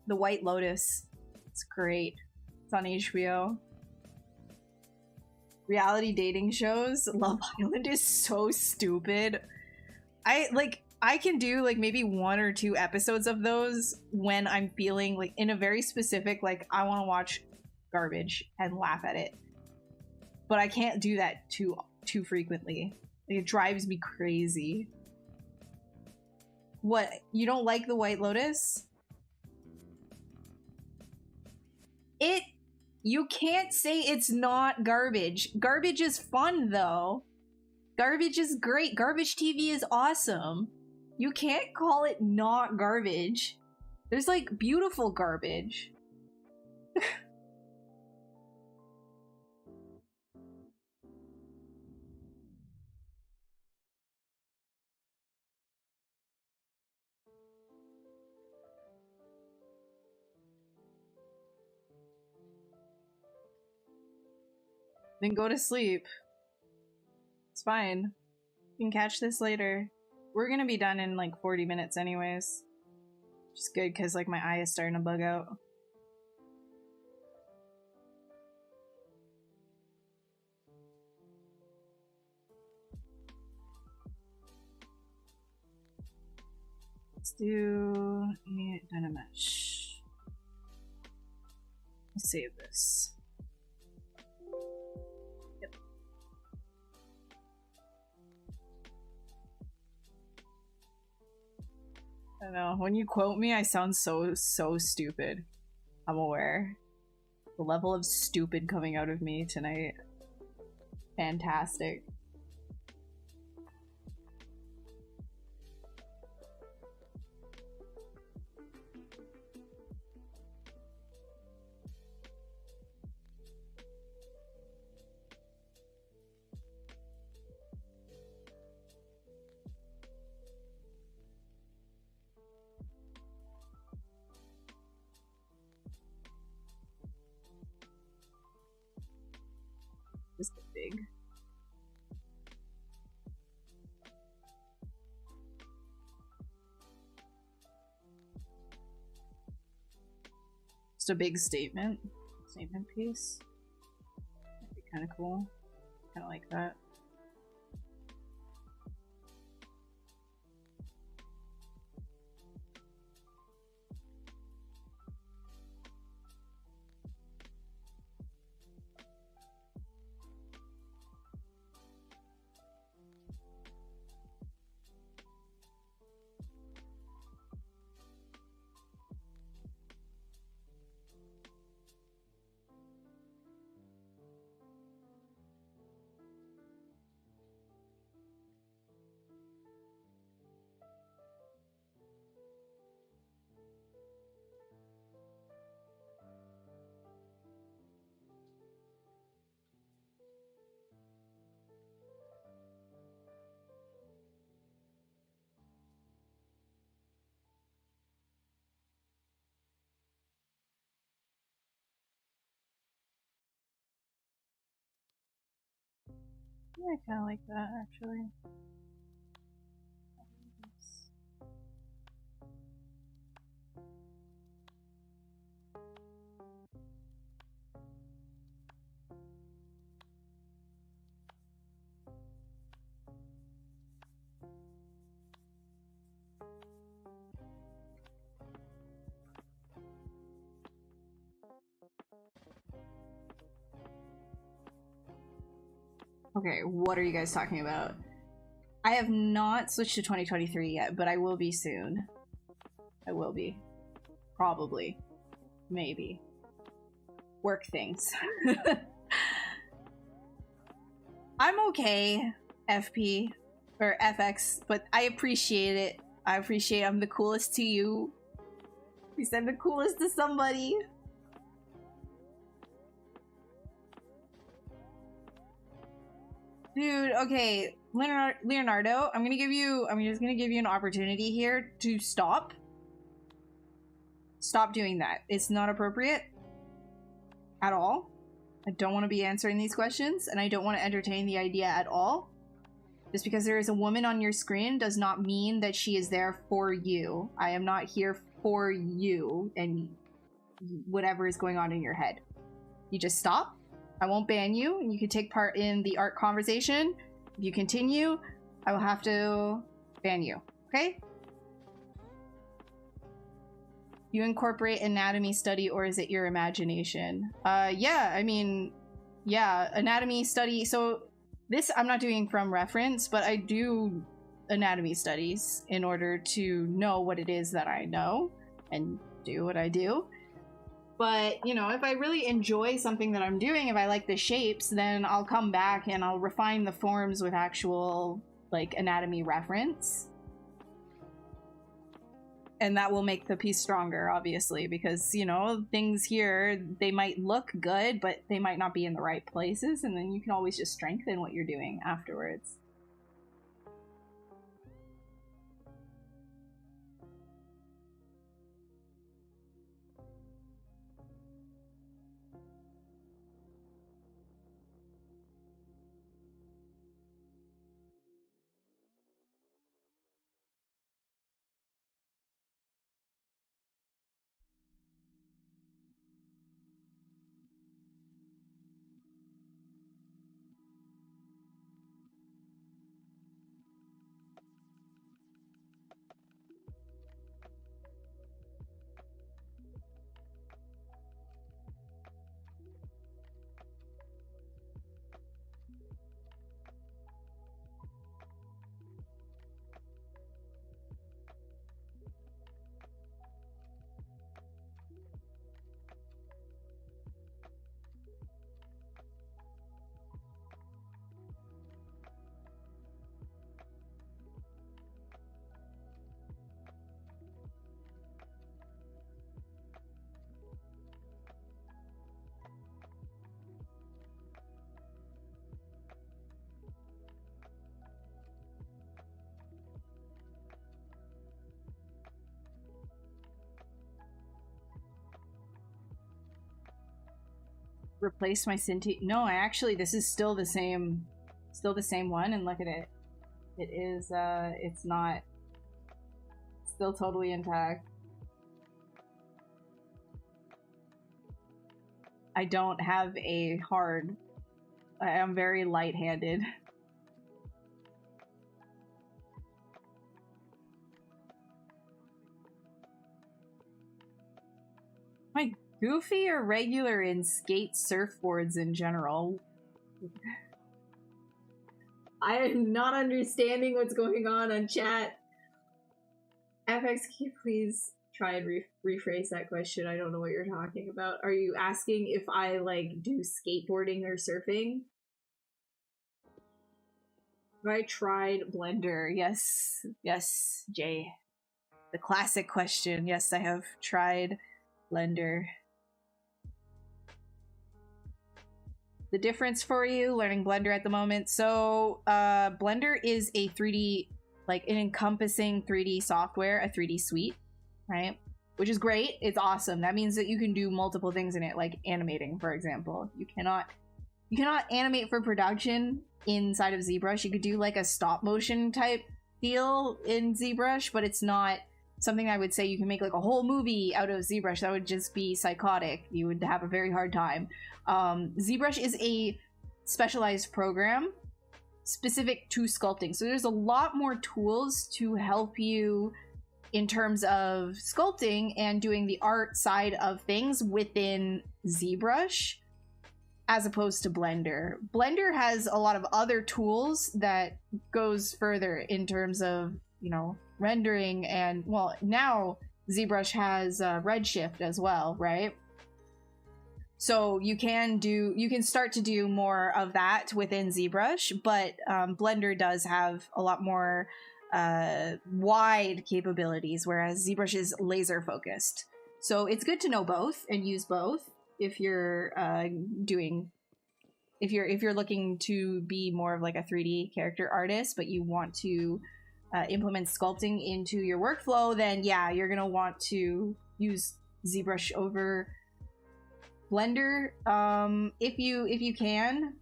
White Lotus? It's great. It's on HBO. Reality dating shows. Love Island is so stupid. I can do like maybe 1 or 2 episodes of those when I'm feeling like in a very specific, like I want to watch garbage and laugh at it. But I can't do that too frequently. Like, it drives me crazy. What? You don't like The White Lotus? You can't say it's not garbage. Garbage is fun, though. Garbage is great. Garbage TV is awesome. You can't call it not garbage. There's, like, beautiful garbage. Then go to sleep. It's fine. You can catch this later. We're gonna be done in like 40 minutes anyways. Which is good because like my eye is starting to bug out. Let's do Dynamesh. Let's save this. I know, when you quote me, I sound so stupid. I'm aware. The level of stupid coming out of me tonight. Fantastic. Just a big. Just a big statement piece. That'd be kind of cool. Kind of like that. Yeah, I kind of like that, actually. Okay, what are you guys talking about? I have not switched to 2023 yet, but I will be soon. I will be. Probably. Maybe. work things. I'm okay, FP or FX, but I appreciate it. I appreciate I'm the coolest to you. We said the coolest to somebody. Dude, okay, Leonardo, I'm just gonna give you an opportunity here to stop. Stop doing that. It's not appropriate at all. I don't want to be answering these questions, and I don't want to entertain the idea at all. Just because there is a woman on your screen does not mean that she is there for you. I am not here for you and whatever is going on in your head. You just stop. I won't ban you, and you can take part in the art conversation. If you continue, I will have to ban you. Okay? You incorporate anatomy study, or is it your imagination? Yeah, I mean, yeah, anatomy study. So this I'm not doing from reference, but I do anatomy studies in order to know what it is that I know and do what I do. But, you know, if I really enjoy something that I'm doing, if I like the shapes, then I'll come back and I'll refine the forms with actual, like, anatomy reference. And that will make the piece stronger, obviously, because, you know, things here, they might look good, but they might not be in the right places, and then you can always just strengthen what you're doing afterwards. Replace my Cinti. No, I actually, this is still the same one, and look at it. It is, it's not, still totally intact. I don't have a hard. I am very light-handed. My goofy or regular in skate surfboards in general? I am not understanding what's going on chat. FX, can you please try and rephrase that question? I don't know what you're talking about. Are you asking if I, like, do skateboarding or surfing? Have I tried Blender? Yes. Yes, Jay. The classic question. Yes, I have tried Blender. The difference for you learning Blender at the moment. So Blender is a 3D, like an encompassing 3D software, a 3D suite, right? Which is great. It's awesome. That means that you can do multiple things in it, like animating, for example. You cannot animate for production inside of ZBrush. You could do like a stop motion type deal in ZBrush, but it's not something I would say you can make like a whole movie out of ZBrush. That would just be psychotic. You would have a very hard time. ZBrush is a specialized program specific to sculpting. So there's a lot more tools to help you in terms of sculpting and doing the art side of things within ZBrush as opposed to Blender. Blender has a lot of other tools that goes further in terms of, you know, rendering, and well, now ZBrush has Redshift as well, right? So you can start to do more of that within ZBrush, but Blender does have a lot more wide capabilities, whereas ZBrush is laser focused. So it's good to know both and use both if you're if you're looking to be more of like a 3D character artist, but you want to implement sculpting into your workflow, then yeah, you're gonna want to use ZBrush over Blender if you can,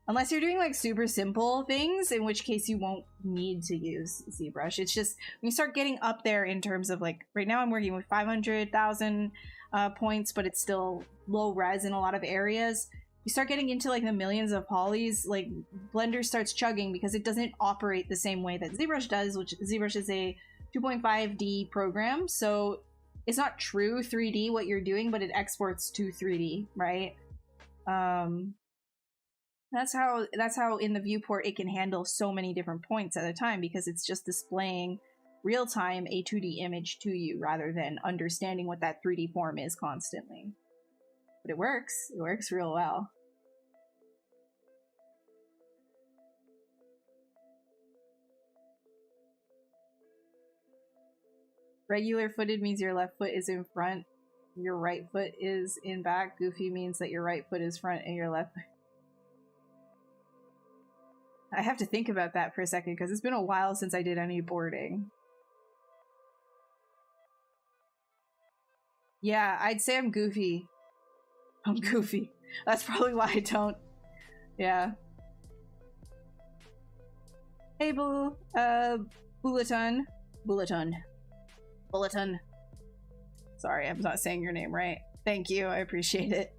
unless you're doing like super simple things, in which case you won't need to use ZBrush. It's just when you start getting up there in terms of like, right now I'm working with 500,000 points, but it's still low res in a lot of areas. You start getting into like the millions of polys, like Blender starts chugging because it doesn't operate the same way that ZBrush does, which ZBrush is a 2.5D program, so it's not true 3D what you're doing, but it exports to 3D, right? That's how in the viewport it can handle so many different points at a time, because it's just displaying real-time a 2D image to you rather than understanding what that 3D form is constantly. But it works real well. Regular footed means your left foot is in front, your right foot is in back. Goofy means that your right foot is front and your left. I have to think about that for a second because it's been a while since I did any boarding. Yeah, I'd say I'm goofy. I'm goofy. That's probably why I don't. Yeah. Hey, Bulletin. Sorry, I'm not saying your name right. Thank you, I appreciate it.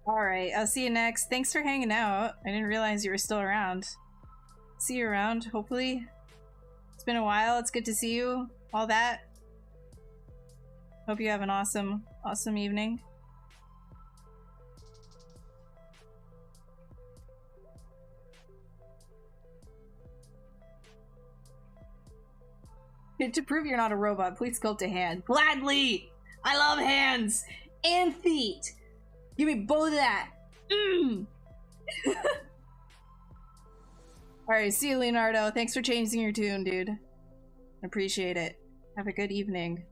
Alright, I'll see you next. Thanks for hanging out. I didn't realize you were still around. See you around, hopefully. It's been a while. It's good to see you. All that. Hope you have an awesome evening. To prove you're not a robot, please sculpt a hand. Gladly! I love hands! And feet! Give me both of that! Alright, see you, Leonardo. Thanks for changing your tune, dude. Appreciate it. Have a good evening.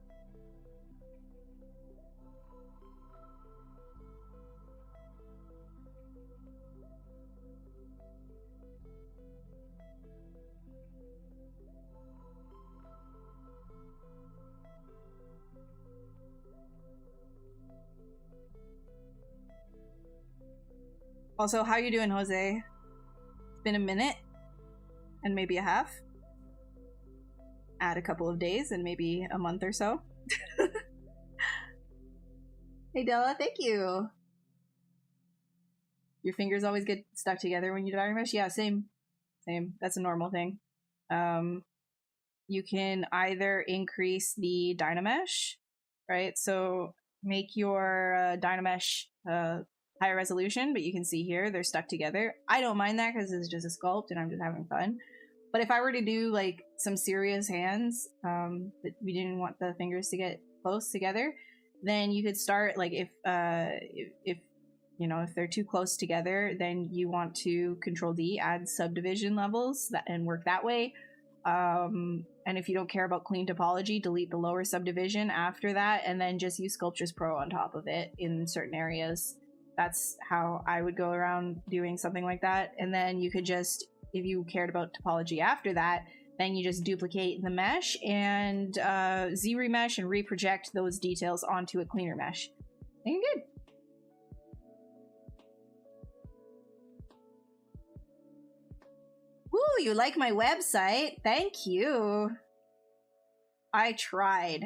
Also, how you doing, Jose? It's been a minute, and maybe a half. Add a couple of days, and maybe a month or so. Hey Della, thank you. Your fingers always get stuck together when you Dynamesh? Yeah, same. That's a normal thing. You can either increase the Dynamesh, right? So make your Dynamesh higher resolution, but you can see here they're stuck together. I don't mind that because it's just a sculpt and I'm just having fun. But if I were to do like some serious hands, that we didn't want the fingers to get close together, then you could start like if you know, if they're too close together, then you want to Control D, add subdivision levels and work that way. And if you don't care about clean topology, delete the lower subdivision after that, and then just use Sculptris Pro on top of it in certain areas. That's how I would go around doing something like that. And then you could just, if you cared about topology after that, then you just duplicate the mesh and Z-remesh and reproject those details onto a cleaner mesh. And you're good. Ooh, you like my website? Thank you. I tried.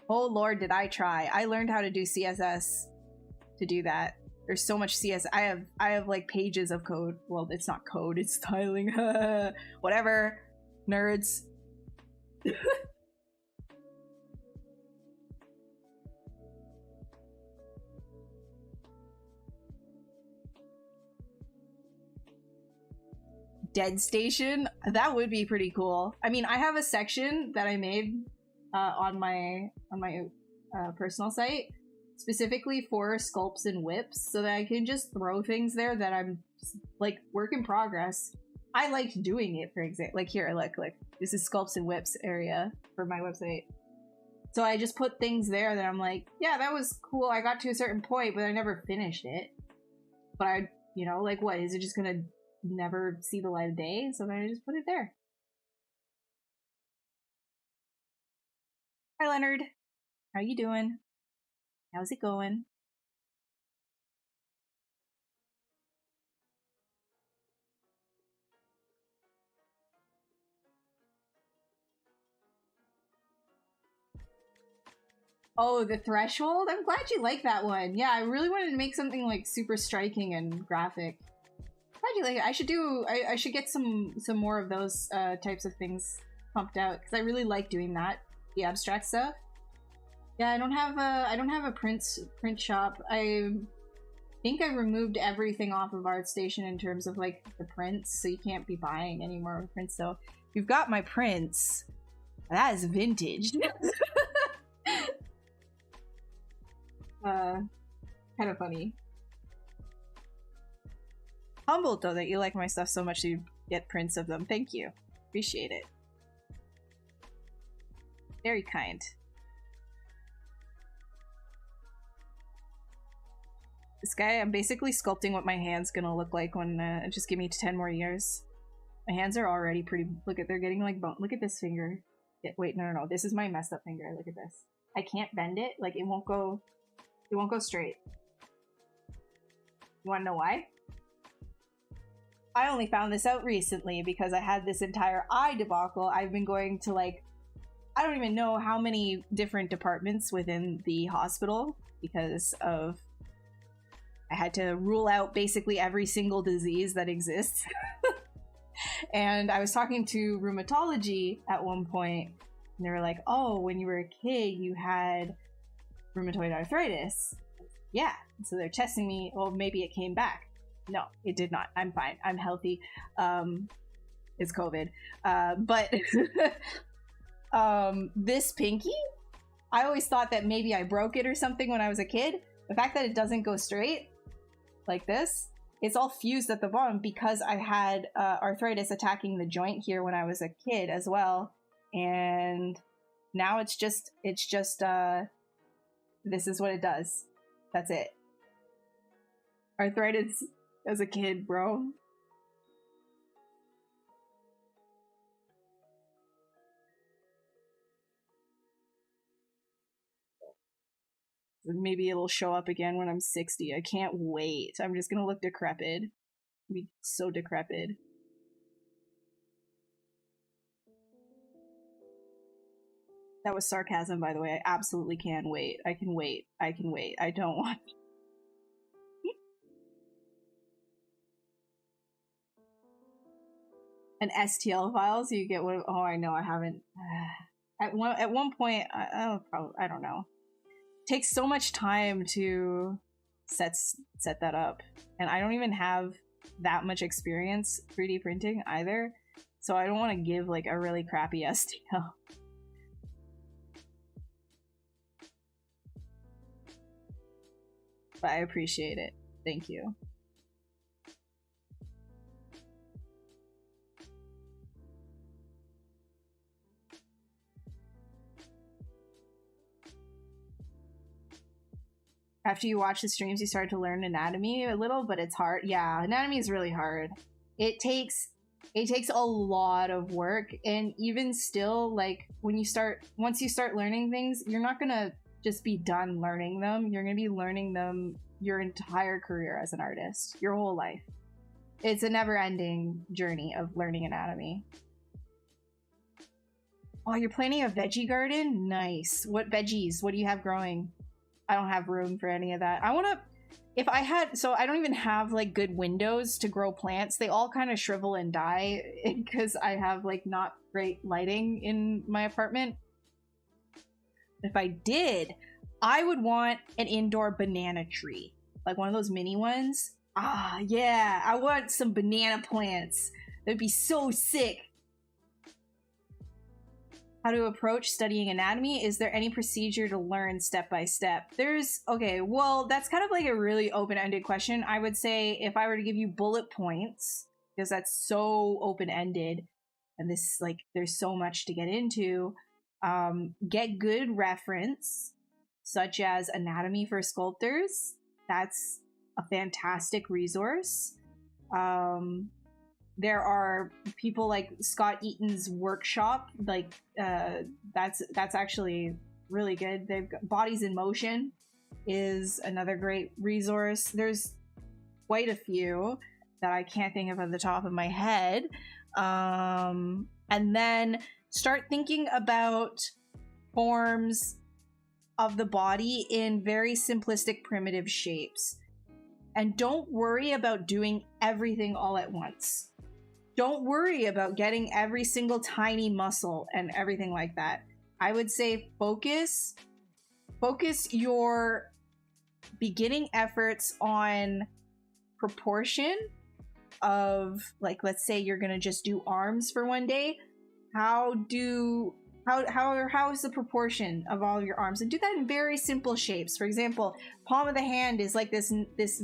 Oh Lord, did I try. I learned how to do CSS to do that. There's so much CSS. I have like pages of code. Well, it's not code, it's styling. Whatever. Nerds. Dead Station? That would be pretty cool. I mean, I have a section that I made on my personal site specifically for sculpts and whips, so that I can just throw things there that I'm like work in progress. I liked doing it, for example. Like here, like this is sculpts and whips area for my website. So I just put things there that I'm like, yeah, that was cool. I got to a certain point, but I never finished it. But I, you know, like what? Is it just gonna never see the light of day? So then I just put it there. Hi, Leonard. How you doing? How's it going? Oh, the threshold? I'm glad you like that one. Yeah, I really wanted to make something like super striking and graphic. Glad you like it. I should get some more of those types of things pumped out, because I really like doing that, the abstract stuff. Yeah, I don't have a print shop. I think I removed everything off of ArtStation in terms of like the prints, so you can't be buying any more prints. So you've got my prints. That is vintage. Kind of funny. Humbled though that you like my stuff so much you get prints of them. Thank you. Appreciate it. Very kind. This guy, I'm basically sculpting what my hand's gonna look like when, just give me 10 more years. My hands are already pretty, look at, they're getting like bone. Look at this finger. Wait, no, this is my messed up finger. Look at this. I can't bend it, like it won't go straight. You wanna know why? I only found this out recently because I had this entire eye debacle. I've been going to like, I don't even know how many different departments within the hospital because of, I had to rule out basically every single disease that exists. And I was talking to rheumatology at one point, and they were like, oh, when you were a kid, you had rheumatoid arthritis. Yeah. So they're testing me. Well, maybe it came back. No, it did not. I'm fine. I'm healthy. It's COVID. But this pinky, I always thought that maybe I broke it or something when I was a kid. The fact that it doesn't go straight like this, it's all fused at the bottom because I had arthritis attacking the joint here when I was a kid as well. And now it's just this is what it does. That's it. Arthritis as a kid, bro. Maybe it'll show up again when I'm 60. I can't wait. I'm just gonna look decrepit. Be so decrepit. That was sarcasm, by the way. I absolutely can wait. I can wait. I can wait. I don't want. An STL file, so you get one. Oh, I know. I haven't. At one point, I don't know. It takes so much time to set that up, and I don't even have that much experience 3D printing either, so I don't want to give like a really crappy STL. But I appreciate it. Thank you. After you watch the streams, you start to learn anatomy a little, but it's hard. Yeah, anatomy is really hard. It takes a lot of work, and even still, like once you start learning things, you're not gonna just be done learning them. You're gonna be learning them your entire career as an artist, your whole life. It's a never-ending journey of learning anatomy. Oh, you're planting a veggie garden? Nice. What veggies? What do you have growing? I don't have room for any of that. I want to, if I had, so I don't even have like good windows to grow plants. They all kind of shrivel and die because I have like not great lighting in my apartment. If I did, I would want an indoor banana tree, like one of those mini ones. Ah, yeah, I want some banana plants. That'd be so sick. How to approach studying anatomy? Is there any procedure to learn step by step? Okay, well, that's kind of like a really open-ended question. I would say if I were to give you bullet points, because that's so open-ended, and this, like, there's so much to get into, get good reference, such as Anatomy for Sculptors. That's a fantastic resource. There are people like Scott Eaton's workshop, like that's actually really good. They've got Bodies in Motion is another great resource. There's quite a few that I can't think of at the top of my head. And then start thinking about forms of the body in very simplistic, primitive shapes. And don't worry about doing everything all at once. Don't worry about getting every single tiny muscle and everything like that. I would say focus your beginning efforts on proportion of, like, let's say you're gonna just do arms for one day. How is the proportion of all of your arms? And do that in very simple shapes. For example, palm of the hand is like this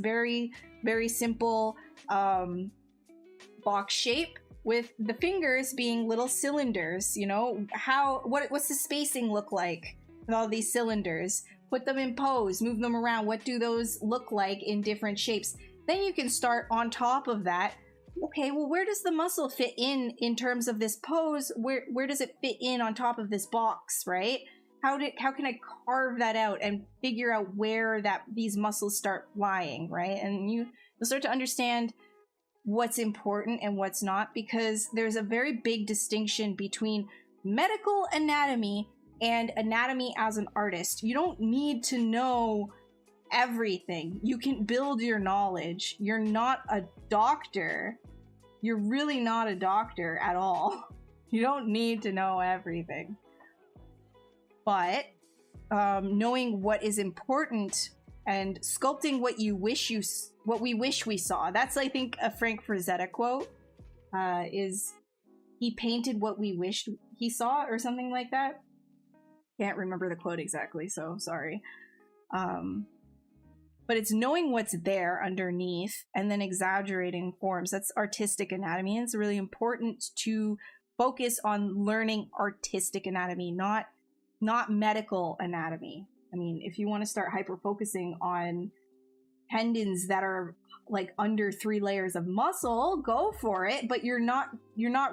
very, very simple box shape, with the fingers being little cylinders. You know, what's the spacing look like with all these cylinders? Put them in pose, move them around. What do those look like in different shapes? Then you can start on top of that. Okay, well, where does the muscle fit in terms of this pose? Where does it fit in on top of this box, right? How can I carve that out and figure out where these muscles start lying, right? And you'll start to understand what's important and what's not, because there's a very big distinction between medical anatomy and anatomy as an artist. You don't need to know everything. You can build your knowledge. You're not a doctor. You're really not a doctor at all. You don't need to know everything. But knowing what is important and sculpting what we wish we saw. That's, I think, a Frank Frazetta quote. Is he painted what we wished he saw, or something like that? Can't remember the quote exactly, so sorry. But it's knowing what's there underneath and then exaggerating forms. That's artistic anatomy, and it's really important to focus on learning artistic anatomy, not medical anatomy. I mean, if you want to start hyper-focusing on tendons that are like under 3 layers of muscle, go for it, but you're not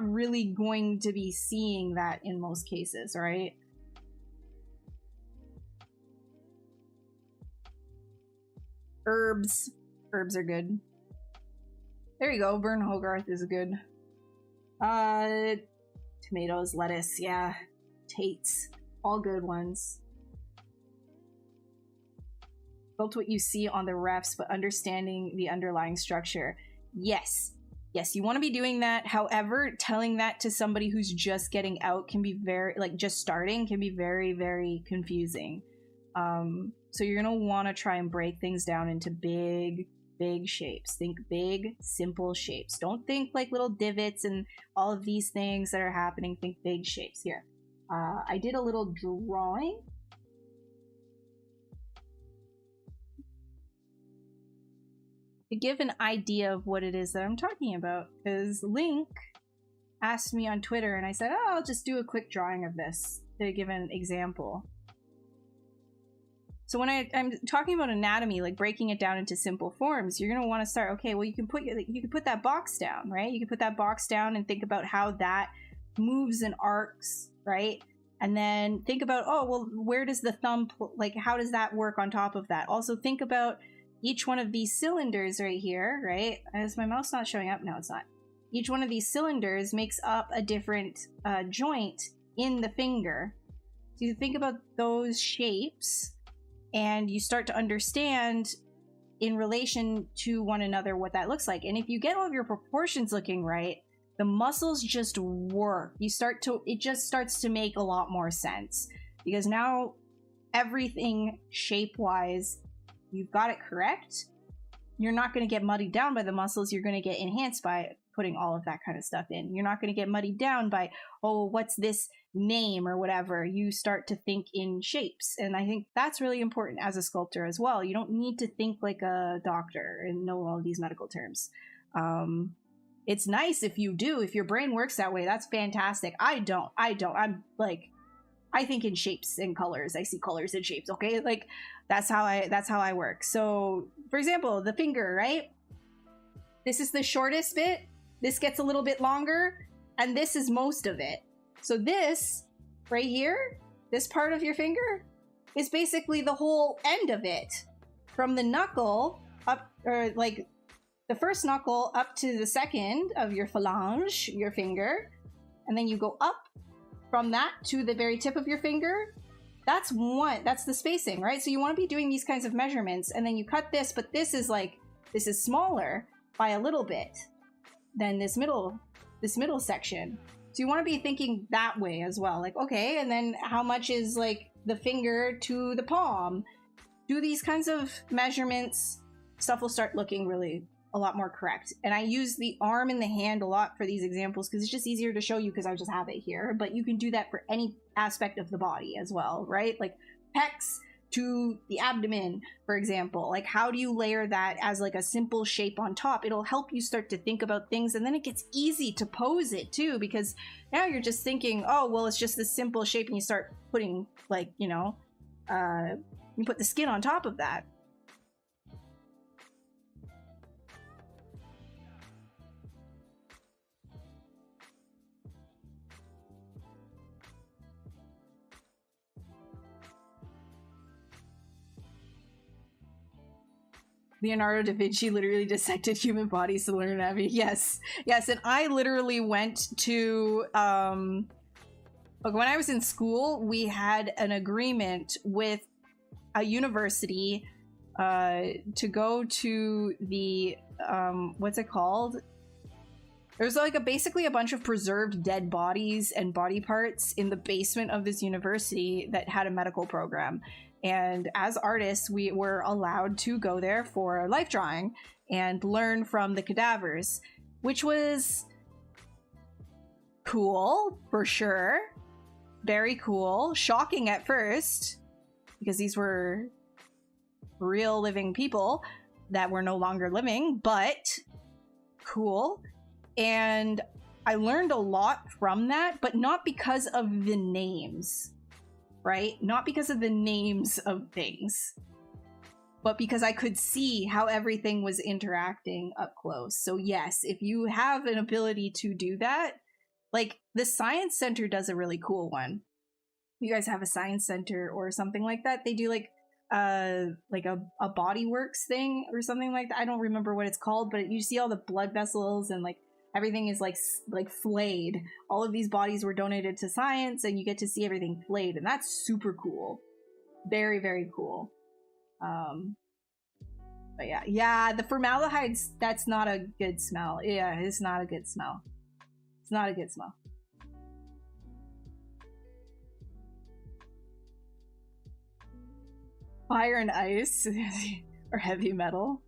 really going to be seeing that in most cases, right? Herbs are good. There you go. Burn Hogarth is good. Tomatoes, lettuce, yeah. Tates. All good ones. Built what you see on the refs, but understanding the underlying structure. Yes. Yes, you want to be doing that. However, telling that to somebody who's just getting out can be very, like, just starting can be very, very confusing. So you're going to want to try and break things down into big shapes. Think big, simple shapes. Don't think like little divots and all of these things that are happening. Think big shapes. Here. I did a little drawing. To give an idea of what it is that I'm talking about, because Link asked me on Twitter and I said, oh, I'll just do a quick drawing of this to give an example. So when I'm talking about anatomy, like breaking it down into simple forms, you're going to want to start, okay, well, you can put that box down, right? You can put that box down and think about how that moves and arcs, right? And then think about, oh, well, where does the thumb, like, how does that work on top of that? Also think about each one of these cylinders right here, right? Is my mouse not showing up? No, it's not. Each one of these cylinders makes up a different joint in the finger. So you think about those shapes and you start to understand in relation to one another what that looks like. And if you get all of your proportions looking right, the muscles just work. It just starts to make a lot more sense because now everything shape-wise, you've got it correct. You're not going to get muddied down by the muscles. You're going to get enhanced by putting all of that kind of stuff in. You're not going to get muddied down by, oh, what's this name or whatever. You start to think in shapes. And I think that's really important as a sculptor as well. You don't need to think like a doctor and know all of these medical terms. It's nice if you do. If your brain works that way, that's fantastic. I don't. I'm like, I think in shapes and colors. I see colors and shapes, okay? Like, that's how I work. So, for example, the finger, right? This is the shortest bit. This gets a little bit longer, and this is most of it. So this, right here, this part of your finger, is basically the whole end of it. From the knuckle up, or like the first knuckle up to the second of your phalange, your finger, and then you go up from that to the very tip of your finger. That's the spacing, right? So you want to be doing these kinds of measurements, and then you cut this, but this is smaller by a little bit than this middle section. So you want to be thinking that way as well. Like, okay, and then how much is like the finger to the palm? Do these kinds of measurements, stuff will start looking really a lot more correct. And I use the arm and the hand a lot for these examples because it's just easier to show you because I just have it here. But you can do that for any aspect of the body as well, right? Like pecs to the abdomen, for example. Like, how do you layer that as like a simple shape on top? It'll help you start to think about things, and then it gets easy to pose it too, because now you're just thinking, oh, well, it's just this simple shape, and you start putting, like, you know, you put the skin on top of that. Leonardo da Vinci literally dissected human bodies to learn anatomy. Yes, and I literally went to, look, when I was in school, we had an agreement with a university to go to the, what's it called? There's like basically a bunch of preserved dead bodies and body parts in the basement of this university that had a medical program. And as artists, we were allowed to go there for life drawing and learn from the cadavers, which was cool, for sure. Very cool. Shocking at first, because these were real living people that were no longer living, but cool. And I learned a lot from that, but not because of the names. Right? Not because of the names of things, but because I could see how everything was interacting up close. So yes, if you have an ability to do that, like the Science Center does a really cool one. You guys have a Science Center or something like that. They do like a Body Works thing or something like that. I don't remember what it's called, but you see all the blood vessels and like everything is like flayed. All of these bodies were donated to science, and you get to see everything flayed, and that's super cool. Very, very cool. But yeah, the formaldehyde's, that's not a good smell. Yeah, it's not a good smell. It's not a good smell. Fire and ice or heavy metal.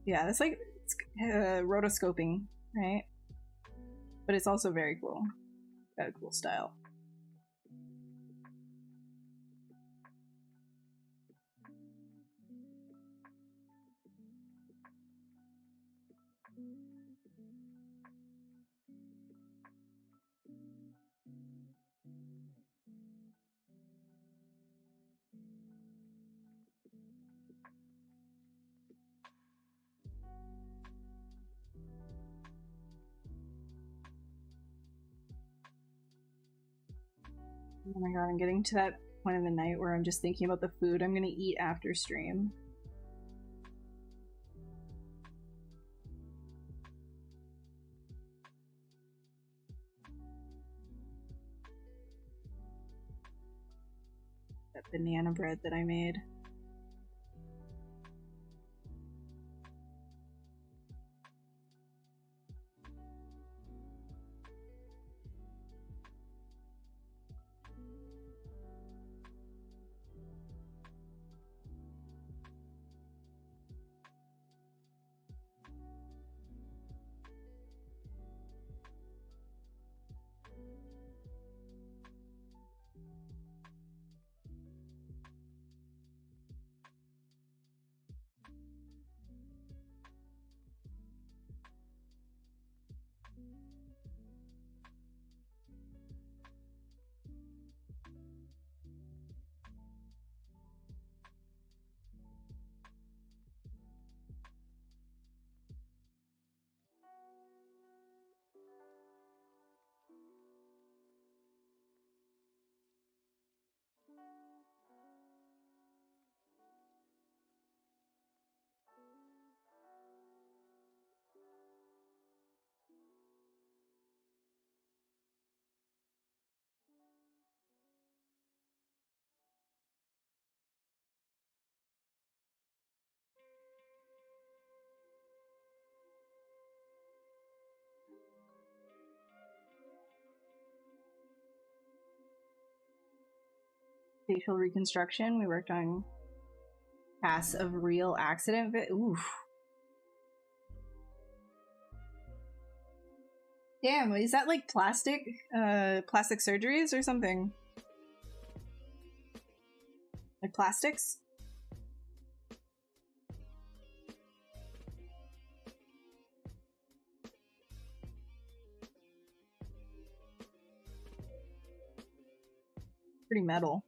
Yeah, that's like rotoscoping, right? But it's also very cool. Got a cool style. Oh my god, I'm getting to that point in the night where I'm just thinking about the food I'm gonna eat after stream. That banana bread that I made. Facial reconstruction. We worked on casts of real accident. Oof. Damn, is that like plastic surgeries or something? Like plastics? Pretty metal.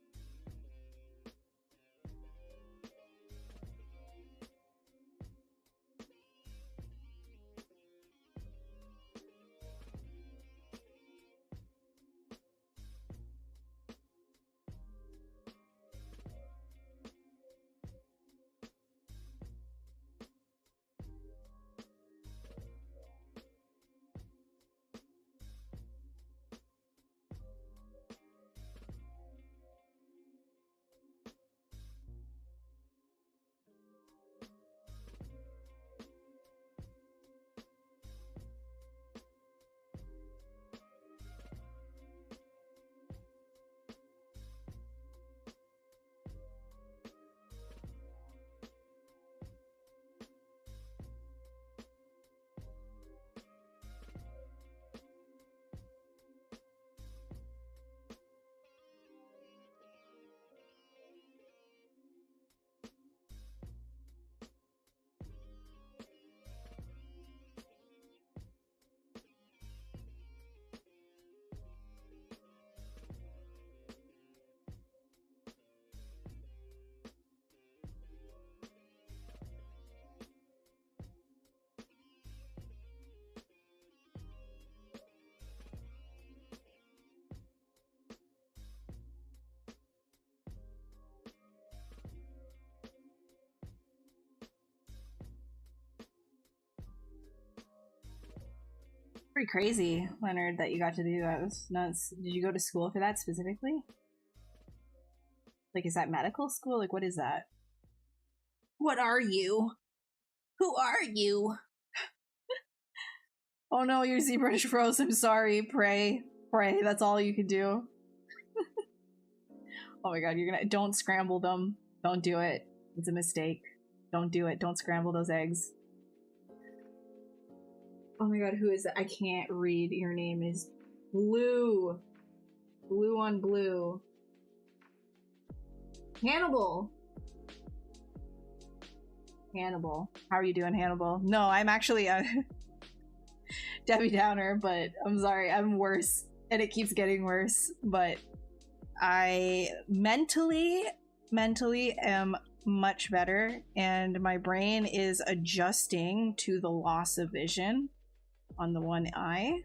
Pretty crazy, Leonard, that you got to do that. That's nuts. Did you go to school for that specifically? Like, is that medical school? Like, what is that? What are you? Who are you? Oh no, your ZBrush froze. I'm sorry. Pray. Pray. That's all you can do. Oh my god, don't scramble them. Don't do it. It's a mistake. Don't do it. Don't scramble those eggs. Oh my god, who is that? I can't read. Your name is Blue. Blue on blue. Hannibal. Hannibal. How are you doing, Hannibal? No, I'm actually Debbie Downer, but I'm sorry, I'm worse. And it keeps getting worse. But I mentally am much better, and my brain is adjusting to the loss of vision on the one eye.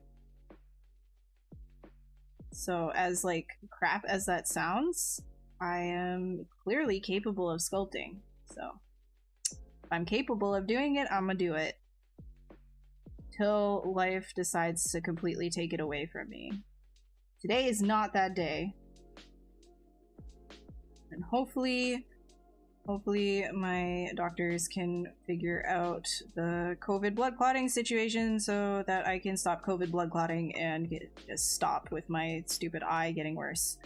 So as like crap as that sounds, I am clearly capable of sculpting. So if I'm capable of doing it, I'm gonna do it till life decides to completely take it away from me. Today is not that day. And hopefully my doctors can figure out the COVID blood clotting situation so that I can stop COVID blood clotting and just stop with my stupid eye getting worse.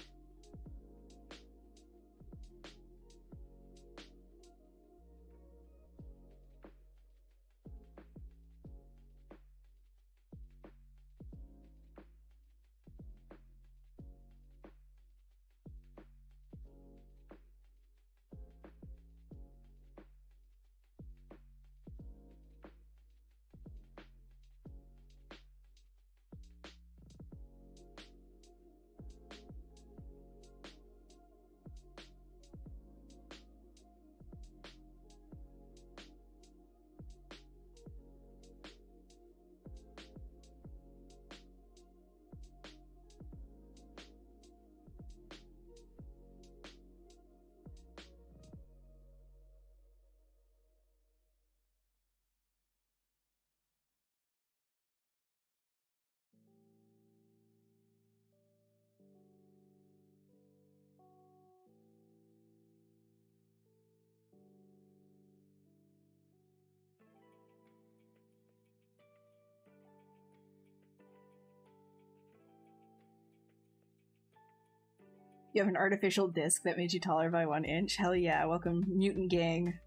You have an artificial disc that made you taller by 1 inch? Hell yeah, welcome mutant gang.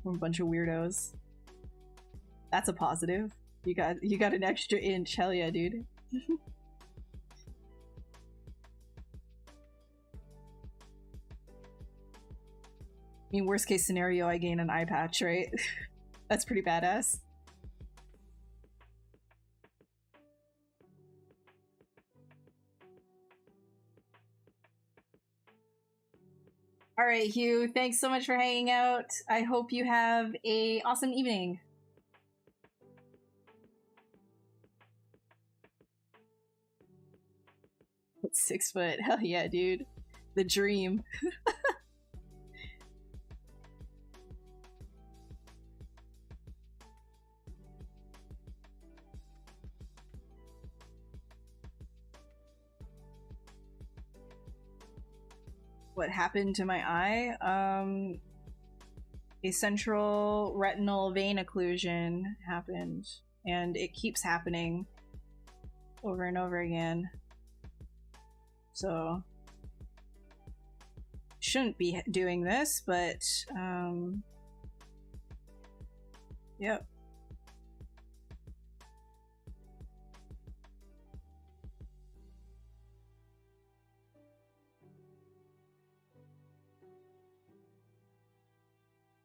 We're a bunch of weirdos. That's a positive. You got an extra inch, hell yeah, dude. I mean, worst case scenario, I gain an eye patch, right? That's pretty badass. All right, Hugh, thanks so much for hanging out. I hope you have a awesome evening. It's 6 foot. Hell yeah, dude. The dream. What happened to my eye? A central retinal vein occlusion happened, and it keeps happening over and over again. So shouldn't be doing this, but yep.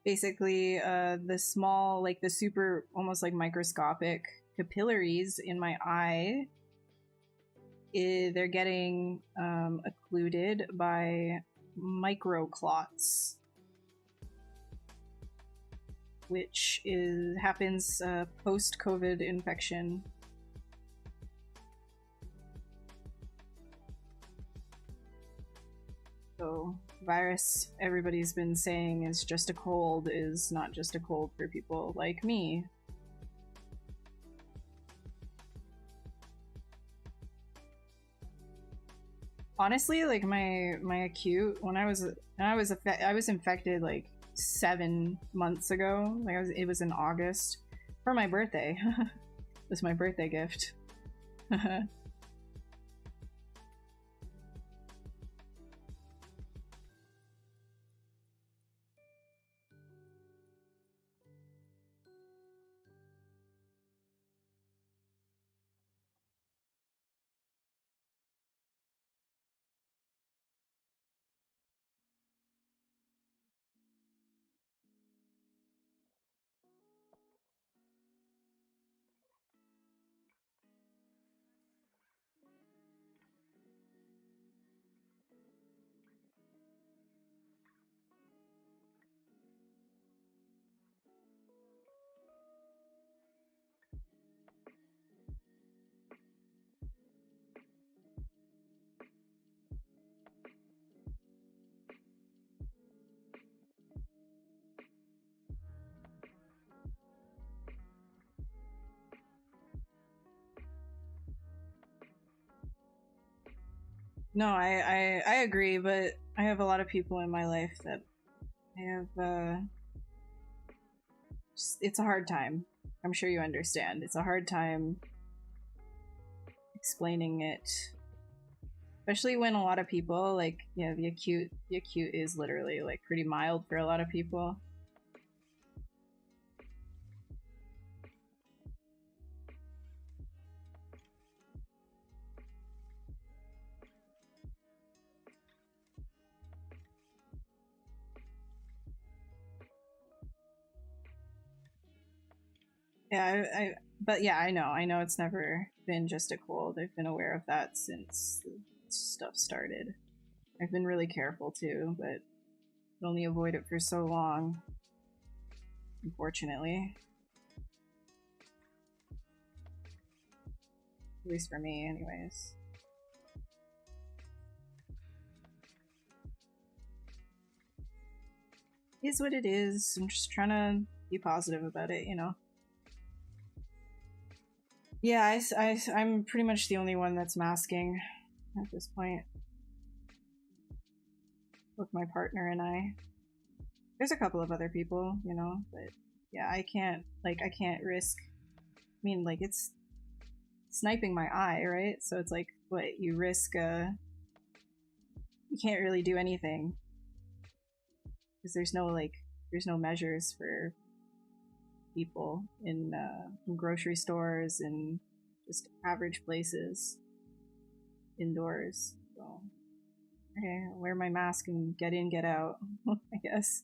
Basically, the small, like the super, almost like microscopic capillaries in my eye, they're getting occluded by microclots, which happens post-COVID infection. So virus everybody's been saying is just a cold is not just a cold for people like me. honestly, like my acute when I was infected like 7 months ago. Like it was in August for my birthday. It was my birthday gift. No, I agree, but I have a lot of people in my life that I have it's a hard time. I'm sure you understand. It's a hard time explaining it. Especially when a lot of people like, yeah, the acute is literally like pretty mild for a lot of people. Yeah, but yeah, I know it's never been just a cold. I've been aware of that since the stuff started. I've been really careful too, but could only avoid it for so long, unfortunately. At least for me, anyways. It is what it is. I'm just trying to be positive about it, you know? Yeah, I'm pretty much the only one that's masking at this point. With my partner and I. There's a couple of other people, you know, but yeah, I can't risk. I mean, like, it's sniping my eye, right? So it's like, what, you risk, you can't really do anything. Because there's no measures for people in grocery stores and just average places indoors. So, okay, I'll wear my mask and get in, get out, I guess.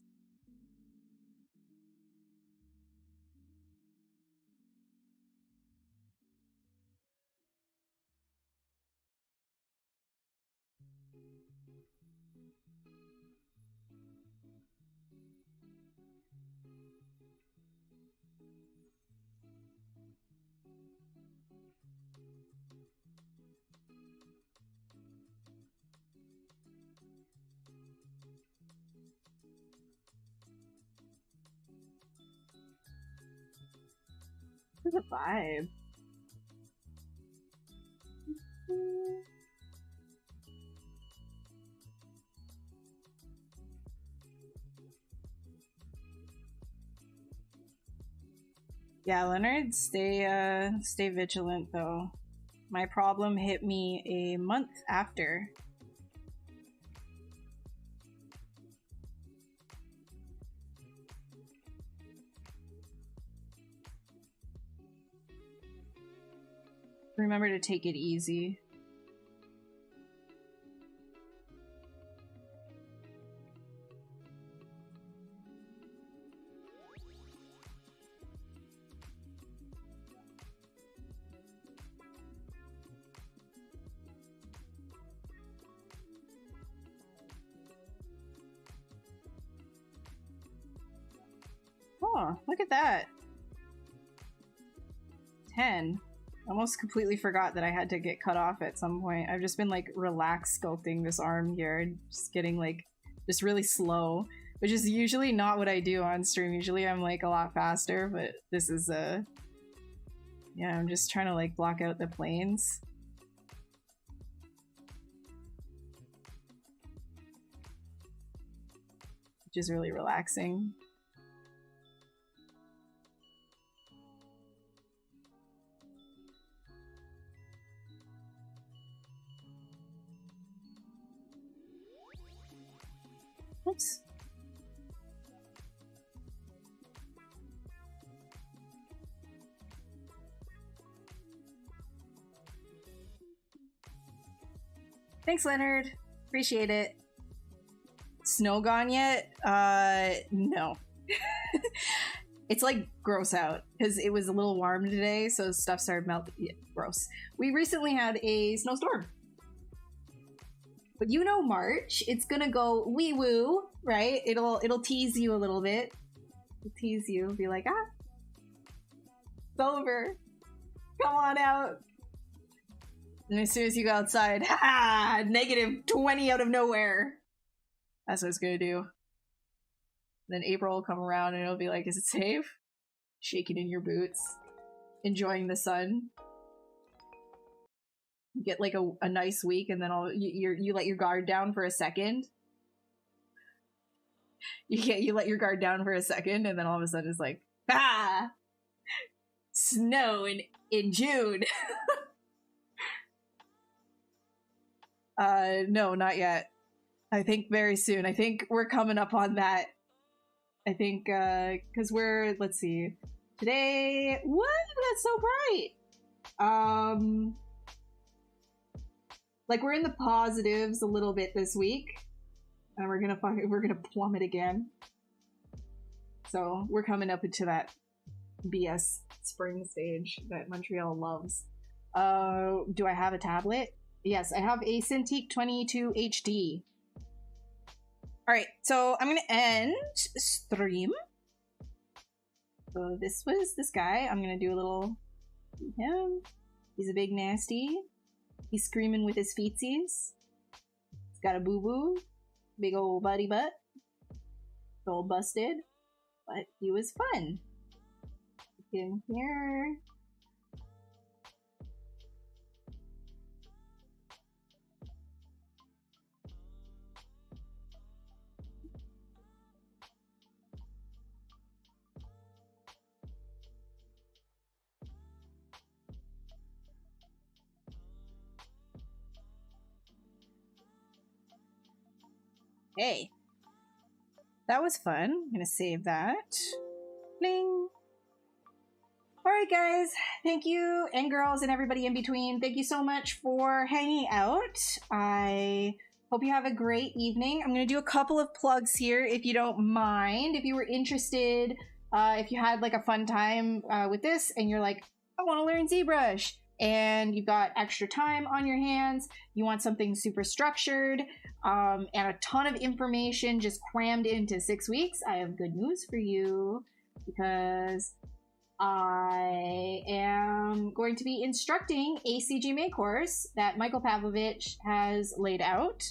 What a vibe. Yeah, Leonard, stay vigilant though. My problem hit me a month after. Remember to take it easy. Oh, look at that. 10. Almost completely forgot that I had to get cut off at some point. I've just been like relaxed sculpting this arm here, just getting like just really slow, which is usually not what I do on stream. Usually I'm like a lot faster, but this is yeah, I'm just trying to like block out the planes. which is really relaxing. Oops. Thanks, Leonard. Appreciate it. Snow gone yet? No. It's like gross out because it was a little warm today, so stuff started melting. Yeah, gross. We recently had a snowstorm. But you know March, it's gonna go wee woo, right? It'll tease you a little bit. It'll tease you, be like, ah, it's over. Come on out. And as soon as you go outside, ha! -20 out of nowhere. That's what it's gonna do. Then April will come around and it'll be like, is it safe? Shaking in your boots, enjoying the sun. You get like a nice week, and then you let your guard down for a second. You let your guard down for a second, and then all of a sudden it's like, ah, snow in June. No, not yet. I think very soon. I think we're coming up on that. I think because let's see, today. What? That's so bright. Like we're in the positives a little bit this week, and we're gonna plummet again. So we're coming up into that BS spring stage that Montreal loves. Do I have a tablet? Yes, I have a Cintiq 22 HD. All right, so I'm gonna end stream. So this was this guy. I'm gonna do a little him. He's a big nasty. He's screaming with his feetsies. He's got a boo-boo. Big old buddy butt. It's all busted. But he was fun. Get in here. Hey, that was fun. I'm gonna save that. Bling. Alright guys, thank you, and girls, and everybody in between. Thank you so much for hanging out. I hope you have a great evening. I'm gonna do a couple of plugs here, if you don't mind. If you were interested, if you had like a fun time with this, and you're like, I want to learn ZBrush, and you've got extra time on your hands, you want something super structured, and a ton of information just crammed into 6 weeks, I have good news for you, because I am going to be instructing a CGMA course that Michael Pavlovich has laid out.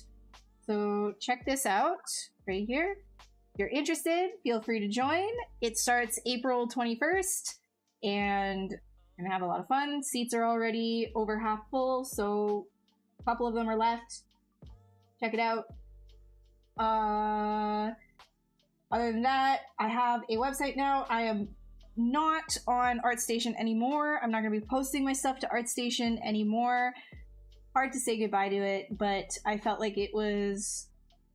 So check this out right here. If you're interested, feel free to join. It starts April 21st, and I'm gonna have a lot of fun. Seats are already over half full, so a couple of them are left. Check it out. Other than that, I have a website now. I am not on ArtStation anymore. I'm not going to be posting my stuff to ArtStation anymore. Hard to say goodbye to it, but I felt like it was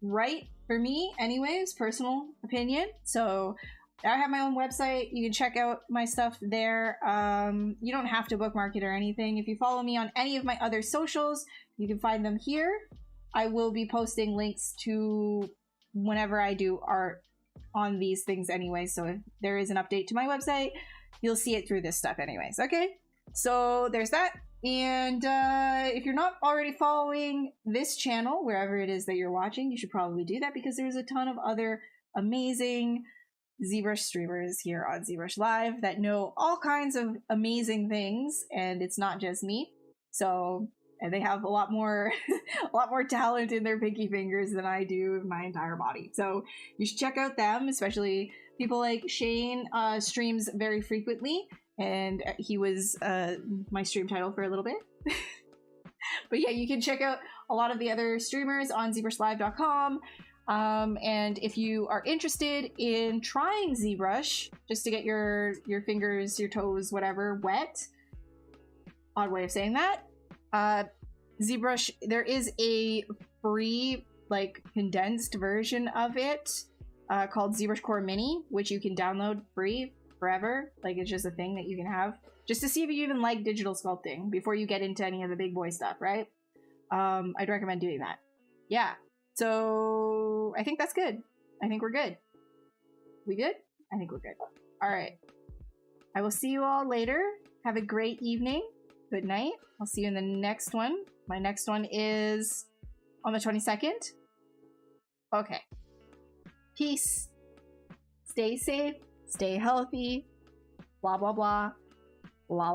right for me anyways, personal opinion. So I have my own website. You can check out my stuff there. You don't have to bookmark it or anything. If you follow me on any of my other socials, you can find them here. I will be posting links to whenever I do art on these things anyway, so if there is an update to my website, you'll see it through this stuff anyways. Okay, so there's that. And if you're not already following this channel, wherever it is that you're watching, you should probably do that, because there's a ton of other amazing ZBrush streamers here on ZBrush Live that know all kinds of amazing things, and it's not just me. So, and they have a lot more talent in their pinky fingers than I do in my entire body. So you should check out them, especially people like Shane streams very frequently, and he was my stream title for a little bit. But yeah, you can check out a lot of the other streamers on ZBrushLive.com. And if you are interested in trying ZBrush, just to get your fingers, your toes, whatever, wet, odd way of saying that, ZBrush, there is a free, like, condensed version of it called ZBrush Core Mini, which you can download free forever. Like, it's just a thing that you can have just to see if you even like digital sculpting before you get into any of the big boy stuff, right? I'd recommend doing that. Yeah. So I think that's good. I think we're good. We good? I think we're good. All right. I will see you all later. Have a great evening. Good night. I'll see you in the next one. My next one is on the 22nd. Okay. Peace. Stay safe. Stay healthy. Blah, blah, blah. Blah, blah.